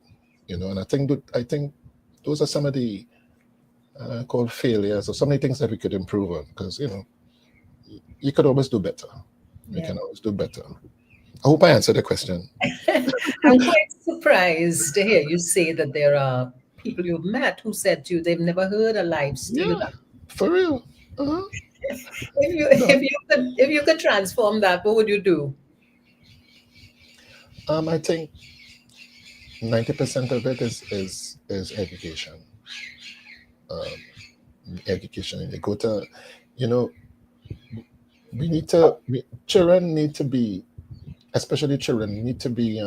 And I think those are some of the called failures, or some of the things that we could improve on, because you could always do better. You can always do better. I hope I answered the question. I'm quite surprised to hear you say that there are people you've met who said to you they've never heard a live steel band. For real. If you could transform that, what would you do? I think 90% of it is education. Education, and you go to, children need to be, especially children need to be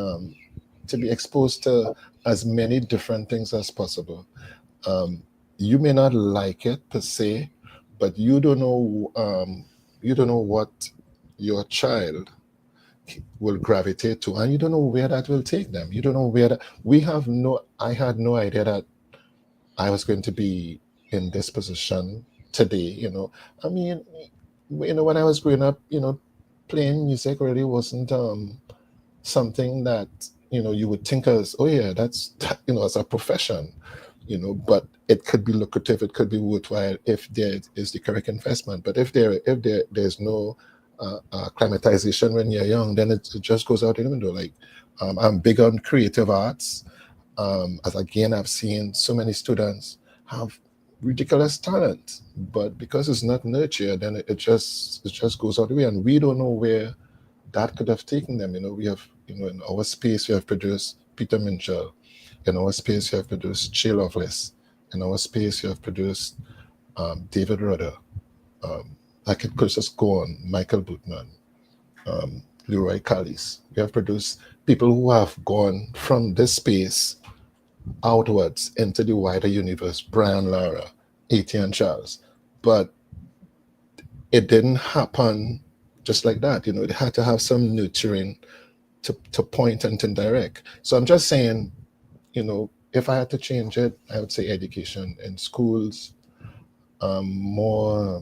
exposed to as many different things as possible. You may not like it per se, but you don't know what your child will gravitate to, and you don't know where that will take them. You don't know where that. I had no idea that I was going to be in this position today. I mean, when I was growing up, playing music really wasn't something that you would think as, that's as a profession, but it could be lucrative, it could be worthwhile if there is the correct investment. But if there's no acclimatization when you're young, then it just goes out the window. Like I'm big on creative arts. As again, I've seen so many students have ridiculous talent, but because it's not nurtured, then it just goes out the way, and we don't know where that could have taken them. We have, in our space, we have produced Peter Minchell. In our space, we have produced Che Lovelace. In our space, we have produced David Rudder. I could just go on, Michael Bootman, Leroy Callis. We have produced people who have gone from this space outwards into the wider universe, Brian Lara, Etienne Charles. But it didn't happen just like that. It had to have some nurturing to point and to direct. So I'm just saying, if I had to change it, I would say education in schools, more,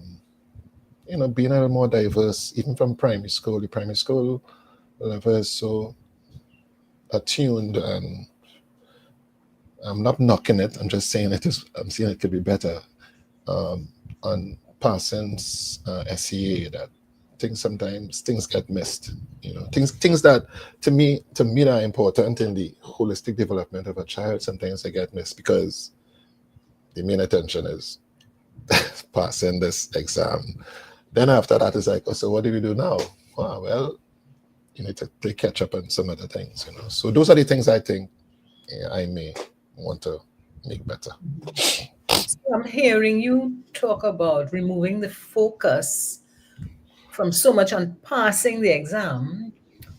being a little more diverse, even from primary school. The primary school level is so attuned and I'm not knocking it. I'm just saying I'm saying it could be better on Parsons SEA, that sometimes things get missed. Things that to me that are important in the holistic development of a child, sometimes they get missed because the main attention is passing this exam. Then after that, it's like, oh, so what do we do now? Well, you need to play catch up on some other things, So those are the things I think I may want to make better. So I'm hearing you talk about removing the focus from so much on passing the exam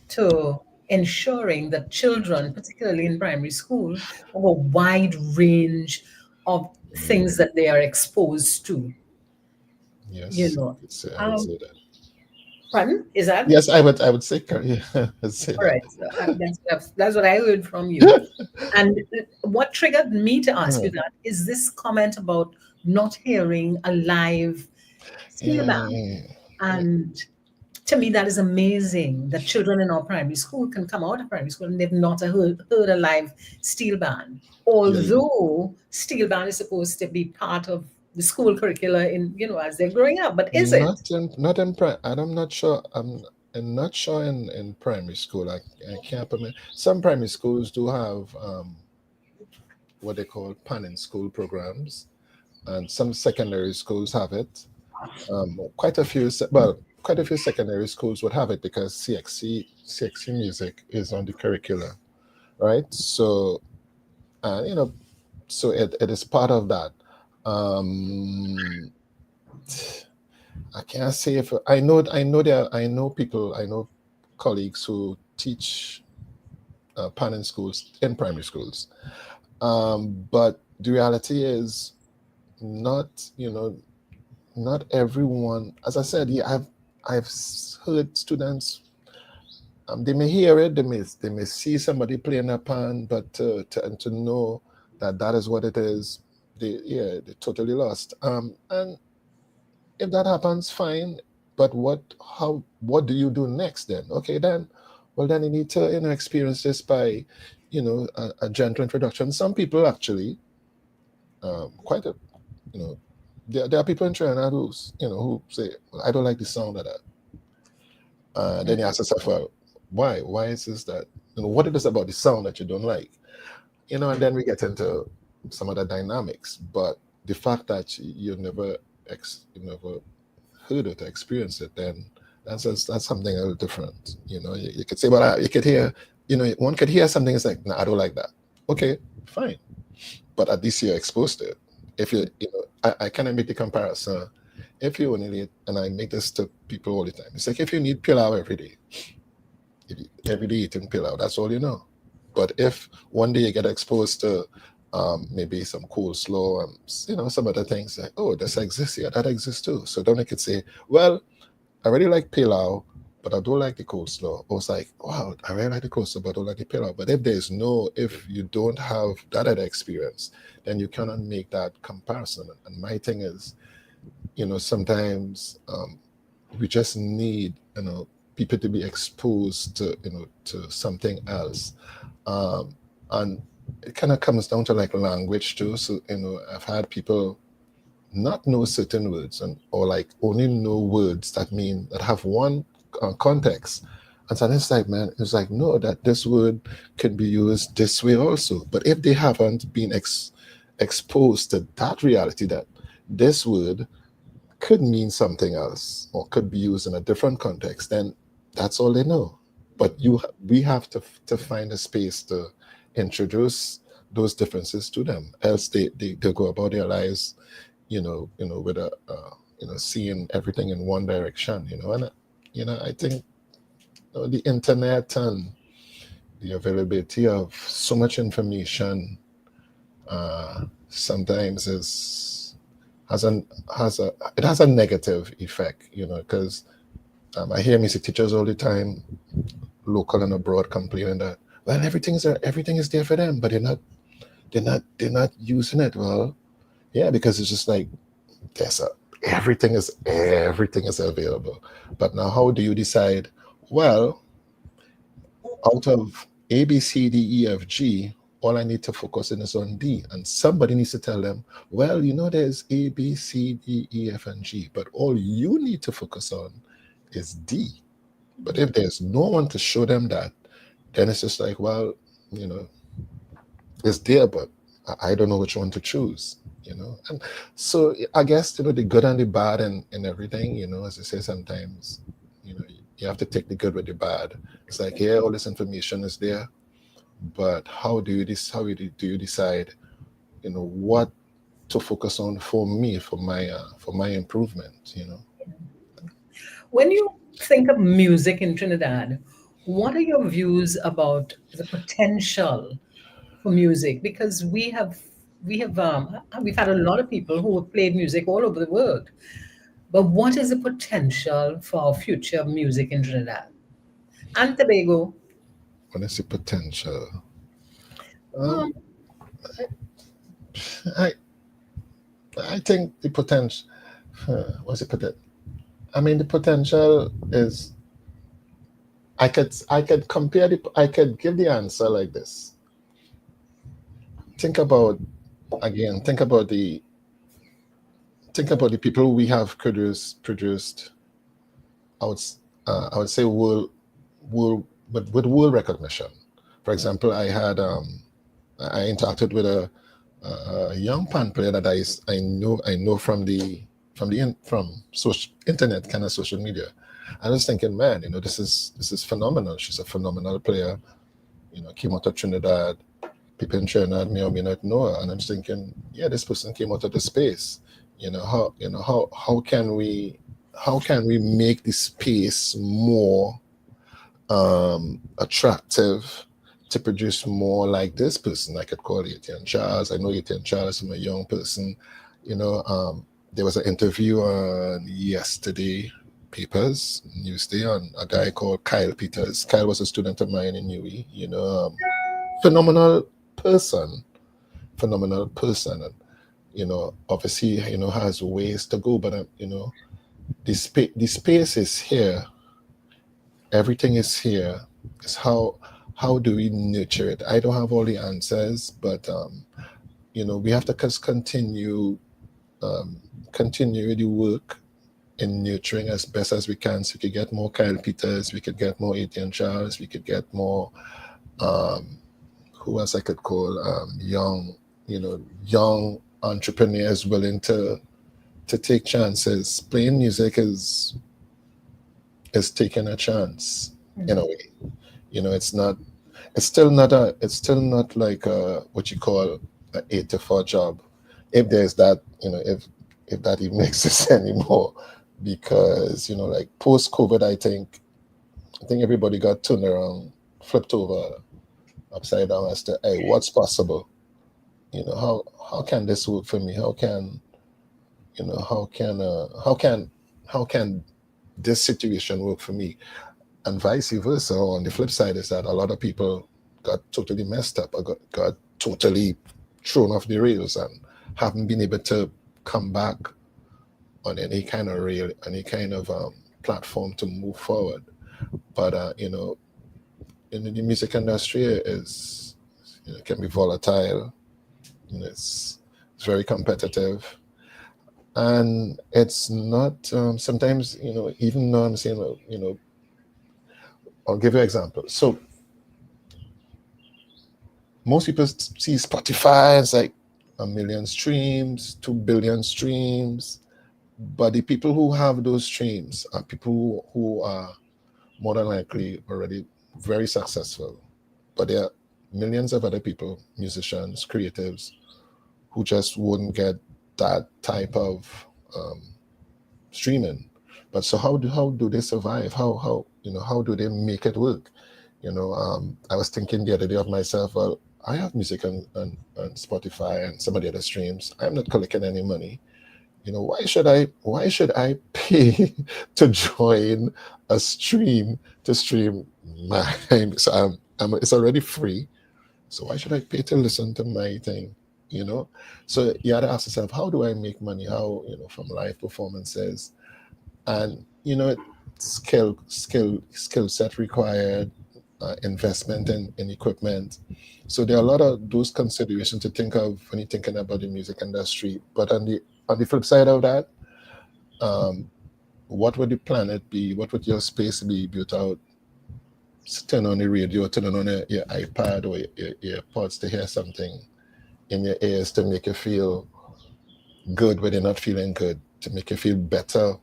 to ensuring that children, particularly in primary school, have a wide range of things that they are exposed to. Yes, I would say that. Pardon? Is that? Yes, I would say, yeah, I'd say all right. So that's what I heard from you. And what triggered me to ask you that is this comment about not hearing a live steel band. And to me, that is amazing that children in our primary school can come out of primary school and they've not heard a live steel band. Although steel band is supposed to be part of the school curricula as they're growing up, but is it? Not in I'm not sure. I'm not sure in primary school. I can't permit. Some primary schools do have what they call pan-in school programs, and some secondary schools have it. Quite a few secondary schools would have it because CXC music is on the curricula, right? So, so it is part of that. I can't say if I know colleagues who teach pan-in schools in primary schools, but the reality is not everyone. As I said, I've heard students. They may hear it, they may see somebody playing a pan, but to know that is what it is, they're totally lost. And if that happens, fine. But what do you do next then? Okay, then you need to experience this by a gentle introduction. Some people actually there are people in Trinidad who say, well, I don't like the sound of that. Then you ask yourself, well, why is this that? What it is about the sound that you don't like? And then we get into some other dynamics. But the fact that you never heard it or experienced it, then that's something a little different. You could say, well, you could hear, one could hear something. It's like, no, I don't like that. Okay, fine, but at least you're exposed to it. If I kind of make the comparison. If you only need, and I make this to people all the time, it's like if you need pilau every day, every day eating pilau, that's all you know. But if one day you get exposed to maybe some coleslaw and some other things, like, oh, this exists here, that exists too. So then I could say, well, I really like pilau, but I don't like the coleslaw. Or it's like, wow, I really like the coleslaw, but I don't like the pilau. But if you don't have that other experience, then you cannot make that comparison. And my thing is, sometimes we just need, people to be exposed to something else. And it kind of comes down to like language too. So, I've had people not know certain words or like only know words that have one context. And so it's like, man, it's like, no, that this word can be used this way also. But if they haven't been exposed to that reality, that this word could mean something else or could be used in a different context, then that's all they know. But we have to find a space to introduce those differences to them, else they go about their lives, with seeing everything in one direction, and I think the internet and the availability of so much information sometimes has a negative effect, because I hear music teachers all the time, local and abroad, complaining that, well, everything is there for them, but they're not using it. Well, yeah, because it's just like everything is available. But now, how do you decide? Well, out of A, B, C, D, E, F, G, all I need to focus in is on D. And somebody needs to tell them, well, there's A, B, C, D, E, F, and G, but all you need to focus on is D. But if there's no one to show them that, then it's just like, well, it's there, but I don't know which one to choose, And so I guess, the good and the bad and everything, as I say, sometimes, you have to take the good with the bad. It's like, yeah, all this information is there, but how do you decide, what to focus on for me, for my improvement, When you think of music in Trinidad, what are your views about the potential for music? Because we've had a lot of people who have played music all over the world. But what is the potential for future music in Trinidad and Tobago? What is the potential? I think the potential. What's the potential? I mean, the potential is. I could compare I could give the answer like this. Think about the people we have produced. I would say with world recognition. For example, I interacted with a young pan player that I know from social internet, kind of social media. I was thinking, man, this is phenomenal. She's a phenomenal player. Came out of Trinidad. People in Trinidad may or may not know her, and I'm thinking, yeah, this person came out of the space. How can we make the space more attractive to produce more like this person? I could call Etienne Charles. I know Etienne Charles from a young person. There was an interview on yesterday, Papers, Newsday, on a guy called Kyle Peters. Kyle was a student of mine in UWI. Phenomenal person. And, obviously, has ways to go, but, the space is here. Everything is here. It's how do we nurture it? I don't have all the answers, but, we have to continue the work in nurturing as best as we can, so we could get more Kyle Peters, we could get more Etienne Charles, we could get more who else I could call young entrepreneurs willing to take chances. Playing music is taking a chance in a way. It's still not like what you call an 8 to 4 job, if there's that, if that even exists anymore. Because like post COVID, I think everybody got turned around, flipped over, upside down as to, hey, what's possible? How can this work for me? How can this situation work for me? And vice versa. On the flip side is that a lot of people got totally messed up, or got totally thrown off the rails and haven't been able to come back on any kind of rail, any kind of platform to move forward. But in the music industry is can be volatile. It's very competitive, and it's not sometimes even though I'm saying I'll give you an example. So most people see Spotify as like 1 million streams, 2 billion streams, but the people who have those streams are people who are more than likely already very successful. But there are millions of other people, musicians, creatives, who just wouldn't get that type of streaming. But so how do they survive? How do they make it work? I was thinking the other day of myself, well, I have music on Spotify and some of the other streams. I'm not collecting any money. Why should I pay to join a stream to stream mine? So it's already free. So why should I pay to listen to my thing? So you have to ask yourself, how do I make money? How, from live performances, and skill set required, investment in equipment. So there are a lot of those considerations to think of when you're thinking about the music industry. But on the flip side of that, what would the planet be? What would your space be without turn on the radio, turn on your iPad or your AirPods to hear something in your ears to make you feel good when you're not feeling good, to make you feel better,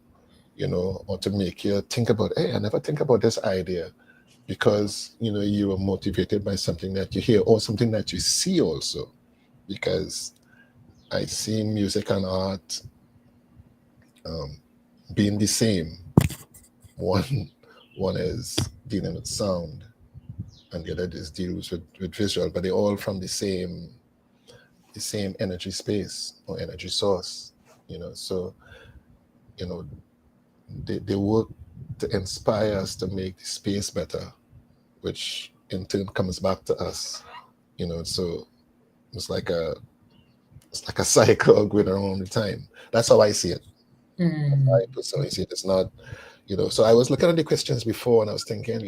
or to make you think about, hey, I never think about this idea, because you were motivated by something that you hear or something that you see also. Because I see music and art being the same. One is dealing with sound, and the other is deals with visual, but they're all from the same energy space or energy source. So they work to inspire us to make the space better, which in turn comes back to us. So it's like a cycle going around all the time. That's how I see it. I personally see it. It's not, so I was looking at the questions before and I was thinking,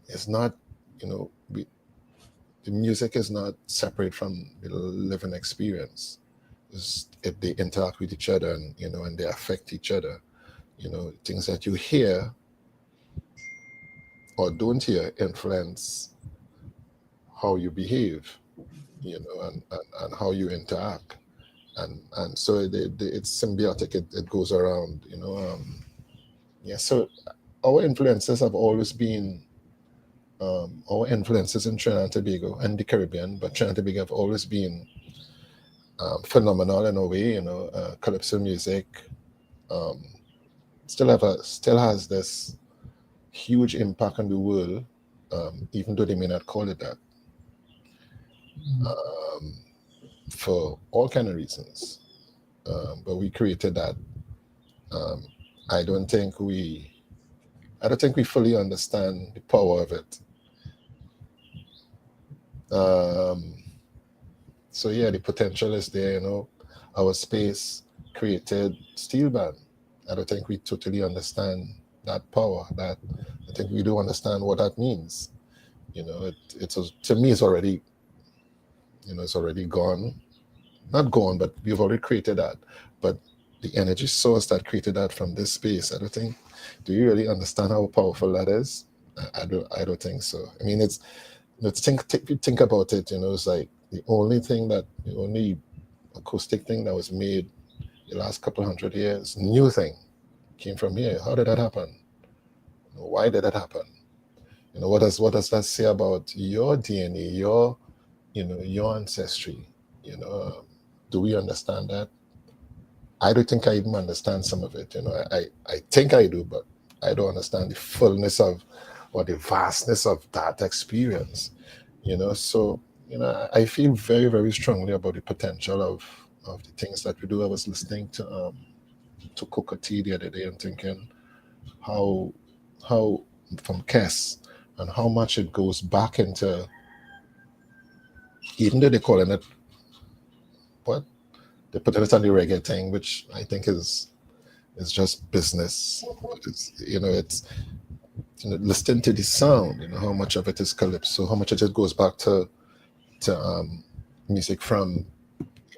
it's not, the music is not separate from the living experience. They interact with each other, and they affect each other. Things that you hear or don't hear influence how you behave, and how you interact. And so it's symbiotic. It goes around, So our influences have always been, our influences in Trinidad and Tobago and the Caribbean, but Trinidad and Tobago have always been phenomenal in a way. Calypso music still has this huge impact on the world, even though they may not call it that, for all kind of reasons. But we created that. I don't think we fully understand the power of it. So yeah, the potential is there. Our space created steel band. I don't think we totally understand that power. That I think we do understand what that means. To me, it's already, it's already gone. Not gone, but we've already created that. But the energy source that created that from this space, I don't think. Do you really understand how powerful that is? I don't think so. I mean, it's think about it. It's like the only acoustic thing that was made the last couple hundred years, new thing, came from here. How did that happen? Why did that happen? What does that say about your DNA, your ancestry? Do we understand that? I don't think I even understand some of it. I think I do, but I don't understand the fullness of or the vastness of that experience. So I feel very, very strongly about the potential of the things that we do. I was listening to Coca T the other day and thinking how from Kess and how much it goes back into, even though they're calling it what they put it on the reggae thing, which I think is just business. It's listening to the sound, how much of it is calypso, how much of it goes back to music from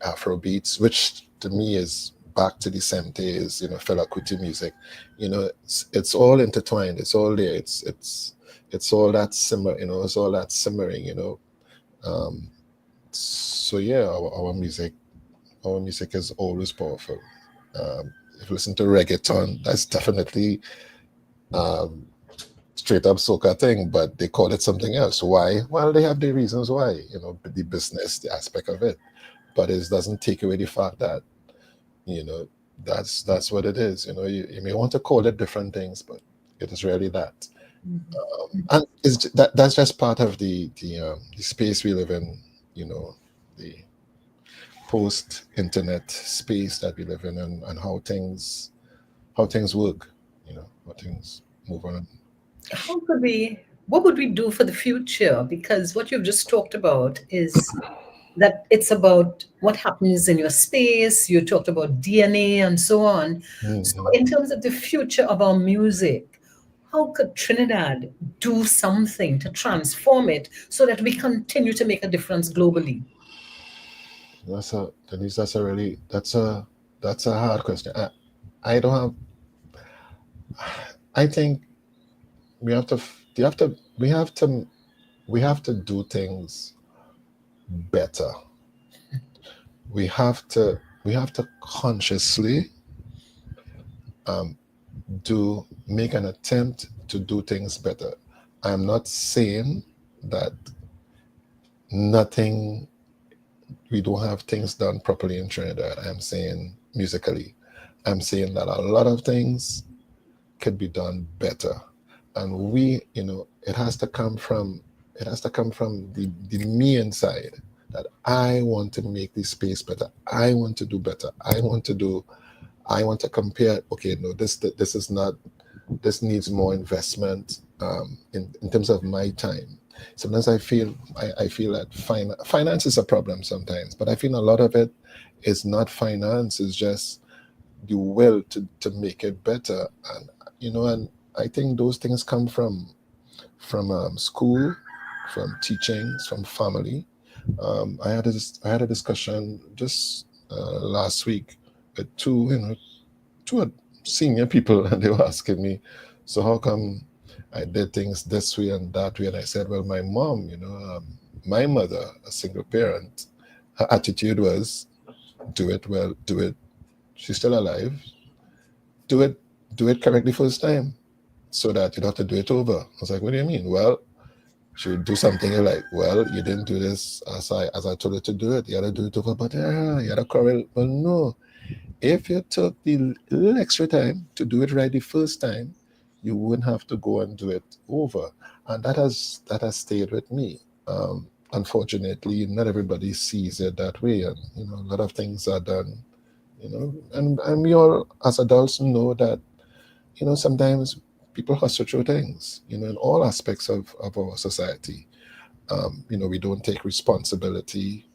Afro beats, which to me is back to the 70s, Fela Kuti music. It's all intertwined. It's all there. It's all that simmer. It's all that simmering. So yeah, our music is always powerful. If you listen to reggaeton, that's definitely straight up soca thing, but they call it something else. Why? Well, they have their reasons why, the business, the aspect of it. But it doesn't take away the fact that, that's what it is. You may want to call it different things, but it is really that. And that's just part of the space we live in, the post-internet space that we live in, and how things work, how things move on. What would we do for the future? Because what you've just talked about is that it's about what happens in your space. You talked about DNA and so on. So in terms of the future of our music, how could Trinidad do something to transform it so that we continue to make a difference globally? Dennise, that's a hard question. I don't have. I think we have to you have to we have to do things better. We have to consciously make an attempt to do things better. I'm not saying that we don't have things done properly in Trinidad. I'm saying musically. I'm saying that a lot of things could be done better. And it has to come from the me inside, that I want to make this space better. I want to do better. I want to compare. Okay, no, this needs more investment in terms of my time. Sometimes I feel that finance is a problem sometimes, but I feel a lot of it is not finance. It's just the will to make it better. And I think those things come from school, from teachings, from family. I had a discussion just last week with two senior people, and they were asking me, so how come I did things this way and that way? And I said, well, my mom, my mother, a single parent, her attitude was, do it well, do it. She's still alive. Do it correctly first time, so that you don't have to do it over. I was like, what do you mean? Well, she would do something, you're like, well, you didn't do this as I told you to do it. You had to do it over, but you had to correct. Well, no. If you took the little extra time to do it right the first time, you wouldn't have to go and do it over. And that has stayed with me. Unfortunately, not everybody sees it that way, and a lot of things are done. And we all as adults know that sometimes people hustle through things. In all aspects of our society. We don't take responsibility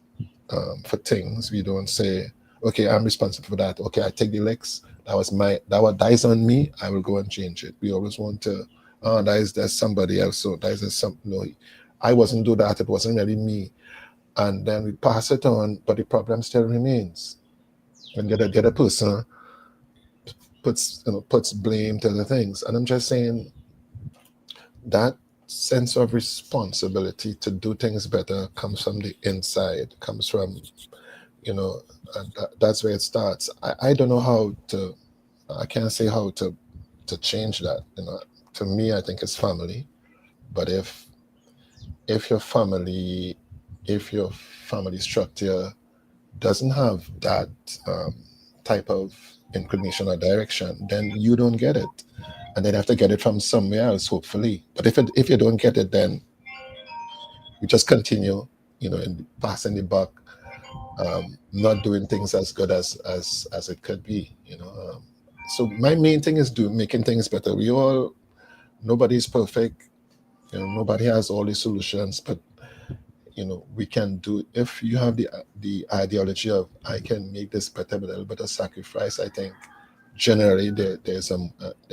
for things. We don't say, okay, I'm responsible for that. Okay, I take the licks. That is on me. I will go and change it. We always want to, there's somebody else. So I wasn't do that. It wasn't really me. And then we pass it on, but the problem still remains. And the other person puts blame to the things. And I'm just saying that sense of responsibility to do things better comes from the inside, comes from, and that's where it starts. I don't know I can't say how to change that. To me, I think it's family. But if your family structure doesn't have that type of inclination or direction, then you don't get it. And then have to get it from somewhere else, hopefully. But if you don't get it, then you just continue, in passing the buck, not doing things as good as it could be, So my main thing is making things better. Nobody's perfect, nobody has all the solutions, but we can do. If you have the ideology of I can make this better with a little bit of sacrifice, I think generally there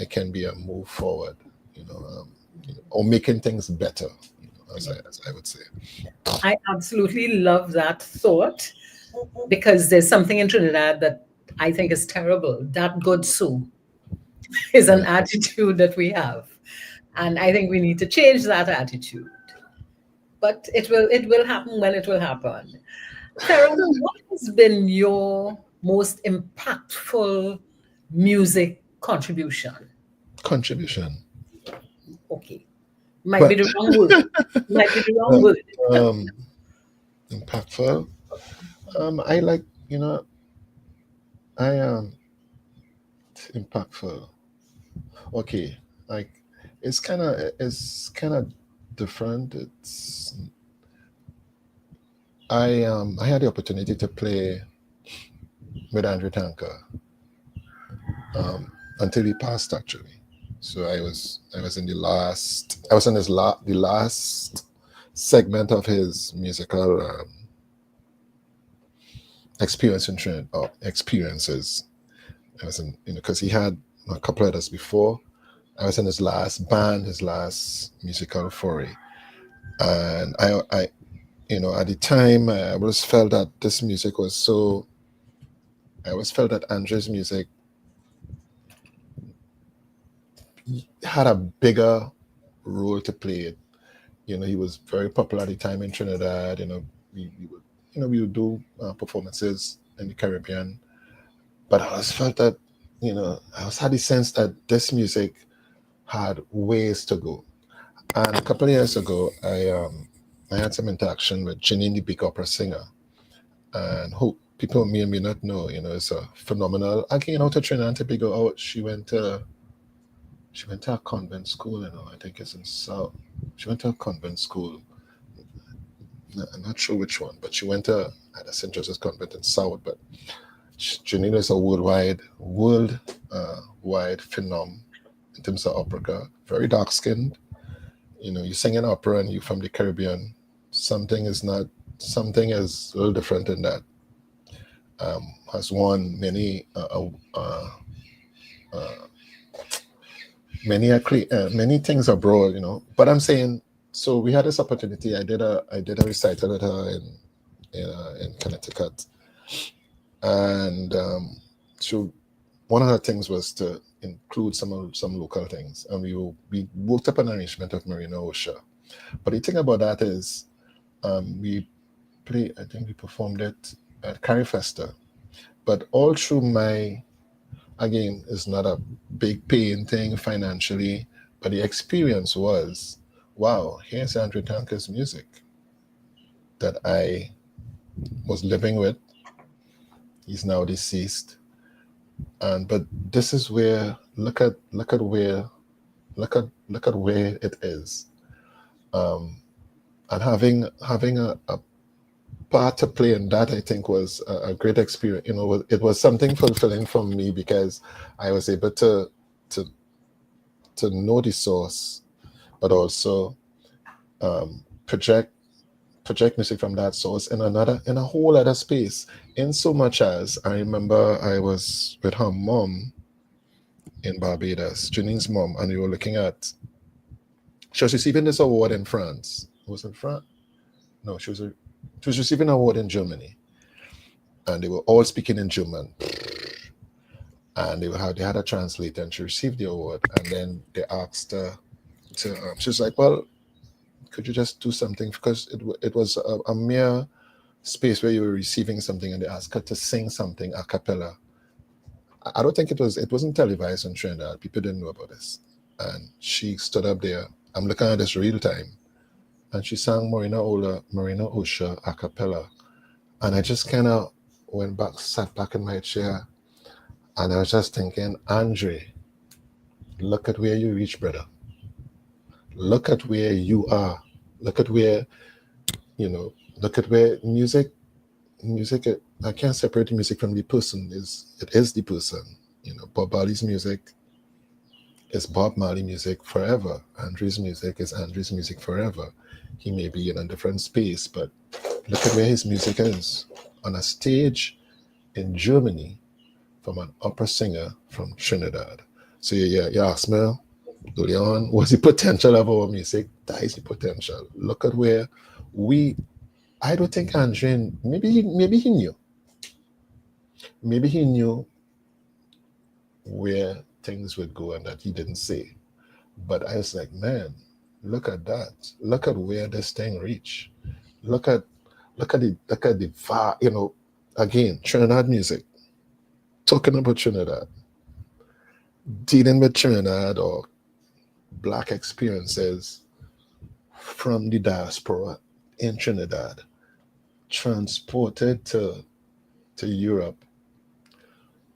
can be a move forward, or making things better, as I would say. I absolutely love that thought, because there's something in Trinidad that I think is terrible. That good so is an attitude that we have. And I think we need to change that attitude. But it will happen when it will happen. Theron, what has been your most impactful music contribution? Okay. Might be the wrong word. Impactful. I like, impactful. Okay. Like it's kind of different. I had the opportunity to play with Andrew Tanker until he passed, actually. So I was in the last segment of his musical experiences. I was in, because he had a couple of others before, I was in his last band, his last musical foray, and I at the time, I always felt that this music was so. I always felt that Andre's music had a bigger role to play. He was very popular at the time in Trinidad. We would do performances in the Caribbean, but I always felt that, I always had the sense that this music had ways to go. And a couple of years ago, I had some interaction with Janine, the big opera singer, and who people may or may not know, is a phenomenal. I came out to Trinidad and Tobago. Oh, she went to a convent school, I think it's in South. She went to a convent school. I'm not sure which one, but she went to at a St. Joseph's convent in South. But Janine is a worldwide phenom in terms of opera. Very dark skinned. You sing an opera and you're from the Caribbean. Something is a little different in that. Has won many many things abroad, But I'm saying, so we had this opportunity. I did a recital with her in Connecticut, and so one of the things was to include some local things, and we worked up an arrangement of Marina Osha. But the thing about that is, I think we performed it at Carifesta, but all through again, it's not a big paying thing financially, but the experience was, wow, here's Andrew Tanker's music that I was living with. He's now deceased. But this is where look at where it is. And having a part to play in that, I think, was a great experience. It was something fulfilling for me because I was able to know the source, but also project music from that source in a whole other space. In so much as I remember, I was with her mom in Barbados, Janine's mom, and we were looking at. She was receiving this award in France. Was it France? No, she was receiving an award in Germany, and they were all speaking in German. And they had a translator, and she received the award. And then they asked her to. She was like, "Well, could you just do something?" Because it was a mere space where you were receiving something, and they asked her to sing something a cappella. I don't think it wasn't televised in Trinidad. People didn't know about this, and she stood up there. I'm looking at this real time. And she sang Marina Osha a cappella. And I just kind of sat back in my chair, and I was just thinking, Andre, look at where you reach, brother. Look at where you are. Look at where, music, I can't separate the music from the person. It is the person. Bob Marley's music is Bob Marley music forever. Andre's music is Andre's music forever. He may be in a different space, but look at where his music is. On a stage in Germany from an opera singer from Trinidad. So you ask me, Leon, what's the potential of our music? That is the potential. Look at where I don't think Andre, maybe he knew. Maybe he knew where things would go and that he didn't say. But I was like, man, look at that. Look at where this thing reached. Look at the again, Trinidad music. Talking about Trinidad. Dealing with Trinidad or Black experiences from the diaspora in Trinidad, transported to Europe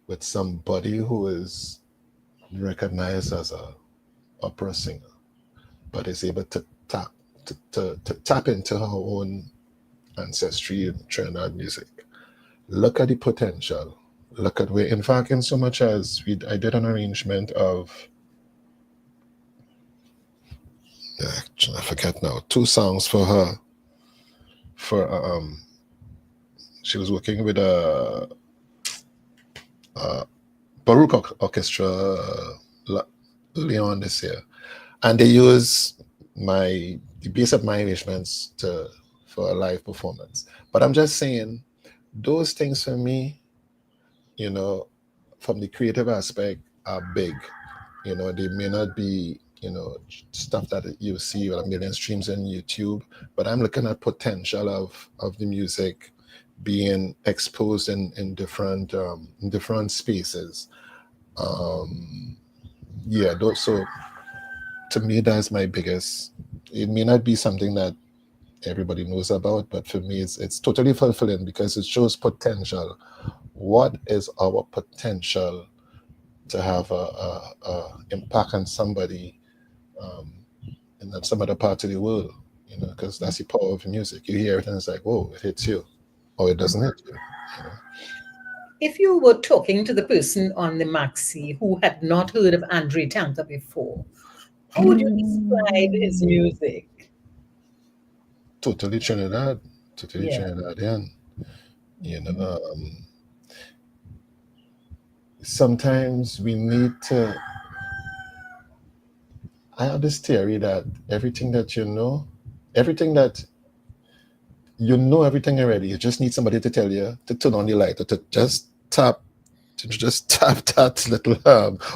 with somebody who is recognized as a opera singer, but is able to tap into her own ancestry in Trinidad music. Look at the potential. Look at where, in fact, in so much as I did an arrangement of, I forget now, 2 songs for her. She was working with a Baroque orchestra, early on this year, and they use the base of my arrangements for a live performance. But I'm just saying, those things for me, from the creative aspect, are big. They may not be, stuff that you see with a million streams on YouTube, but I'm looking at potential of the music being exposed in different spaces. So to me, that's my biggest. It may not be something that everybody knows about, but for me, it's totally fulfilling because it shows potential. What is our potential to have a impact on somebody in some other part of the world? Because that's the power of music. You hear it and it's like, whoa, it hits you, or it doesn't hit you. If you were talking to the person on the maxi who had not heard of Andre Tanker before, how would you describe his music? Totally Trinidad, Yeah. Trinidadian. Sometimes we need to. I have this theory that everything that everything already. You just need somebody to tell you to turn on the light, or to just tap that little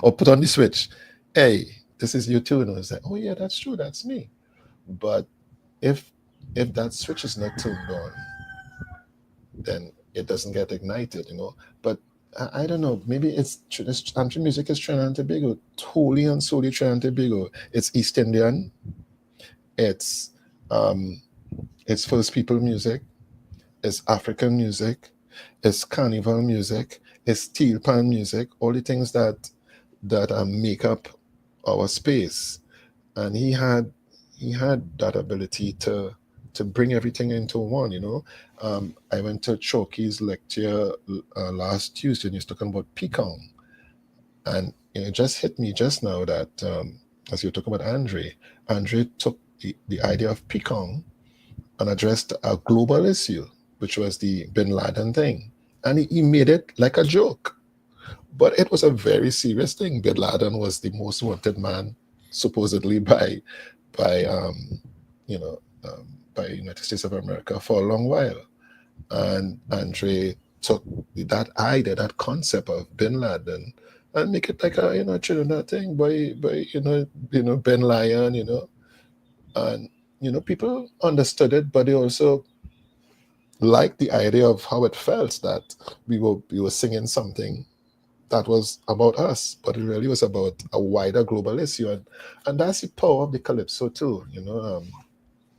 or put on the switch. Hey, this is you too. And it's like, oh yeah, that's true, that's me. But if that switch is not turned on, then it doesn't get ignited, But I don't know. Maybe it's country music is Trinidad and Tobago, totally and solely Trinidad and Tobago. It's East Indian. It's First People music. It's African music. It's carnival music. It's steel pan music. All the things that make up our space. And he had that ability to bring everything into one. I went to Chalky's lecture last Tuesday, and he was talking about pecan, and it just hit me just now that as you were talking about Andre took the idea of pecan and addressed a global issue, which was the Bin Laden thing, and he made it like a joke, but it was a very serious thing. Bin Laden was the most wanted man supposedly by United States of America for a long while. And Andre took that idea, that concept of Bin Laden, and make it like a Trinidad thing by Ben Lion, and people understood it, but they also liked the idea of how it felt that we were singing something that was about us, but it really was about a wider global issue, and that's the power of the calypso too,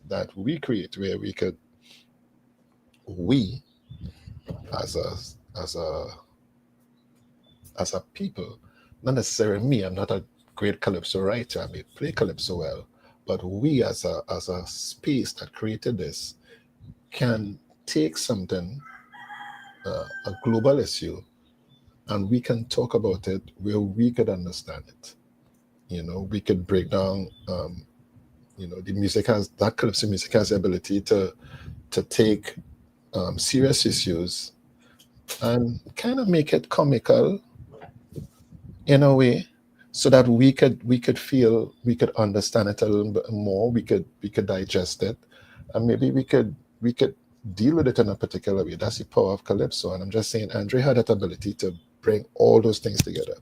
that we create, where we as a people, not necessarily me. I'm not a great calypso writer. I may play calypso well, but we as a space that created this can take something, a global issue, and we can talk about it where we could understand it. We could break down. The music that calypso music has the ability to take serious issues and kind of make it comical in a way, so that we could feel, we could understand it a little bit more, we could digest it, and maybe we could deal with it in a particular way. That's the power of calypso. And I'm just saying, Andre had that ability to bring all those things together.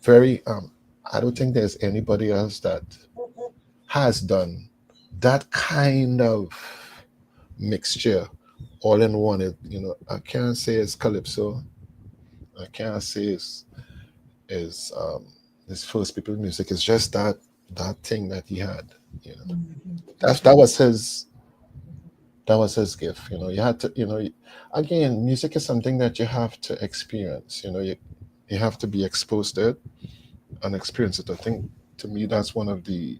I don't think there's anybody else that has done that kind of mixture all in one. I can't say it's calypso. I can't say it's this First People music. Is just that thing that he had. That was his gift. You had to. Again, music is something that you have to experience. You have to be exposed to it and experience it. I think, to me, that's one of the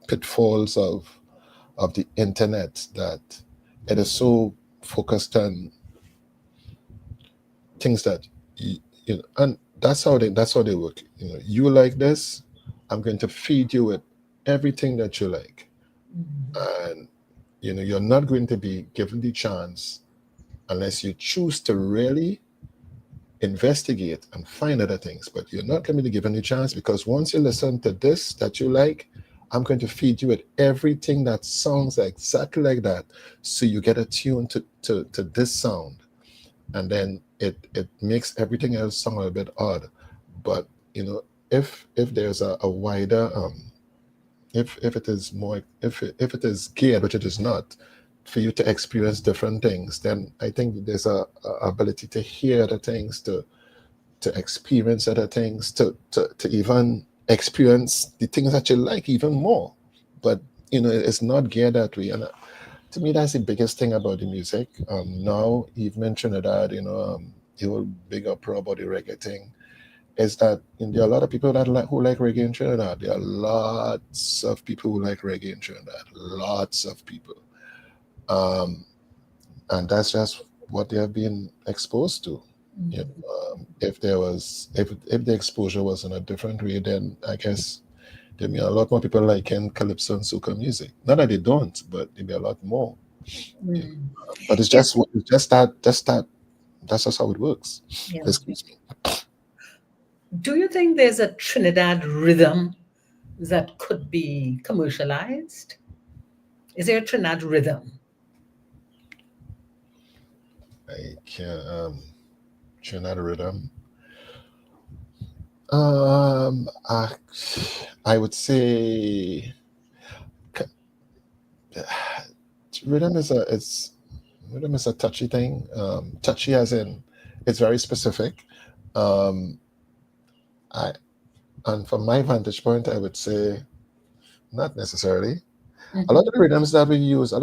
pitfalls of the internet, that it is so focused on things that and that's how they work. You like this, I'm going to feed you with everything that you like, and you're not going to be given the chance unless you choose to really investigate and find other things, but you're not going to be given a chance, because once you listen to this that you like, I'm going to feed you with everything that sounds exactly like that, so you get attuned to this sound, and then it makes everything else sound a bit odd. But if there's a wider if it is more, if it is geared, which it is not, for you to experience different things, then I think there's a ability to hear other things, to experience other things, to even experience the things that you like even more. But it's not geared that way. And to me, that's the biggest thing about the music. Now, even in Trinidad, the whole big uproar about the reggae thing is that there are a lot of people who like reggae in Trinidad. There are lots of people who like reggae in Trinidad. Lots of people. And that's just what they have been exposed to. If the exposure was in a different way, then I guess there'd be a lot more people liking calypso and soca music. Not that they don't, but there'd be a lot more. But it's just that. That's just how it works. Yeah. Excuse me. Do you think there's a Trinidad rhythm that could be commercialized? Is there a Trinidad rhythm? I can't. Trinidad rhythm. I would say rhythm is a touchy thing. Touchy as in it's very specific. And from my vantage point, I would say not necessarily. A lot of the rhythms that we use, are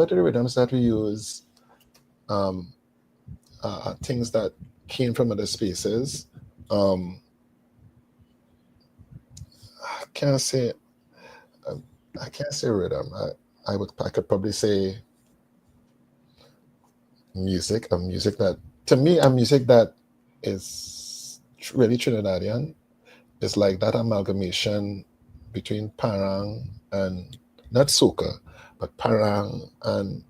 things that came from other spaces. I can't say rhythm. I could probably say music. A music that is really Trinidadian. It's like that amalgamation between parang and not soca, but parang and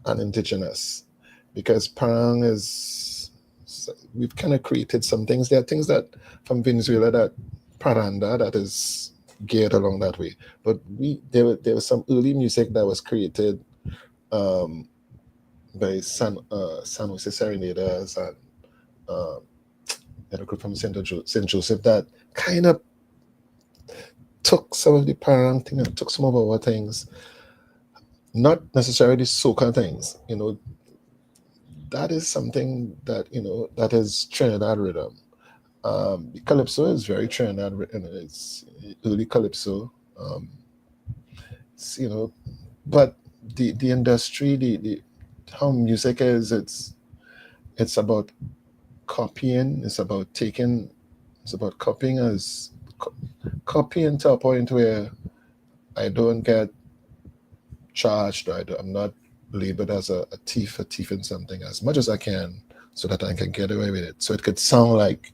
indigenous, because parang we've kind of created some things. There are things that from Venezuela, that paranda, that is geared along that way. But there was some early music that was created by San Jose Serenaders and a group from St. Joseph that kind of took some of the parang thing and took some of our things, not necessarily soca things. That is something that that is Trinidad rhythm. The calypso is very Trinidad rhythm. It's early calypso. But the industry, the how music is, it's about copying. It's about copying copying to a point where I don't get charged. I'm not labeled as a thief in something as much as I can, so that I can get away with it. So it could sound like,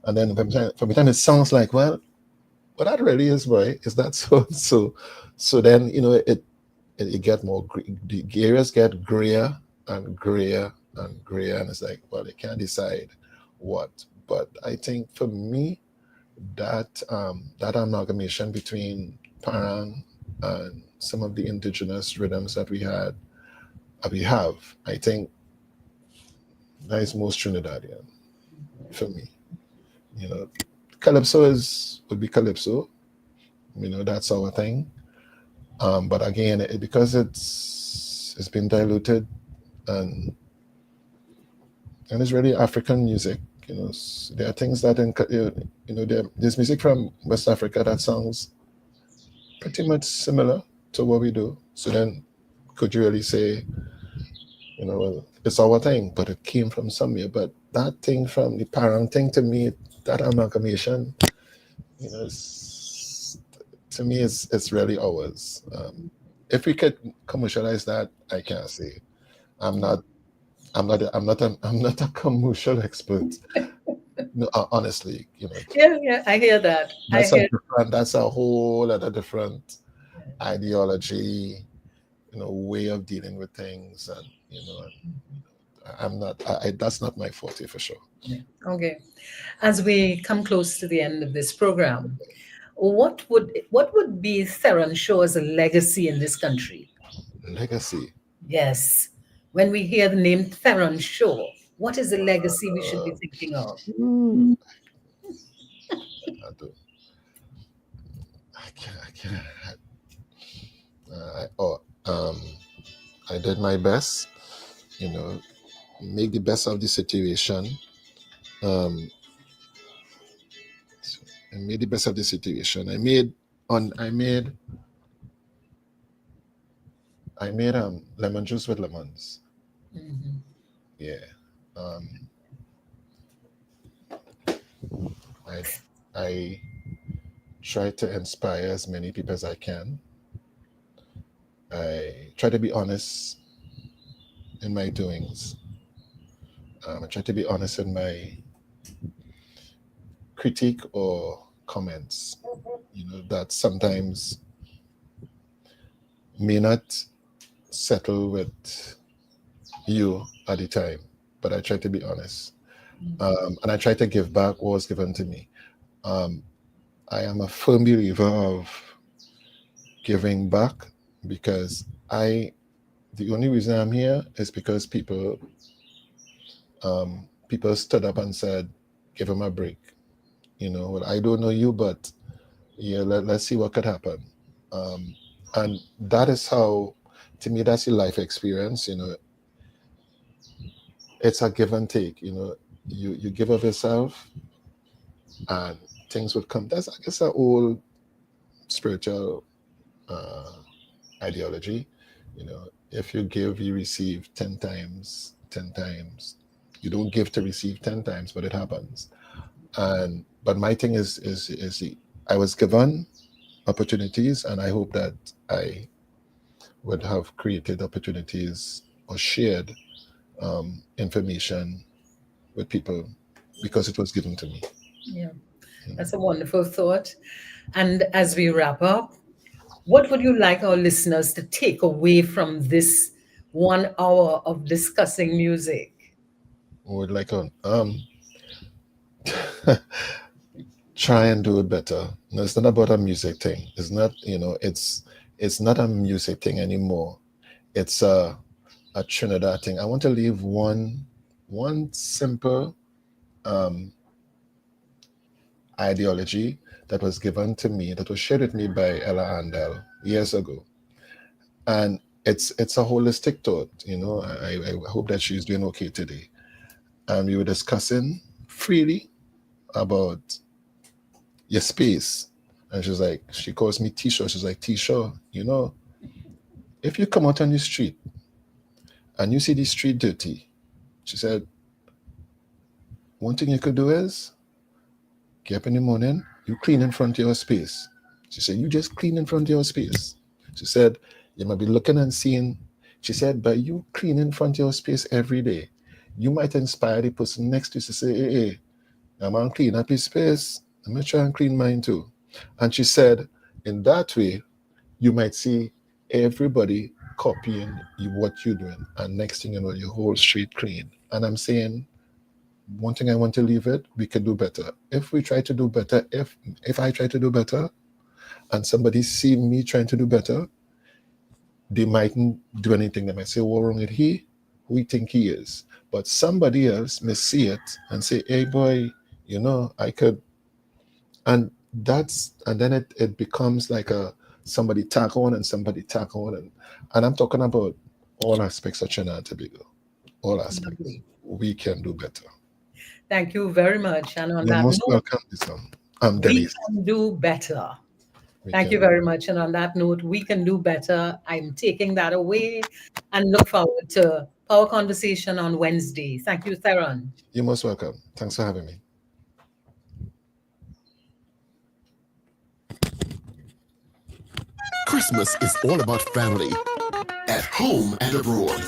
and then from the time it sounds like, well, but that really is, boy, is that so? So then it get more. The areas get grayer and grayer and grayer, and it's like, well, they can't decide what. But I think for me, that amalgamation between parang and some of the indigenous rhythms that we have, I think that is most Trinidadian for me. Calypso would be calypso. That's our thing. But again, because it's been diluted, and it's really African music. There are things that there's music from West Africa that sounds pretty much similar to what we do. So then, could you really say, well, it's our thing, but it came from somewhere? But that thing from the parang thing, to me, that amalgamation, to me, it's really ours. If we could commercialize that, I can't say. I'm not a commercial expert. No, honestly, Yeah, I hear that. That's a whole other different ideology, way of dealing with things, and I'm not. That's not my forte for sure. Yeah. Okay. As we come close to the end of this program, what would be Theron Shaw's legacy in this country? Legacy. Yes. When we hear the name Theron Shaw, what is the legacy we should be thinking of? I did my best, make the best of the situation. I made the best of the situation. I made lemon juice with lemons. Mm-hmm. Yeah. I try to inspire as many people as I can. I try to be honest in my doings. I try to be honest in my critique or comments. That sometimes may not settle with you at the time, but I try to be honest. And I try to give back what was given to me. I am a firm believer of giving back because the only reason I'm here is because people stood up and said, give him a break. Well, I don't know you, but yeah, let's see what could happen. And that is how, to me, that's a life experience. It's a give and take. You give of yourself, and things would come. That's, I guess, an old spiritual ideology. If you give, you receive 10 times. 10 times. You don't give to receive 10 times, but it happens. But my thing is I was given opportunities, and I hope that I would have created opportunities or shared information with people because it was given to me. Yeah, that's a wonderful thought. And as we wrap up, what would you like our listeners to take away from this 1 hour of discussing music? Would like try and do it better. No, it's not about a music thing. It's not, it's not a music thing anymore. It's a Trinidad thing. I want to leave one simple ideology that was given to me, that was shared with me by Ella Wendell years ago. And it's a holistic thought, I hope that she's doing okay today. And we were discussing freely about your space. And she calls me T-Shaw. She's like, T-Shaw, if you come out on the street and you see the street dirty, she said, one thing you could do is get up in the morning, you clean in front of your space. She said, you just clean in front of your space. She said, you might be looking and seeing. She said, but you clean in front of your space every day. You might inspire the person next to you to say, hey, I'm going to clean up his space. I'm going to try and clean mine too. And she said, in that way, you might see everybody copying what you're doing. And next thing you know, your whole street clean. And I'm saying, one thing I want to leave it, we can do better. If we try to do better, if I try to do better, and somebody see me trying to do better, they mightn't do anything. They might say, what wrong with he? Who we think he is. But somebody else may see it and say, hey boy, I could. And then it becomes like somebody tack on and somebody tack on. And I'm talking about all aspects of Trinidad and Tobago. All aspects. We can do better. Thank you very much. And on You're that most note, welcome. I'm Dennise. We can do better. Thank you very much. And on that note, we can do better. I'm taking that away and look forward to our conversation on Wednesday. Thank you, Theron. You're most welcome. Thanks for having me. Christmas is all about family, at home and abroad.